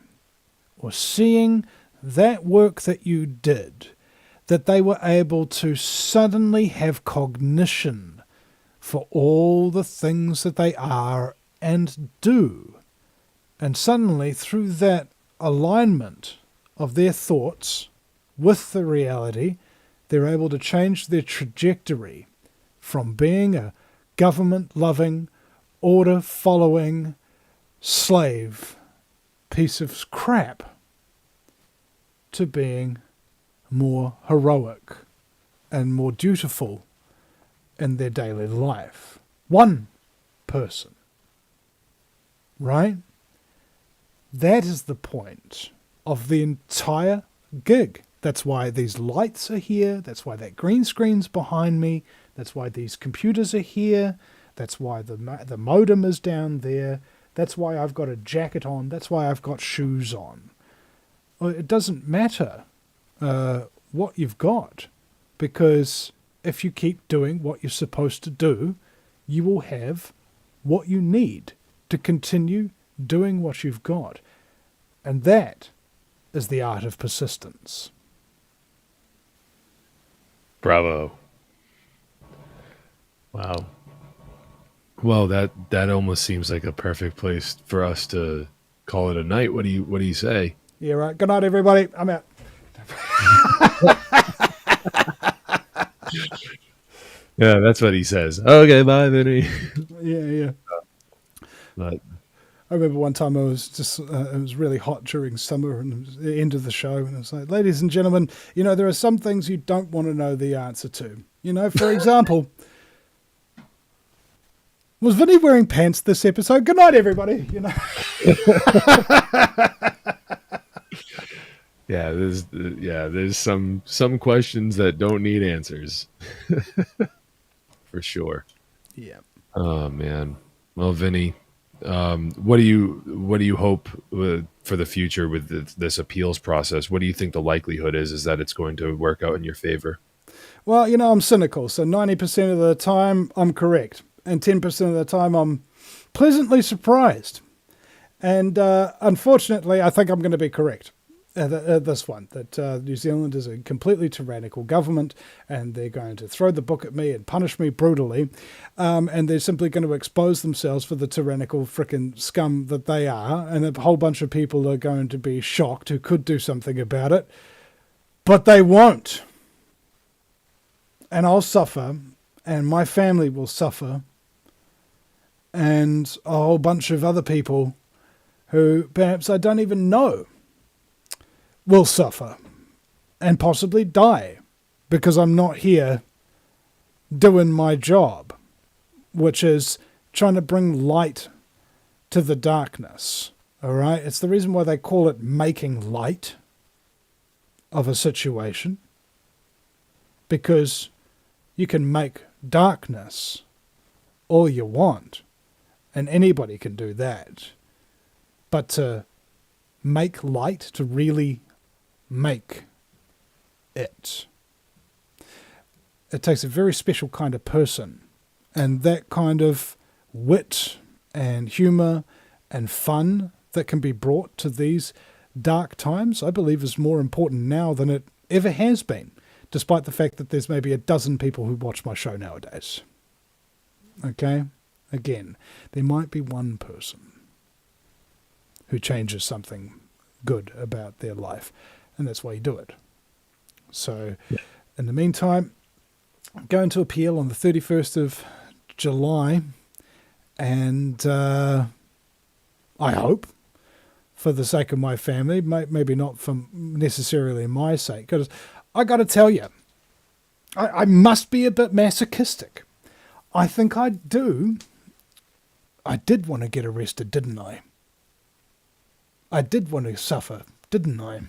or seeing that work that you did that they were able to suddenly have cognition for all the things that they are and do. And suddenly, through that alignment of their thoughts with the reality, they're able to change their trajectory from being a government-loving, order-following, slave piece of crap to being more heroic and more dutiful in their daily life. One person. Right? That is the point of the entire gig. That's why these lights are here. That's why that green screen's behind me. That's why these computers are here. That's why the modem is down there. That's why I've got a jacket on. That's why I've got shoes on. It doesn't matter what you've got, because if you keep doing what you're supposed to do, you will have what you need to continue doing what you've got. And that is the art of persistence. Bravo. Wow. Well, that almost seems like a perfect place for us to call it a night. What do you say? Yeah, right. Good night, everybody. I'm out. Yeah, that's what he says. Okay, bye, Vinny. Yeah. But I remember one time it was really hot during summer and it was the end of the show, and it's like, ladies and gentlemen, there are some things you don't want to know the answer to. For example, was Vinny wearing pants this episode? Good night, everybody. Yeah, there's some questions that don't need answers. For sure. Yeah. Oh man. Well, Vinny, what do you hope for the future with this appeals process? What do you think the likelihood is that it's going to work out in your favor? Well, I'm cynical, so 90% of the time I'm correct, and 10% of the time I'm pleasantly surprised. And unfortunately, I think I'm going to be correct. This one, that New Zealand is a completely tyrannical government, and they're going to throw the book at me and punish me brutally, and they're simply going to expose themselves for the tyrannical frickin' scum that they are, and a whole bunch of people are going to be shocked who could do something about it, but they won't. And I'll suffer, and my family will suffer, and a whole bunch of other people who perhaps I don't even know will suffer and possibly die because I'm not here doing my job, which is trying to bring light to the darkness. All right? It's the reason why they call it making light of a situation, because you can make darkness all you want, and anybody can do that. But to make light, to really make it takes a very special kind of person, and that kind of wit and humor and fun that can be brought to these dark times, I believe, is more important now than it ever has been, despite the fact that there's maybe a dozen people who watch my show nowadays. Okay? Again, there might be one person who changes something good about their life, and that's why you do it. So, in the meantime, I'm going to appeal on the 31st of July, and I hope, for the sake of my family, maybe not for necessarily my sake, because I got to tell you, I must be a bit masochistic. I think I do. I did want to get arrested, didn't I? I did want to suffer, didn't I?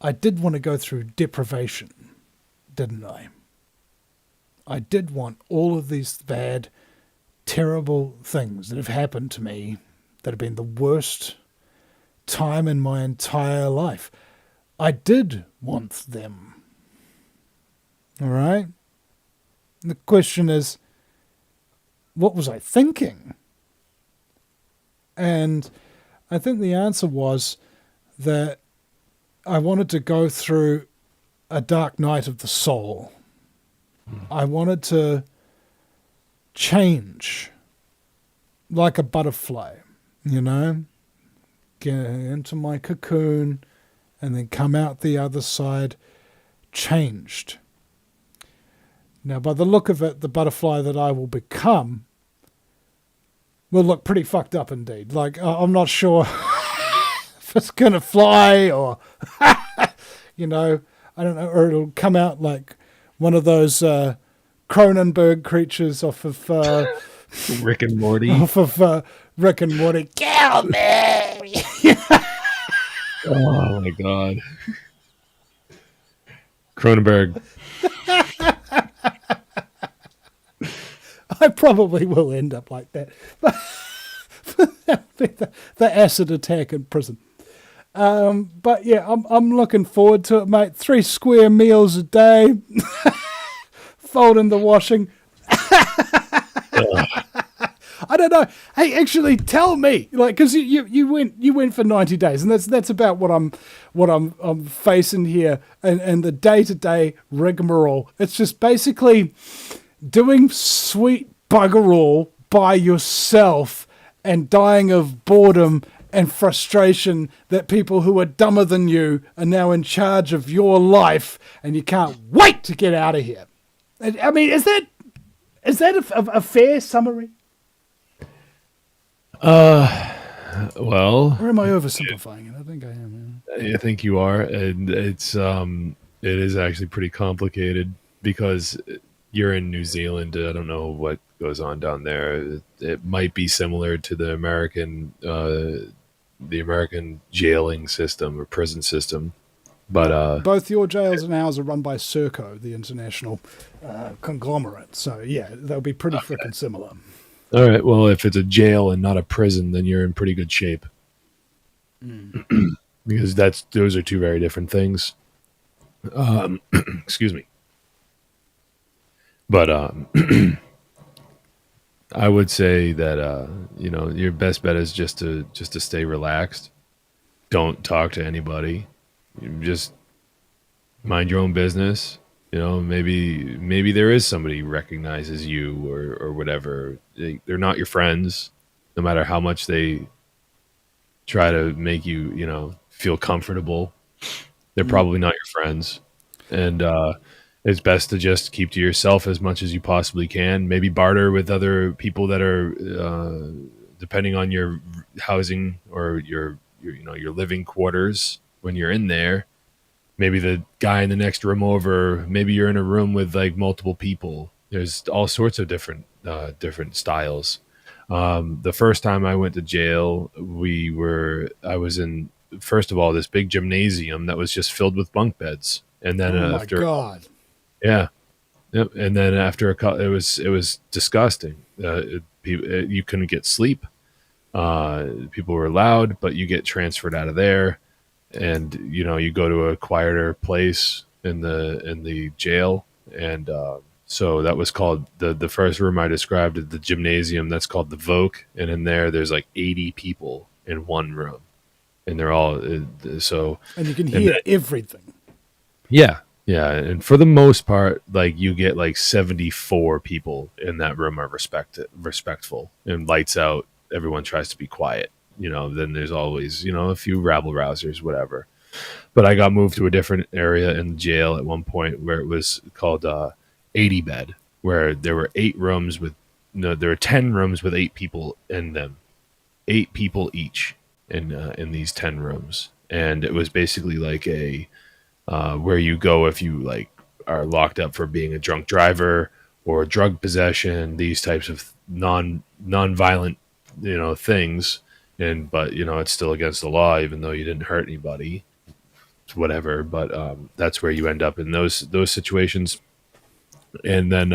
I did want to go through deprivation, didn't I? I did want all of these bad, terrible things that have happened to me that have been the worst time in my entire life. I did want them. All right? The question is, what was I thinking? And I think the answer was that I wanted to go through a dark night of the soul. I wanted to change like a butterfly, you know, get into my cocoon and then come out the other side changed. Now, by the look of it, the butterfly that I will become will look pretty fucked up indeed. Like, I'm not sure if it's going to fly or, you know, I don't know, or it'll come out like one of those Cronenberg creatures off of Rick and Morty. Off of Rick and Morty. Kill me! Oh my god. Cronenberg. I probably will end up like that. the acid attack in prison. But yeah, I'm looking forward to it, mate. 3 square meals a day. Fold in the washing. I don't know. Hey, actually, tell me, like, because you went for 90 days, and that's about what I'm facing here, and the day-to-day rigmarole. It's just basically doing sweet bugger all by yourself and dying of boredom and frustration that people who are dumber than you are now in charge of your life, and you can't wait to get out of here. I mean, is that a fair summary? Well, or am I oversimplifying it? I think I am. I think you are, and it is actually pretty complicated because you're in New Zealand. I don't know what goes on down there. It might be similar to the American jailing system or prison system, but both your jails and ours are run by Serco, the international conglomerate. So yeah, they'll be pretty freaking similar. All right. Well, if it's a jail and not a prison, then you're in pretty good shape. Because those are 2 very different things. Excuse me. But I would say that your best bet is just to stay relaxed. Don't talk to anybody. You just mind your own business. You know, maybe there is somebody who recognizes you or whatever. They're not your friends, no matter how much they try to make you, feel comfortable. They're probably not your friends. And it's best to just keep to yourself as much as you possibly can. Maybe barter with other people that are, depending on your housing or your living quarters when you're in there. Maybe the guy in the next room over, maybe you're in a room with like multiple people. There's all sorts of different styles. The first time I went to jail, I was in, first of all, this big gymnasium that was just filled with bunk beds. And then oh my God. Yeah. Yep. And then after it was disgusting. You couldn't get sleep. People were loud, but you get transferred out of there. And you go to a quieter place in the jail, and so that was called the first room I described at the gymnasium. That's called the Voke, and in there's like 80 people in one room, and they're all so. And you can And hear everything. yeah, yeah, and for the most part, like you get like 74 people in that room are respectful, and lights out. Everyone tries to be quiet. Then there's always a few rabble rousers, whatever. But I got moved to a different area in jail at one point where it was called 80 bed, where there were 8 rooms with no, there were 10 rooms with 8 people in them, 8 people each in these 10 rooms, and it was basically like a where you go if you like are locked up for being a drunk driver or drug possession, these types of non-violent things. And but it's still against the law, even though you didn't hurt anybody, whatever. But that's where you end up in those situations. And then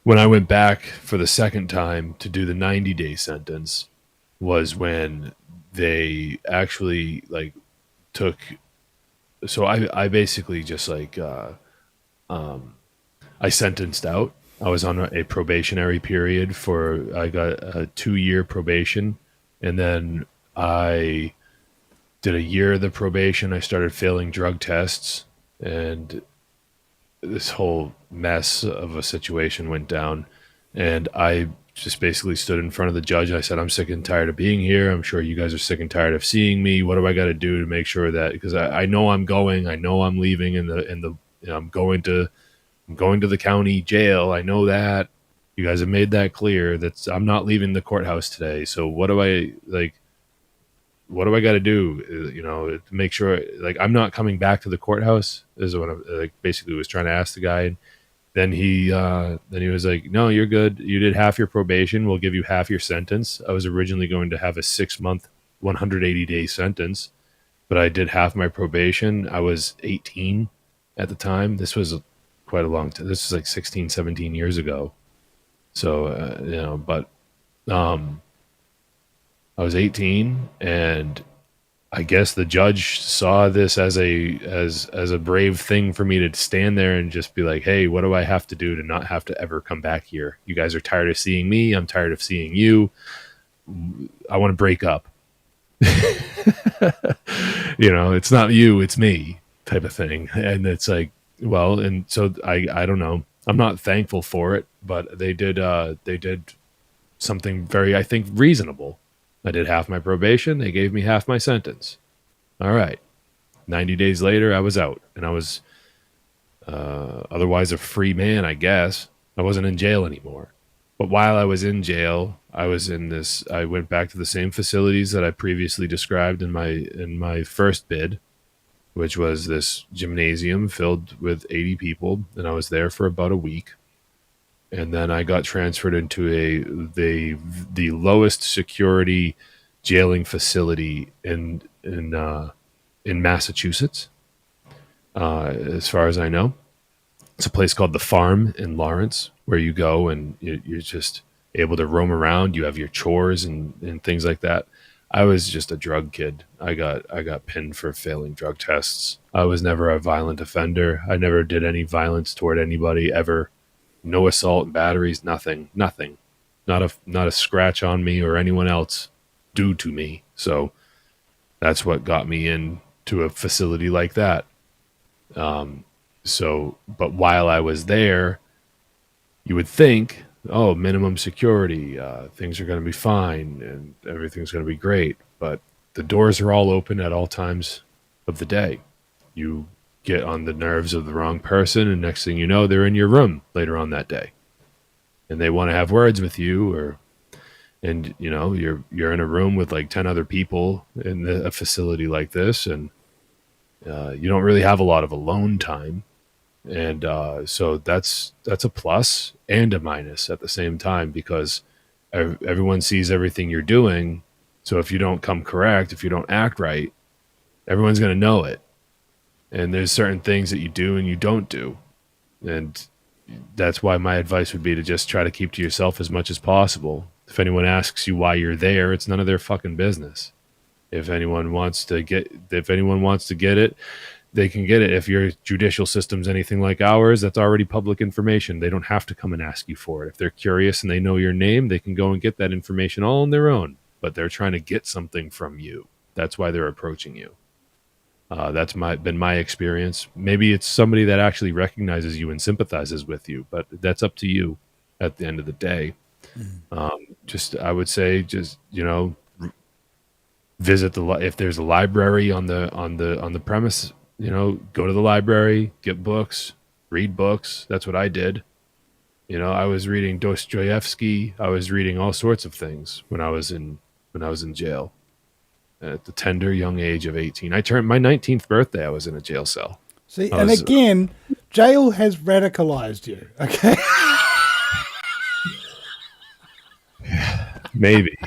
when I went back for the second time to do the 90-day sentence was when they actually like took. So I basically just like I sentenced out. I was on a probationary period for I got a 2-year probation, and then I did a year of the probation. I started failing drug tests, and this whole mess of a situation went down. And I just basically stood in front of the judge. I said, "I'm sick and tired of being here. I'm sure you guys are sick and tired of seeing me. What do I got to do to make sure that because I know I'm going, I know I'm leaving, I'm going to the county jail. I know that you guys have made that clear. I'm not leaving the courthouse today. So what do I like? What do I got to do? To make sure like I'm not coming back to the courthouse." Is what I like basically was trying to ask the guy. And then he was like, "No, you're good. You did half your probation. We'll give you half your sentence." I was originally going to have a 6-month, 180-day sentence, but I did half my probation. I was 18 at the time. This was quite a long time. This was like 16, 17 years ago. So, but I was 18, and I guess the judge saw this as a brave thing for me to stand there and just be like, "Hey, what do I have to do to not have to ever come back here? You guys are tired of seeing me. I'm tired of seeing you. I want to break up." It's not you, it's me type of thing. And it's like, well, and so I don't know. I'm not thankful for it, but they did something very, I think, reasonable. I did half my probation. They gave me half my sentence. All right. 90 days later, I was out, and I was otherwise a free man, I guess. I wasn't in jail anymore. But while I was in jail, I went back to the same facilities that I previously described in my first bid, which was this gymnasium filled with 80 people, and I was there for about a week. And then I got transferred into the lowest security jailing facility in Massachusetts, as far as I know. It's a place called the Farm in Lawrence, where you go and you're just able to roam around. You have your chores and things like that. I was just a drug kid. I got pinned for failing drug tests. I was never a violent offender. I never did any violence toward anybody ever. No assault and batteries, nothing. Not a scratch on me or anyone else due to me. So that's what got me into a facility like that. But while I was there, you would think, oh, minimum security, things are going to be fine and everything's going to be great. But the doors are all open at all times of the day. You get on the nerves of the wrong person, and next thing you know, they're in your room later on that day, and they want to have words with you, and you're in a room with like 10 other people in a facility like this, and you don't really have a lot of alone time. And so that's a plus and a minus at the same time, because everyone sees everything you're doing. So if you don't come correct, if you don't act right, everyone's going to know it. And there's certain things that you do and you don't do. And that's why my advice would be to just try to keep to yourself as much as possible. If anyone asks you why you're there, it's none of their fucking business. If anyone wants to get it, they can get it. If your judicial system's anything like ours, that's already public information. They don't have to come and ask you for it. If they're curious and they know your name, they can go and get that information all on their own. But they're trying to get something from you. That's why they're approaching you. That's been my experience. Maybe it's somebody that actually recognizes you and sympathizes with you, but that's up to you at the end of the day. Just I would say, just visit if there's a library on the premise. Go to the library, get books, read books. That's what I did. I was reading Dostoevsky. I was reading all sorts of things when I was in jail at the tender young age of 18. I turned my 19th birthday. I was in a jail cell. See, and again, jail has radicalized you. Okay. Maybe.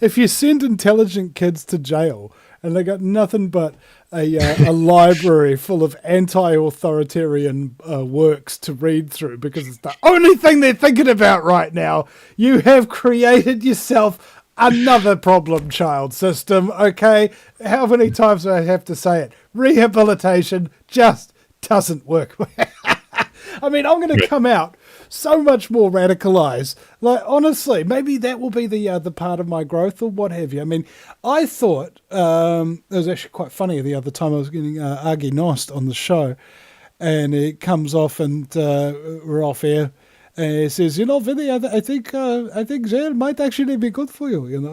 If you send intelligent kids to jail and they got nothing but a library full of anti-authoritarian works to read through because it's the only thing they're thinking about right now, you have created yourself another problem child system, okay? How many times do I have to say it? Rehabilitation just doesn't work. I mean, I'm going to come out so much more radicalized. Like, honestly, maybe that will be the part of my growth or what have you. I mean, I thought, it was actually quite funny the other time I was getting Agi Nost on the show, and it comes off and we're off air, and he says, Vinny, I think jail might actually be good for you, and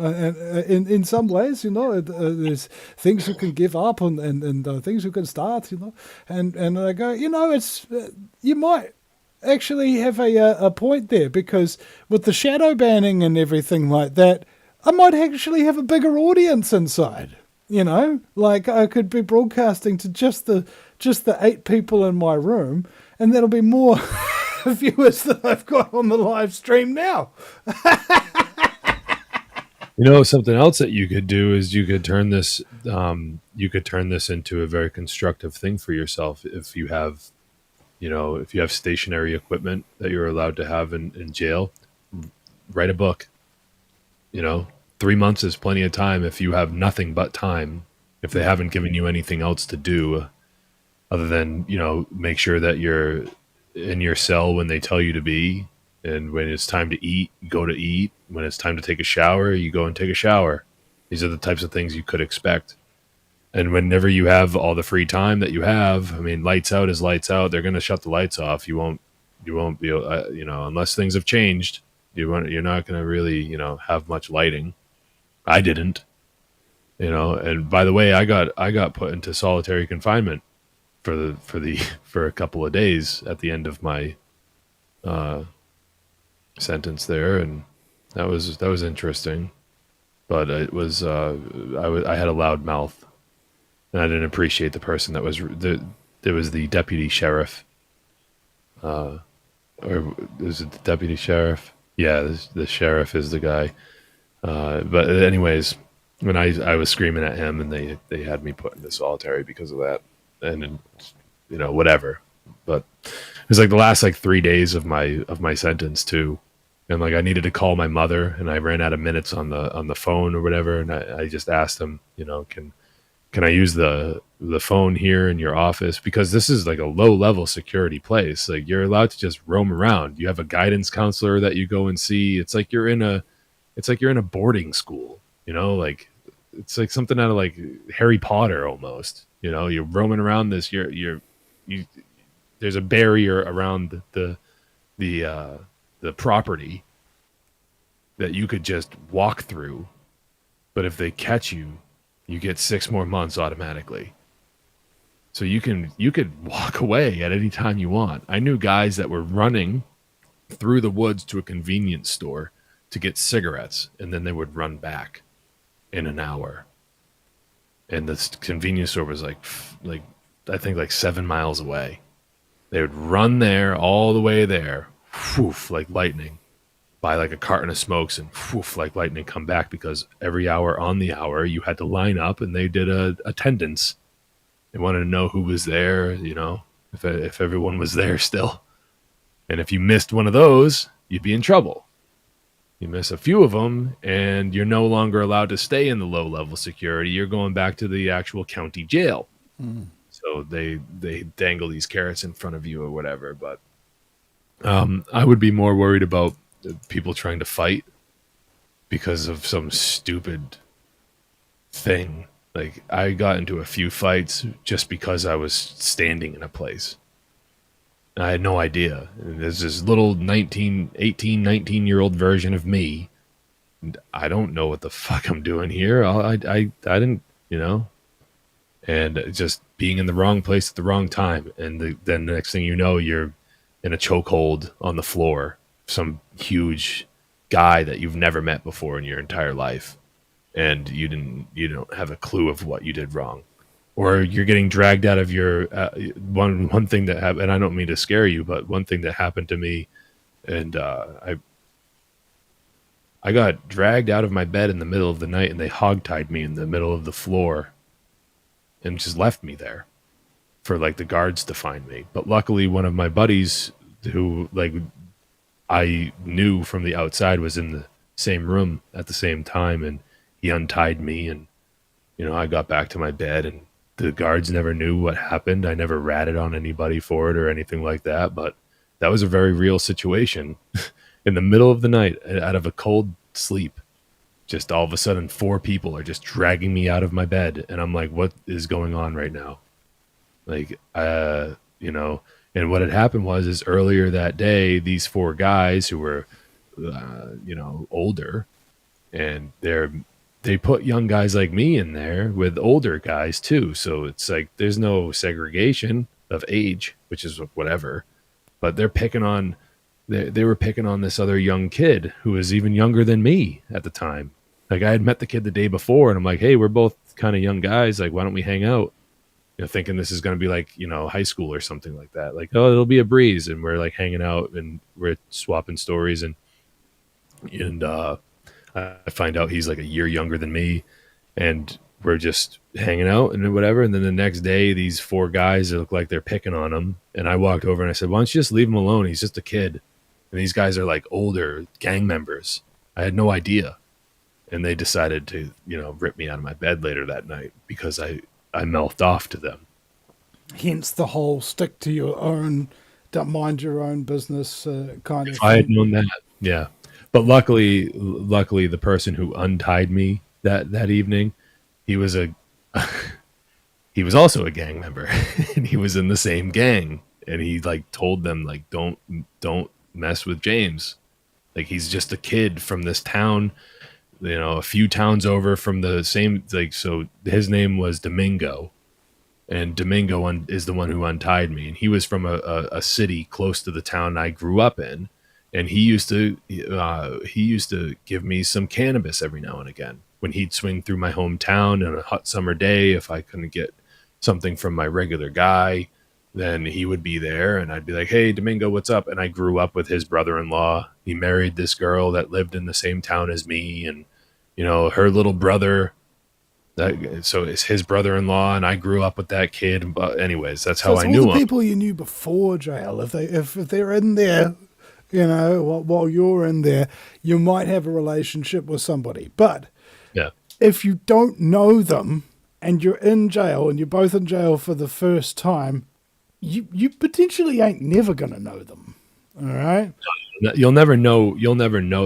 in some ways, there's things you can give up and things you can start, and I go, it's, you might actually have a point there, because with the shadow banning and everything like that, I might actually have a bigger audience inside. Like I could be broadcasting to just the 8 people in my room, and that'll be more viewers than I've got on the live stream now. Something else that you could do is you could turn this into a very constructive thing for yourself. If you have stationary equipment that you're allowed to have in jail, write a book. 3 months is plenty of time if you have nothing but time. If they haven't given you anything else to do other than, make sure that you're in your cell when they tell you to be. And when it's time to eat, go to eat. When it's time to take a shower, you go and take a shower. These are the types of things you could expect. And whenever you have all the free time that you have, I mean, lights out is lights out. They're going to shut the lights off. You won't be, unless things have changed, you're not going to really, have much lighting. I didn't, and by the way, I got put into solitary confinement for a couple of days at the end of my, sentence there. And that was interesting, but it was, I had a loud mouth. And I didn't appreciate the person that was there was the deputy sheriff, or is it the deputy sheriff? Yeah, the sheriff is the guy. But anyways, when I was screaming at him, and they had me put into solitary because of that, and whatever. But it was like the last 3 days of my sentence too, and I needed to call my mother, and I ran out of minutes on the phone or whatever, and I just asked him, can I use the phone here in your office? Because this is a low level security place. You're allowed to just roam around. You have a guidance counselor that you go and see. It's like you're in a boarding school, it's like something out of Harry Potter almost. You're roaming around this. There's a barrier around the property that you could just walk through, but if they catch you, you get 6 more months automatically. So you could walk away at any time you want. I knew guys that were running through the woods to a convenience store to get cigarettes, and then they would run back in an hour. And the convenience store was I think 7 miles away. They would run there all the way there, whoof, like lightning, buy a carton of smokes, and whoof, like lightning, come back, because every hour on the hour you had to line up, and they did a attendance. They wanted to know who was there, if everyone was there still. And if you missed one of those, you'd be in trouble. You miss a few of them, and you're no longer allowed to stay in the low-level security. You're going back to the actual county jail. Mm. So they dangle these carrots in front of you or whatever. But I would be more worried about people trying to fight because of some stupid thing Like, I got into a few fights just because I was standing in a place. I had no idea. And there's this little 19, 18, 19-year-old version of me. And I don't know what the fuck I'm doing here. I didn't, you know, and just being in the wrong place at the wrong time. And then the next thing you know, you're in a chokehold on the floor. Some huge guy that you've never met before in your entire life. And you don't have a clue of what you did wrong, or you're getting dragged out of your one thing that happened. And I don't mean to scare you, but one thing that happened to me, and I got dragged out of my bed in the middle of the night, and they hogtied me in the middle of the floor, and just left me there for like the guards to find me. But luckily, one of my buddies, who like I knew from the outside, was in the same room at the same time, and he untied me, and I got back to my bed, and the guards never knew what happened. I never ratted on anybody for it or anything like that, but that was a very real situation. In the middle of the night, out of a cold sleep, just all of a sudden 4 people are just dragging me out of my bed, and I'm like, what is going on right now? Like, and what had happened is earlier that day, these 4 guys who were, older, and they put young guys like me in there with older guys too. So it's like there's no segregation of age, which is whatever. But they're picking on they were picking on this other young kid who was even younger than me at the time. Like, I had met the kid the day before, and I'm like, hey, we're both kind of young guys. Like, why don't we hang out? Thinking this is going to be like, high school or something like that. Like, oh, it'll be a breeze, and we're like hanging out and we're swapping stories, and I find out he's like a year younger than me, and we're just hanging out and whatever. And then the next day, these 4 guys that look like they're picking on him. And I walked over and I said, why don't you just leave him alone? He's just a kid. And these guys are like older gang members. I had no idea. And they decided to, rip me out of my bed later that night because I mouthed off to them. Hence the whole stick to your own, don't mind your own business kind of thing. I had known that, yeah. But luckily, the person who untied me that evening, he was also a gang member, and he was in the same gang. And he like told them, like, don't mess with James. Like, he's just a kid from this town, a few towns over from the same. Like, so his name was Domingo, and Domingo is the one who untied me. And he was from a city close to the town I grew up in. And he used to give me some cannabis every now and again when he'd swing through my hometown on a hot summer day. If I couldn't get something from my regular guy, then he would be there, and I'd be like, "Hey, Domingo, what's up?" And I grew up with his brother-in-law. He married this girl that lived in the same town as me, and her little brother. So it's his brother-in-law, and I grew up with that kid. But anyways, that's how I knew him. People you knew before jail, if they're in there. While you're in there, you might have a relationship with somebody. But if you don't know them and you're in jail and you're both in jail for the first time, you potentially ain't never going to know them. All right? You'll never know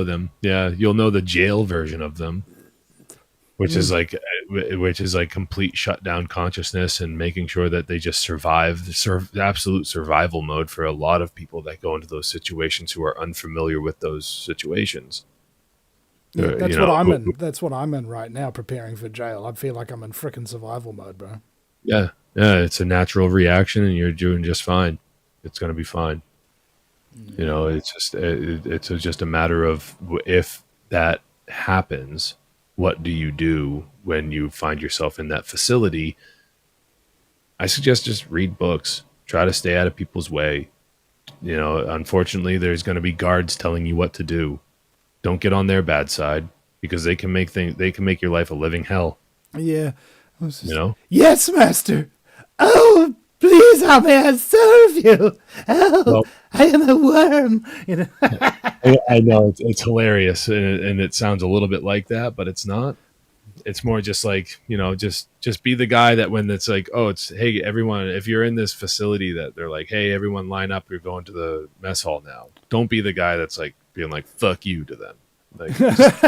them. Yeah, you'll know the jail version of them, which is like complete shutdown consciousness and making sure that they just survive, absolute survival mode for a lot of people that go into those situations who are unfamiliar with those situations. Yeah, that's what I'm in. That's what I'm in right now, preparing for jail. I feel like I'm in frickin' survival mode, bro. Yeah, it's a natural reaction, and you're doing just fine. It's going to be fine. It's just a matter of, if that happens, what do you do when you find yourself in that facility? I suggest just read books. Try to stay out of people's way. Unfortunately, there's going to be guards telling you what to do. Don't get on their bad side, because they can make your life a living hell. Yeah. Yes, master. Oh, please, how may I serve you? Oh, well, I am a worm. I know it's hilarious, and it sounds a little bit like that, but it's not. It's more just like, just be the guy that when it's like, oh, it's, hey, everyone, if you're in this facility that they're like, hey, everyone line up, you're going to the mess hall now. Don't be the guy that's like being like, fuck you to them. Like, just,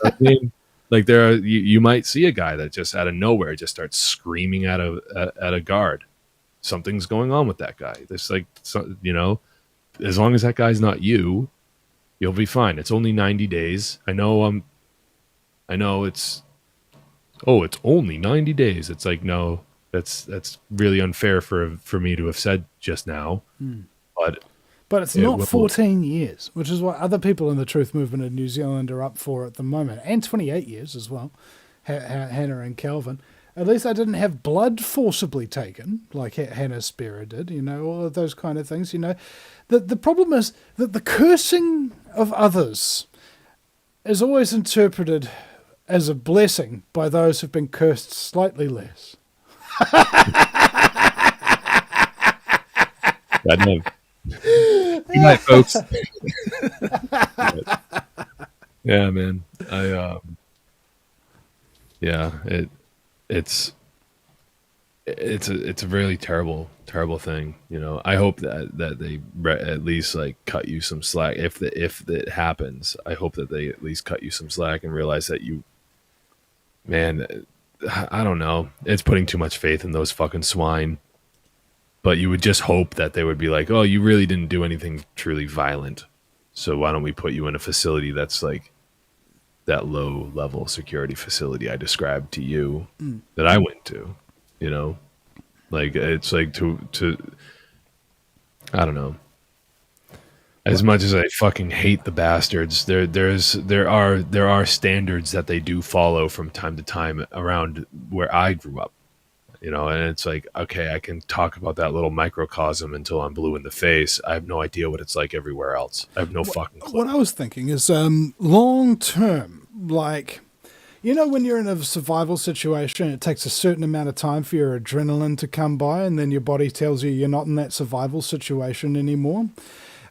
I mean? Like you might see a guy that just out of nowhere just starts screaming at a guard. Something's going on with that guy. There's like, as long as that guy's not you, you'll be fine. It's only 90 days. I know it's only 90 days. It's like, no, that's really unfair for me to have said just now. But it's not 14 years, which is what other people in the truth movement in New Zealand are up for at the moment, and 28 years as well. Hannah and Calvin. At least I didn't have blood forcibly taken, like Hannah Spera did, all of those kind of things, The problem is that the cursing of others is always interpreted as a blessing by those who've been cursed slightly less. Good night, folks. Yeah, man. It's a really terrible thing. I hope that they at least like cut you some slack. If it happens, I hope that they at least cut you some slack and realize that I don't know. It's putting too much faith in those fucking swine. But you would just hope that they would be like, oh, you really didn't do anything truly violent. So why don't we put you in a facility that's like that low level security facility I described to you that I went to, like it's like to I don't know. As much as I fucking hate the bastards, there are standards that they do follow from time to time around where I grew up. And it's like, okay, I can talk about that little microcosm until I'm blue in the face. I have no idea what it's like everywhere else. I have no fucking clue. What I was thinking is long term, like, when you're in a survival situation, it takes a certain amount of time for your adrenaline to come by, and then your body tells you you're not in that survival situation anymore.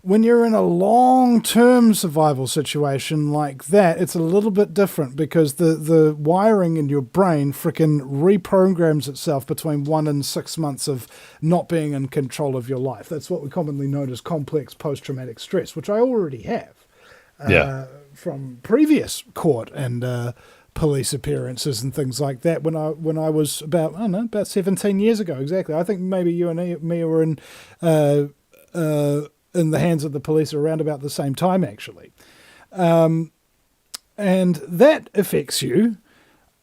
When you're in a long-term survival situation like that, it's a little bit different because the wiring in your brain frickin' reprograms itself between 1 and 6 months of not being in control of your life. That's what we commonly know as complex post-traumatic stress, which I already have from previous court and police appearances and things like that when I was about 17 years ago, exactly. I think maybe you and me were in the hands of the police around about the same time, actually. And that affects you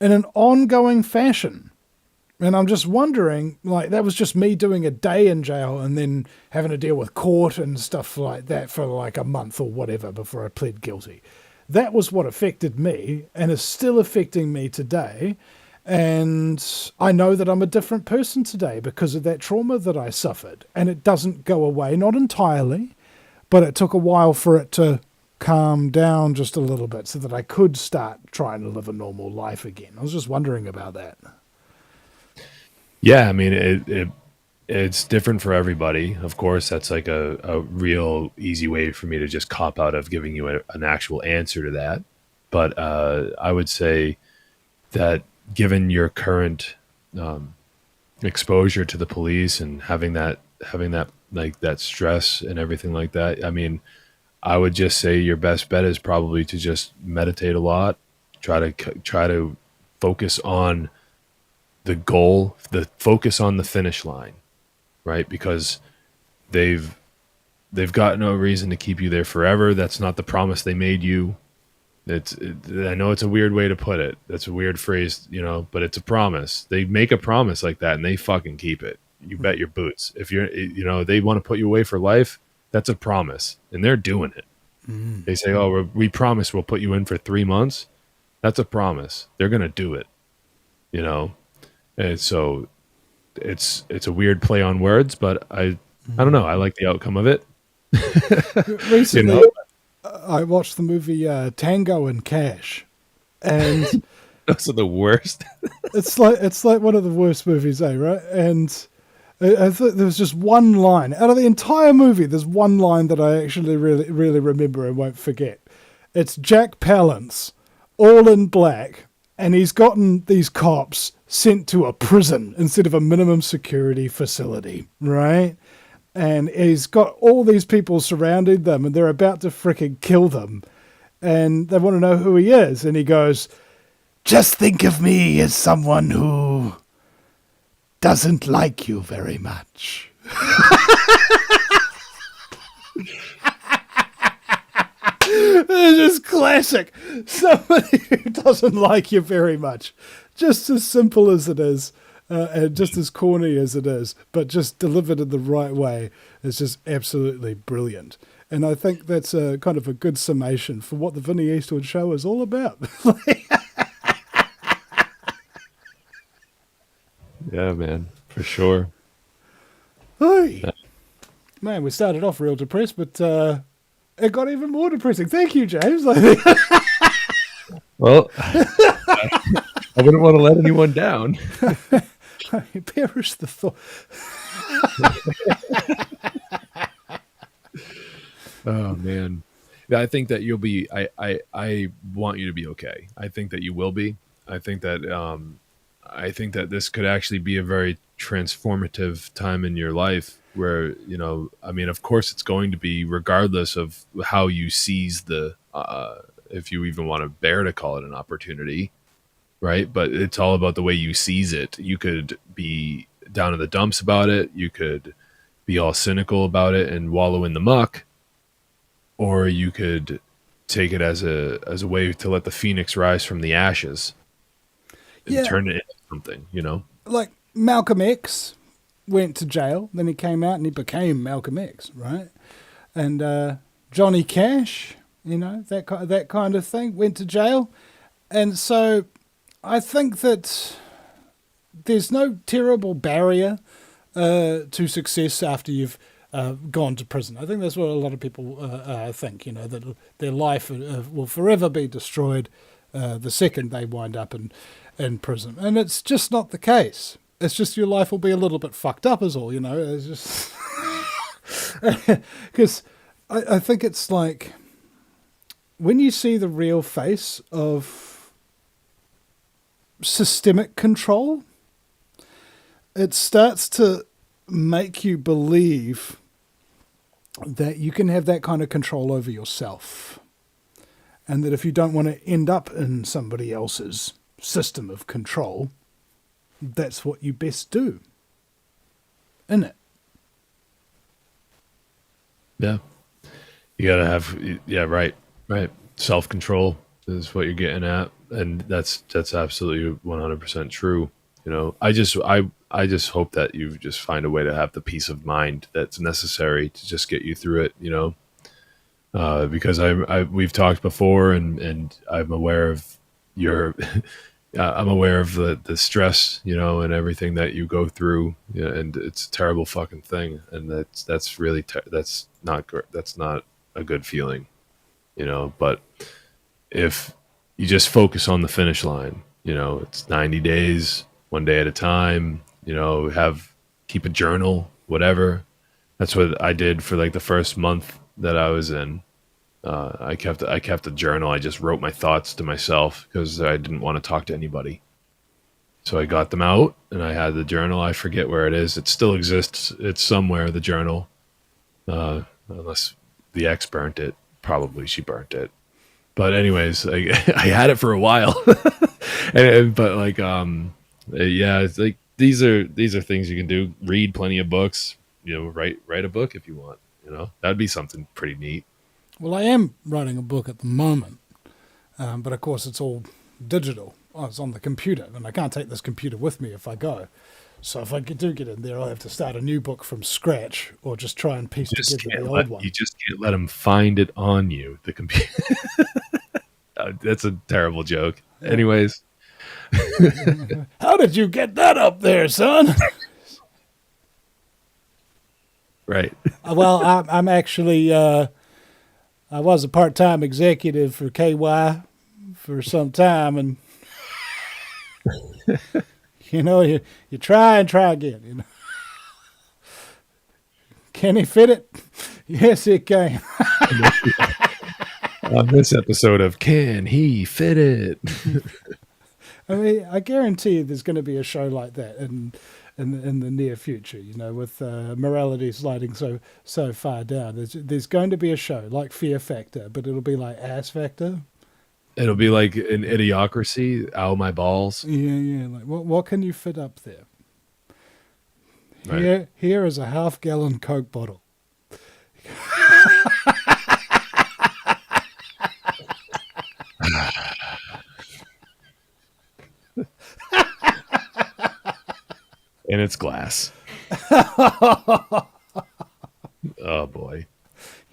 in an ongoing fashion. And I'm just wondering, like, that was just me doing a day in jail and then having to deal with court and stuff like that for like a month or whatever before I pled guilty. That was what affected me and is still affecting me today. And I know that I'm a different person today because of that trauma that I suffered. And it doesn't go away, not entirely, but it took a while for it to calm down just a little bit so that I could start trying to live a normal life again. I was just wondering about that. Yeah, I mean, it's different for everybody. Of course, that's like a real easy way for me to just cop out of giving you an actual answer to that. But I would say that given your current exposure to the police and having that like that stress and everything like that, I mean, I would just say your best bet is probably to just meditate a lot, try to focus on the goal, focus on the finish line, right? Because they've got no reason to keep you there forever. That's not the promise they made you. I know it's a weird way to put it. That's a weird phrase, but it's a promise. They make a promise like that and they fucking keep it. You bet your boots. If they want to put you away for life, that's a promise and they're doing it. They say, oh, we promise we'll put you in for 3 months. That's a promise. They're going to do it, And so it's a weird play on words, but I don't know. I like the outcome of it. Recently, I watched the movie Tango and Cash, and those are the worst. it's like one of the worst movies, right? And I thought there was just one line out of the entire movie. There's one line that I actually really, really remember and won't forget. It's Jack Palance, all in black, and he's gotten these cops sent to a prison instead of a minimum security facility, right? And he's got all these people surrounding them and they're about to fricking kill them. And they want to know who he is. And he goes, just think of me as someone who doesn't like you very much. It's just classic. Somebody who doesn't like you very much. Just as simple as it is, and just as corny as it is, but just delivered in the right way. It's just absolutely brilliant. And I think that's a kind of a good summation for what the Vinny Eastwood show is all about. Yeah, man, for sure. Hey. Man, we started off real depressed, but it got even more depressing. Thank you, James. Well, I wouldn't want to let anyone down. Perish the thought. Oh man, yeah, I think that you'll be. I want you to be okay. I think that you will be. I think that this could actually be a very transformative time in your life where, I mean, of course it's going to be, regardless of how you seize the if you even want to bear to call it an opportunity, right? But it's all about the way you seize it. You could be down in the dumps about it, you could be all cynical about it and wallow in the muck, or you could take it as a way to let the phoenix rise from the ashes and turn it into something. Like Malcolm X went to jail, then he came out and he became Malcolm X, right? And Johnny Cash, that kind of thing, went to jail. And so I think that there's no terrible barrier to success after you've gone to prison. I think that's what a lot of people think, that their life will forever be destroyed the second they wind up in prison. And it's just not the case. It's just your life will be a little bit fucked up is all, It's just... Because I think it's like when you see the real face of systemic control, it starts to make you believe that you can have that kind of control over yourself. And that if you don't want to end up in somebody else's system of control, that's what you best do. Innit? Yeah. You gotta have, right. Self-control is what you're getting at. And that's absolutely 100% true. I just hope that you just find a way to have the peace of mind that's necessary to just get you through it, because we've talked before and I'm aware of your, I'm aware of the stress, and everything that you go through, and it's a terrible fucking thing. And that's really, that's not a good feeling, but if you just focus on the finish line, it's 90 days, one day at a time, keep a journal, whatever. That's what I did for like the first month that I was in. I kept a journal. I just wrote my thoughts to myself because I didn't want to talk to anybody. So I got them out and I had the journal. I forget where it is. It still exists. It's somewhere, the journal. Unless the ex burnt it. Probably she burnt it. But anyways, I had it for a while. But like, yeah, it's like these are things you can do. Read plenty of books, write a book if you want, that'd be something pretty neat. Well, I am writing a book at the moment, but of course it's all digital. It's on the computer, and I can't take this computer with me if I go. So if I do get in there, I'll have to start a new book from scratch, or just try and piece together the old one. You just can't let them find it on you, the computer. That's a terrible joke. Yeah. Anyways. How did you get that up there, son? Right. Well, I'm actually... I was a part-time executive for KY for some time, and you try and try again. Can he fit it? Yes, he can. On this episode of Can He Fit It? I mean, I guarantee you there's going to be a show like that in the near future, with morality sliding so far down. There's going to be a show like Fear Factor, but it'll be like Ass Factor. It'll be like an idiocracy. Ow, my balls. Yeah. Like, what can you fit up there? Right. Here is a half-gallon Coke bottle. And it's glass. Oh boy.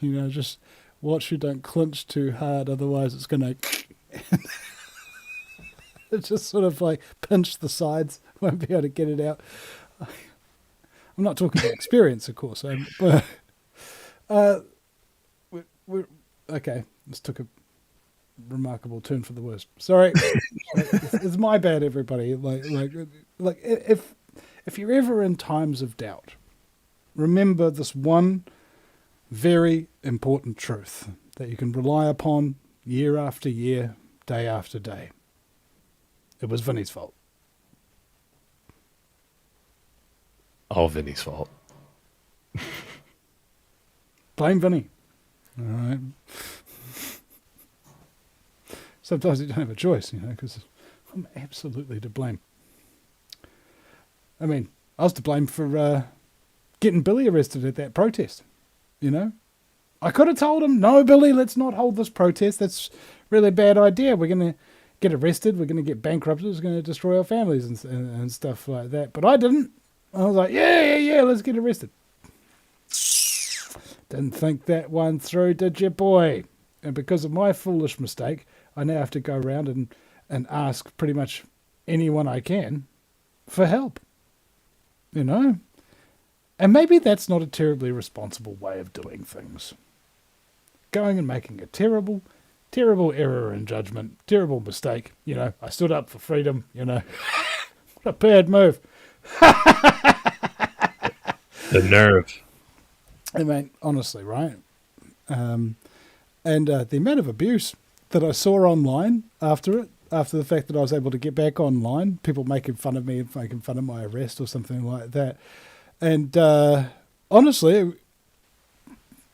Just watch you don't clinch too hard, otherwise it's going to it's just sort of like pinch the sides, won't be able to get it out. I'm not talking about experience, of course. Okay, this took a remarkable turn for the worst. Sorry, it's my bad, everybody. Like if you're ever in times of doubt, remember this one very important truth that you can rely upon year after year, day after day. It was Vinny's fault. All Vinny's fault. Blame Vinny. All right. Sometimes you don't have a choice, because I'm absolutely to blame. I mean, I was to blame for getting Billy arrested at that protest, I could have told him, no, Billy, let's not hold this protest. That's really a bad idea. We're going to get arrested. We're going to get bankrupted. It's going to destroy our families and stuff like that. But I didn't. I was like, yeah, let's get arrested. Didn't think that one through, did you, boy? And because of my foolish mistake, I now have to go around and ask pretty much anyone I can for help. And maybe that's not a terribly responsible way of doing things. Going and making a terrible, terrible error in judgment, terrible mistake. I stood up for freedom, What a bad move. The nerve. I mean, honestly, right? And the amount of abuse that I saw online after the fact that I was able to get back online, people making fun of me and making fun of my arrest or something like that. And honestly,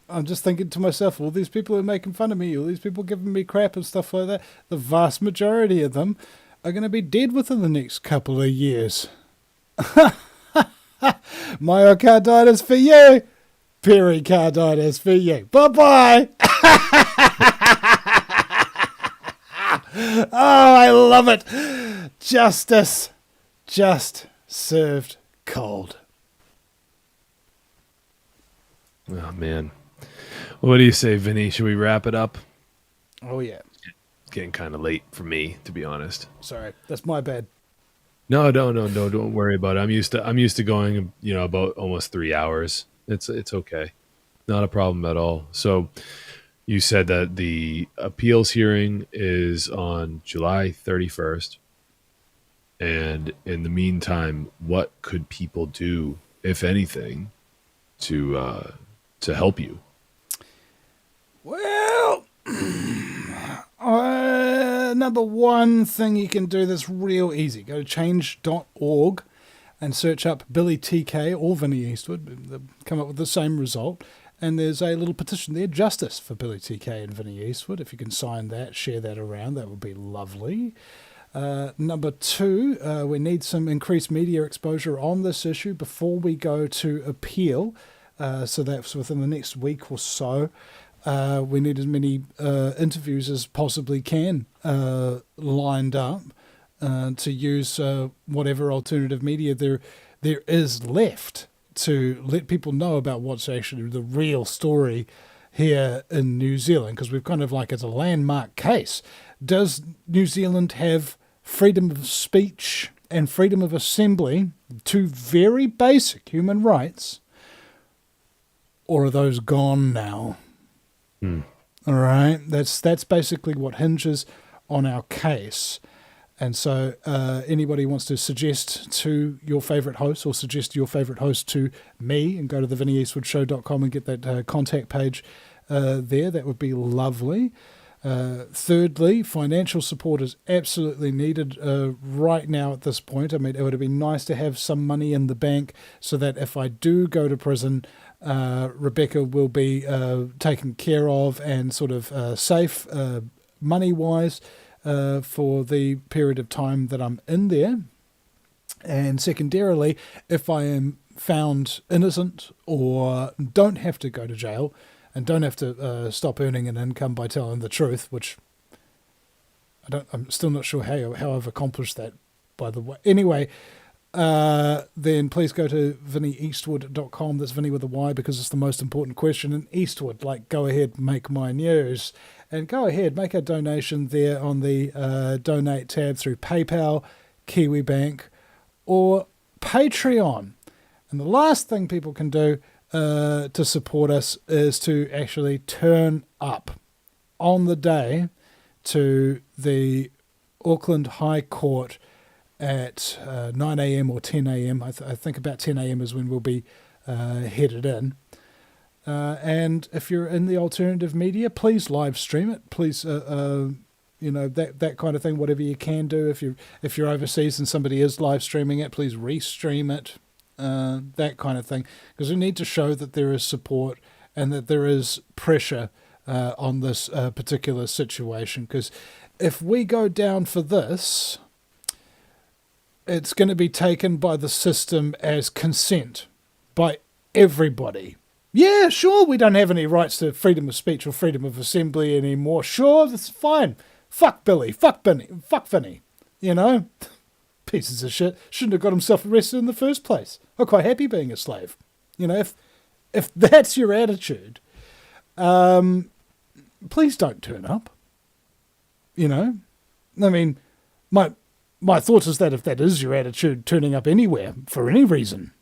I'm just thinking to myself, all these people are making fun of me, all these people giving me crap and stuff like that, the vast majority of them are going to be dead within the next couple of years. Myocarditis for you. Pericarditis for you. Bye-bye. Oh, I love it. Justice just served cold. Oh, man. What do you say, Vinny? Should we wrap it up? Oh, yeah. It's getting kind of late for me, to be honest. Sorry, that's my bad. No, don't worry about it. I'm used to going, about almost 3 hours. It's okay. Not a problem at all. So you said that the appeals hearing is on July 31st. And in the meantime, what could people do, if anything, to help you? Well, number one thing you can do that's real easy. Go to change.org and search up Billy TK or Vinny Eastwood. They'll come up with the same result. And there's a little petition there, Justice for Billy TK and Vinny Eastwood. If you can sign that, share that around, that would be lovely. Number two, we need some increased media exposure on this issue before we go to appeal. So that's within the next week or so. We need as many interviews as possibly can lined up to use whatever alternative media there is left to let people know about what's actually the real story here in New Zealand, because we've kind of like, as a landmark case, does New Zealand have freedom of speech and freedom of assembly, two very basic human rights, or are those gone now? All right, that's basically what hinges on our case. And so anybody wants to suggest to your favourite host, or suggest your favourite host to me, and go to the VinnyEastwoodShow.com and get that contact page there, that would be lovely. Thirdly, financial support is absolutely needed right now at this point. I mean, it would have been nice to have some money in the bank so that if I do go to prison, Rebecca will be taken care of and sort of safe. money-wise for the period of time that I'm in there. And secondarily, if I am found innocent or don't have to go to jail and don't have to stop earning an income by telling the truth, which I'm still not sure how I've accomplished that, by the way. Anyway, then please go to vinnyeastwood.com. That's Vinny with a Y, because it's the most important question. And Eastwood, like, go ahead, make my news. And go ahead, make a donation there on the donate tab through PayPal, KiwiBank, or Patreon. And the last thing people can do to support us is to actually turn up on the day to the Auckland High Court at 9 a.m. or 10 a.m. I think about 10 a.m. is when we'll be headed in. And if you're in the alternative media, please live stream it. Please, that kind of thing. Whatever you can do. If you're overseas and somebody is live streaming it, please restream it. That kind of thing, because we need to show that there is support and that there is pressure on this particular situation. Because if we go down for this, it's going to be taken by the system as consent by everybody. Yeah, sure, we don't have any rights to freedom of speech or freedom of assembly anymore. Sure, that's fine. Fuck Billy, fuck Benny, fuck Vinny. Pieces of shit. Shouldn't have got himself arrested in the first place. I'm quite happy being a slave. If that's your attitude, please don't turn up. I mean, my thoughts is that if that is your attitude, turning up anywhere for any reason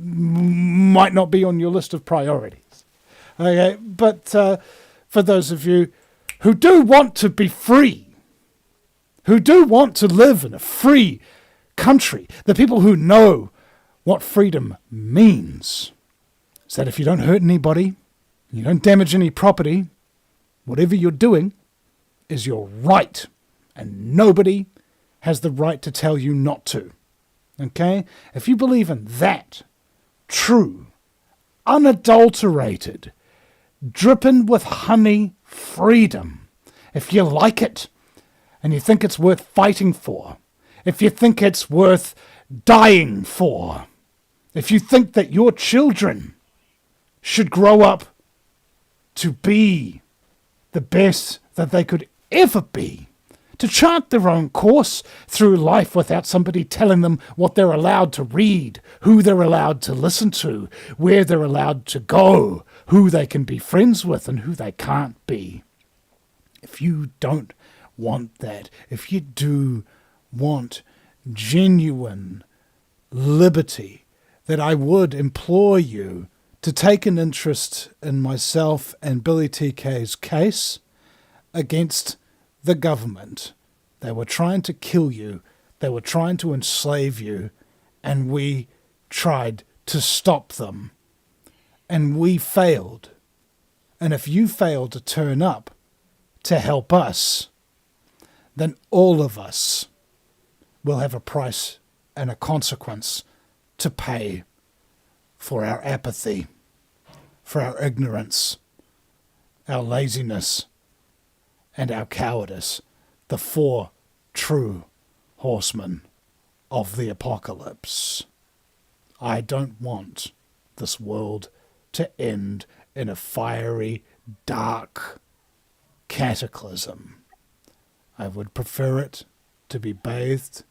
might not be on your list of priorities. Okay, but for those of you who do want to be free, who do want to live in a free country, the people who know what freedom means, is that if you don't hurt anybody, you don't damage any property, whatever you're doing is your right, and nobody has the right to tell you not to. Okay? If you believe in that true, unadulterated, dripping with honey freedom, if you like it, and you think it's worth fighting for, if you think it's worth dying for, if you think that your children should grow up to be the best that they could ever be, to chart their own course through life without somebody telling them what they're allowed to read, who they're allowed to listen to, where they're allowed to go, who they can be friends with and who they can't be. If you don't want that, if you do want genuine liberty, that I would implore you to take an interest in myself and Billy TK's case against the government. They were trying to kill you. They were trying to enslave you. And we tried to stop them. And we failed. And if you fail to turn up to help us, then all of us will have a price and a consequence to pay for our apathy, for our ignorance, our laziness, and our cowardice, the four true horsemen of the apocalypse. I don't want this world to end in a fiery, dark cataclysm. I would prefer it to be bathed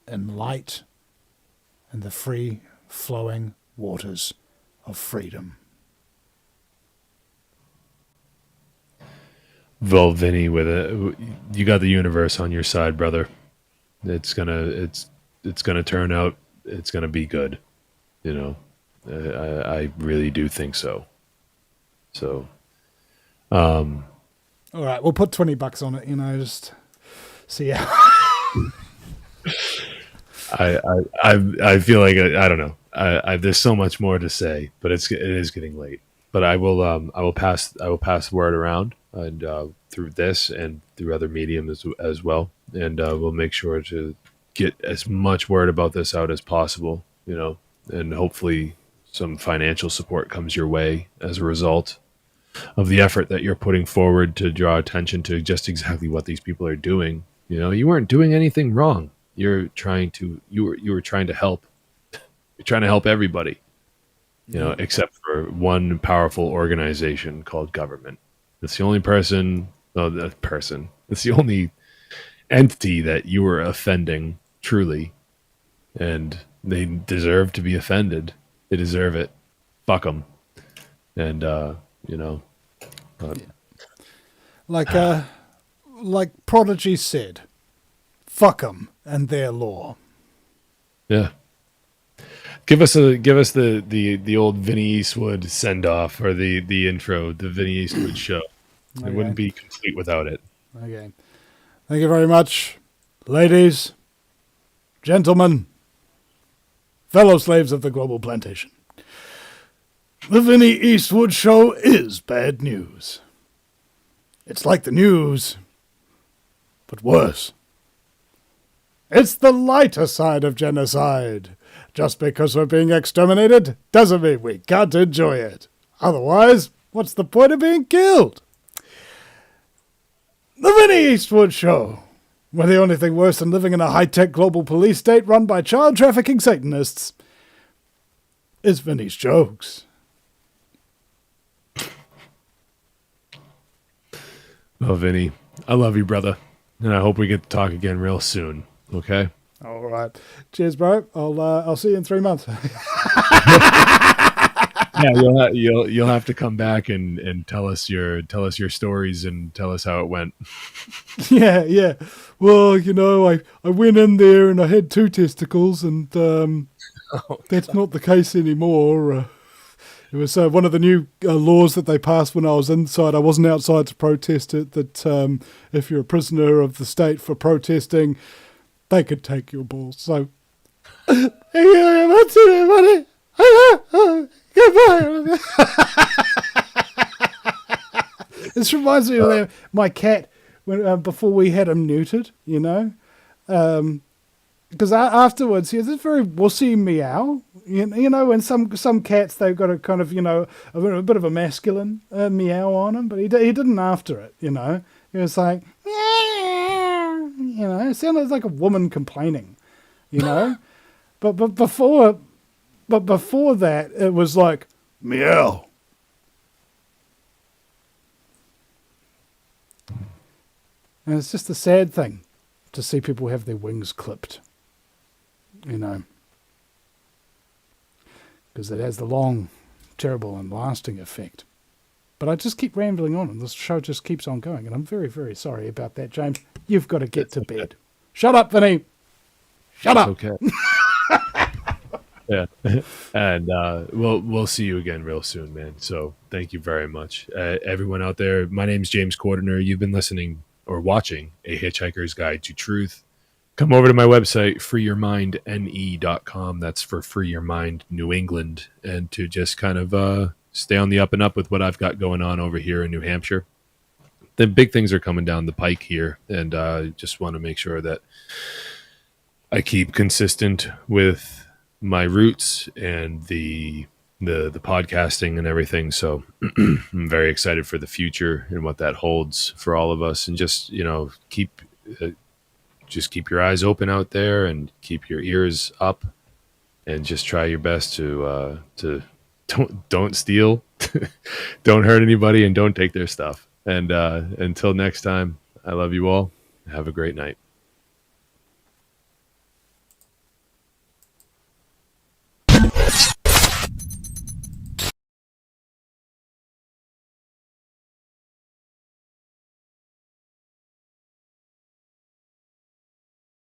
in light and the free-flowing waters of freedom. Well, Vinny, you got the universe on your side, brother. It's gonna turn out. It's gonna be good. I really do think so. So, all right, we'll put $20 on it. Just see how. I feel like I don't know. There's so much more to say, but it is getting late. But I will pass the word around, and through this and through other mediums as well, and we'll make sure to get as much word about this out as possible. And hopefully some financial support comes your way as a result. of the effort that you're putting forward to draw attention to just exactly what these people are doing. You know, you weren't doing anything wrong. You were trying to help. You're trying to help everybody, you know, except for one powerful organization called government. It's the only person, no, that person. It's the only entity that you were offending truly, and they deserve to be offended. They deserve it. Fuck them. And you know, but, like Prodigy said, fuck 'em and their law. yeah. Give us the old Vinny Eastwood send off, or the intro, the Vinny Eastwood show. Okay. It wouldn't be complete without it. Okay. Thank you very much, ladies, gentlemen, fellow slaves of the global plantation. The Vinny Eastwood Show is bad news. It's like the news, but worse. It's the lighter side of genocide. Just because we're being exterminated doesn't mean we can't enjoy it. Otherwise, what's the point of being killed? The Vinny Eastwood Show, where the only thing worse than living in a high-tech global police state run by child trafficking Satanists is Vinny's jokes. Oh, Vinny, I love you, brother, and I hope we get to talk again real soon. Okay. All right. Cheers, bro. I'll see you in 3 months. Yeah, you'll have to come back and tell us your stories and tell us how it went. Yeah. Well, you know, I went in there and I had 2 testicles, and that's not the case anymore. It was one of the new laws that they passed when I was inside. I wasn't outside to protest it, that if you're a prisoner of the state for protesting, they could take your balls. So, thank you very much, everybody. Goodbye. This reminds me of my cat when before we had him neutered, you know. Because afterwards he has this very wussy meow. You know, when some cats, they've got a kind of, you know, a bit of a masculine meow on him, but he didn't after it, you know. He was like, meow, you know, it sounded like a woman complaining, you know. but before that, it was like, meow. And it's just a sad thing to see people have their wings clipped, you know, because it has the long, terrible and lasting effect. But I just keep rambling on, and this show just keeps on going, and I'm very, very sorry about that, James. You've got to get to bed. Shut up, Vinny. Shut up. Okay. Yeah. And we'll see you again real soon, man. So thank you very much. Everyone out there, my name's James Cordiner. You've been listening or watching A Hitchhiker's Guide to Truth. Come over to my website, freeyourmindne.com. That's for Free Your Mind New England, and to just kind of stay on the up and up with what I've got going on over here in New Hampshire. The big things are coming down the pike here, and I just want to make sure that I keep consistent with my roots and the podcasting and everything. So I'm very excited for the future and what that holds for all of us. And just, you know, keep your eyes open out there and keep your ears up, and just try your best to don't steal, don't hurt anybody, and don't take their stuff. And until next time, I love you all. Have a great night.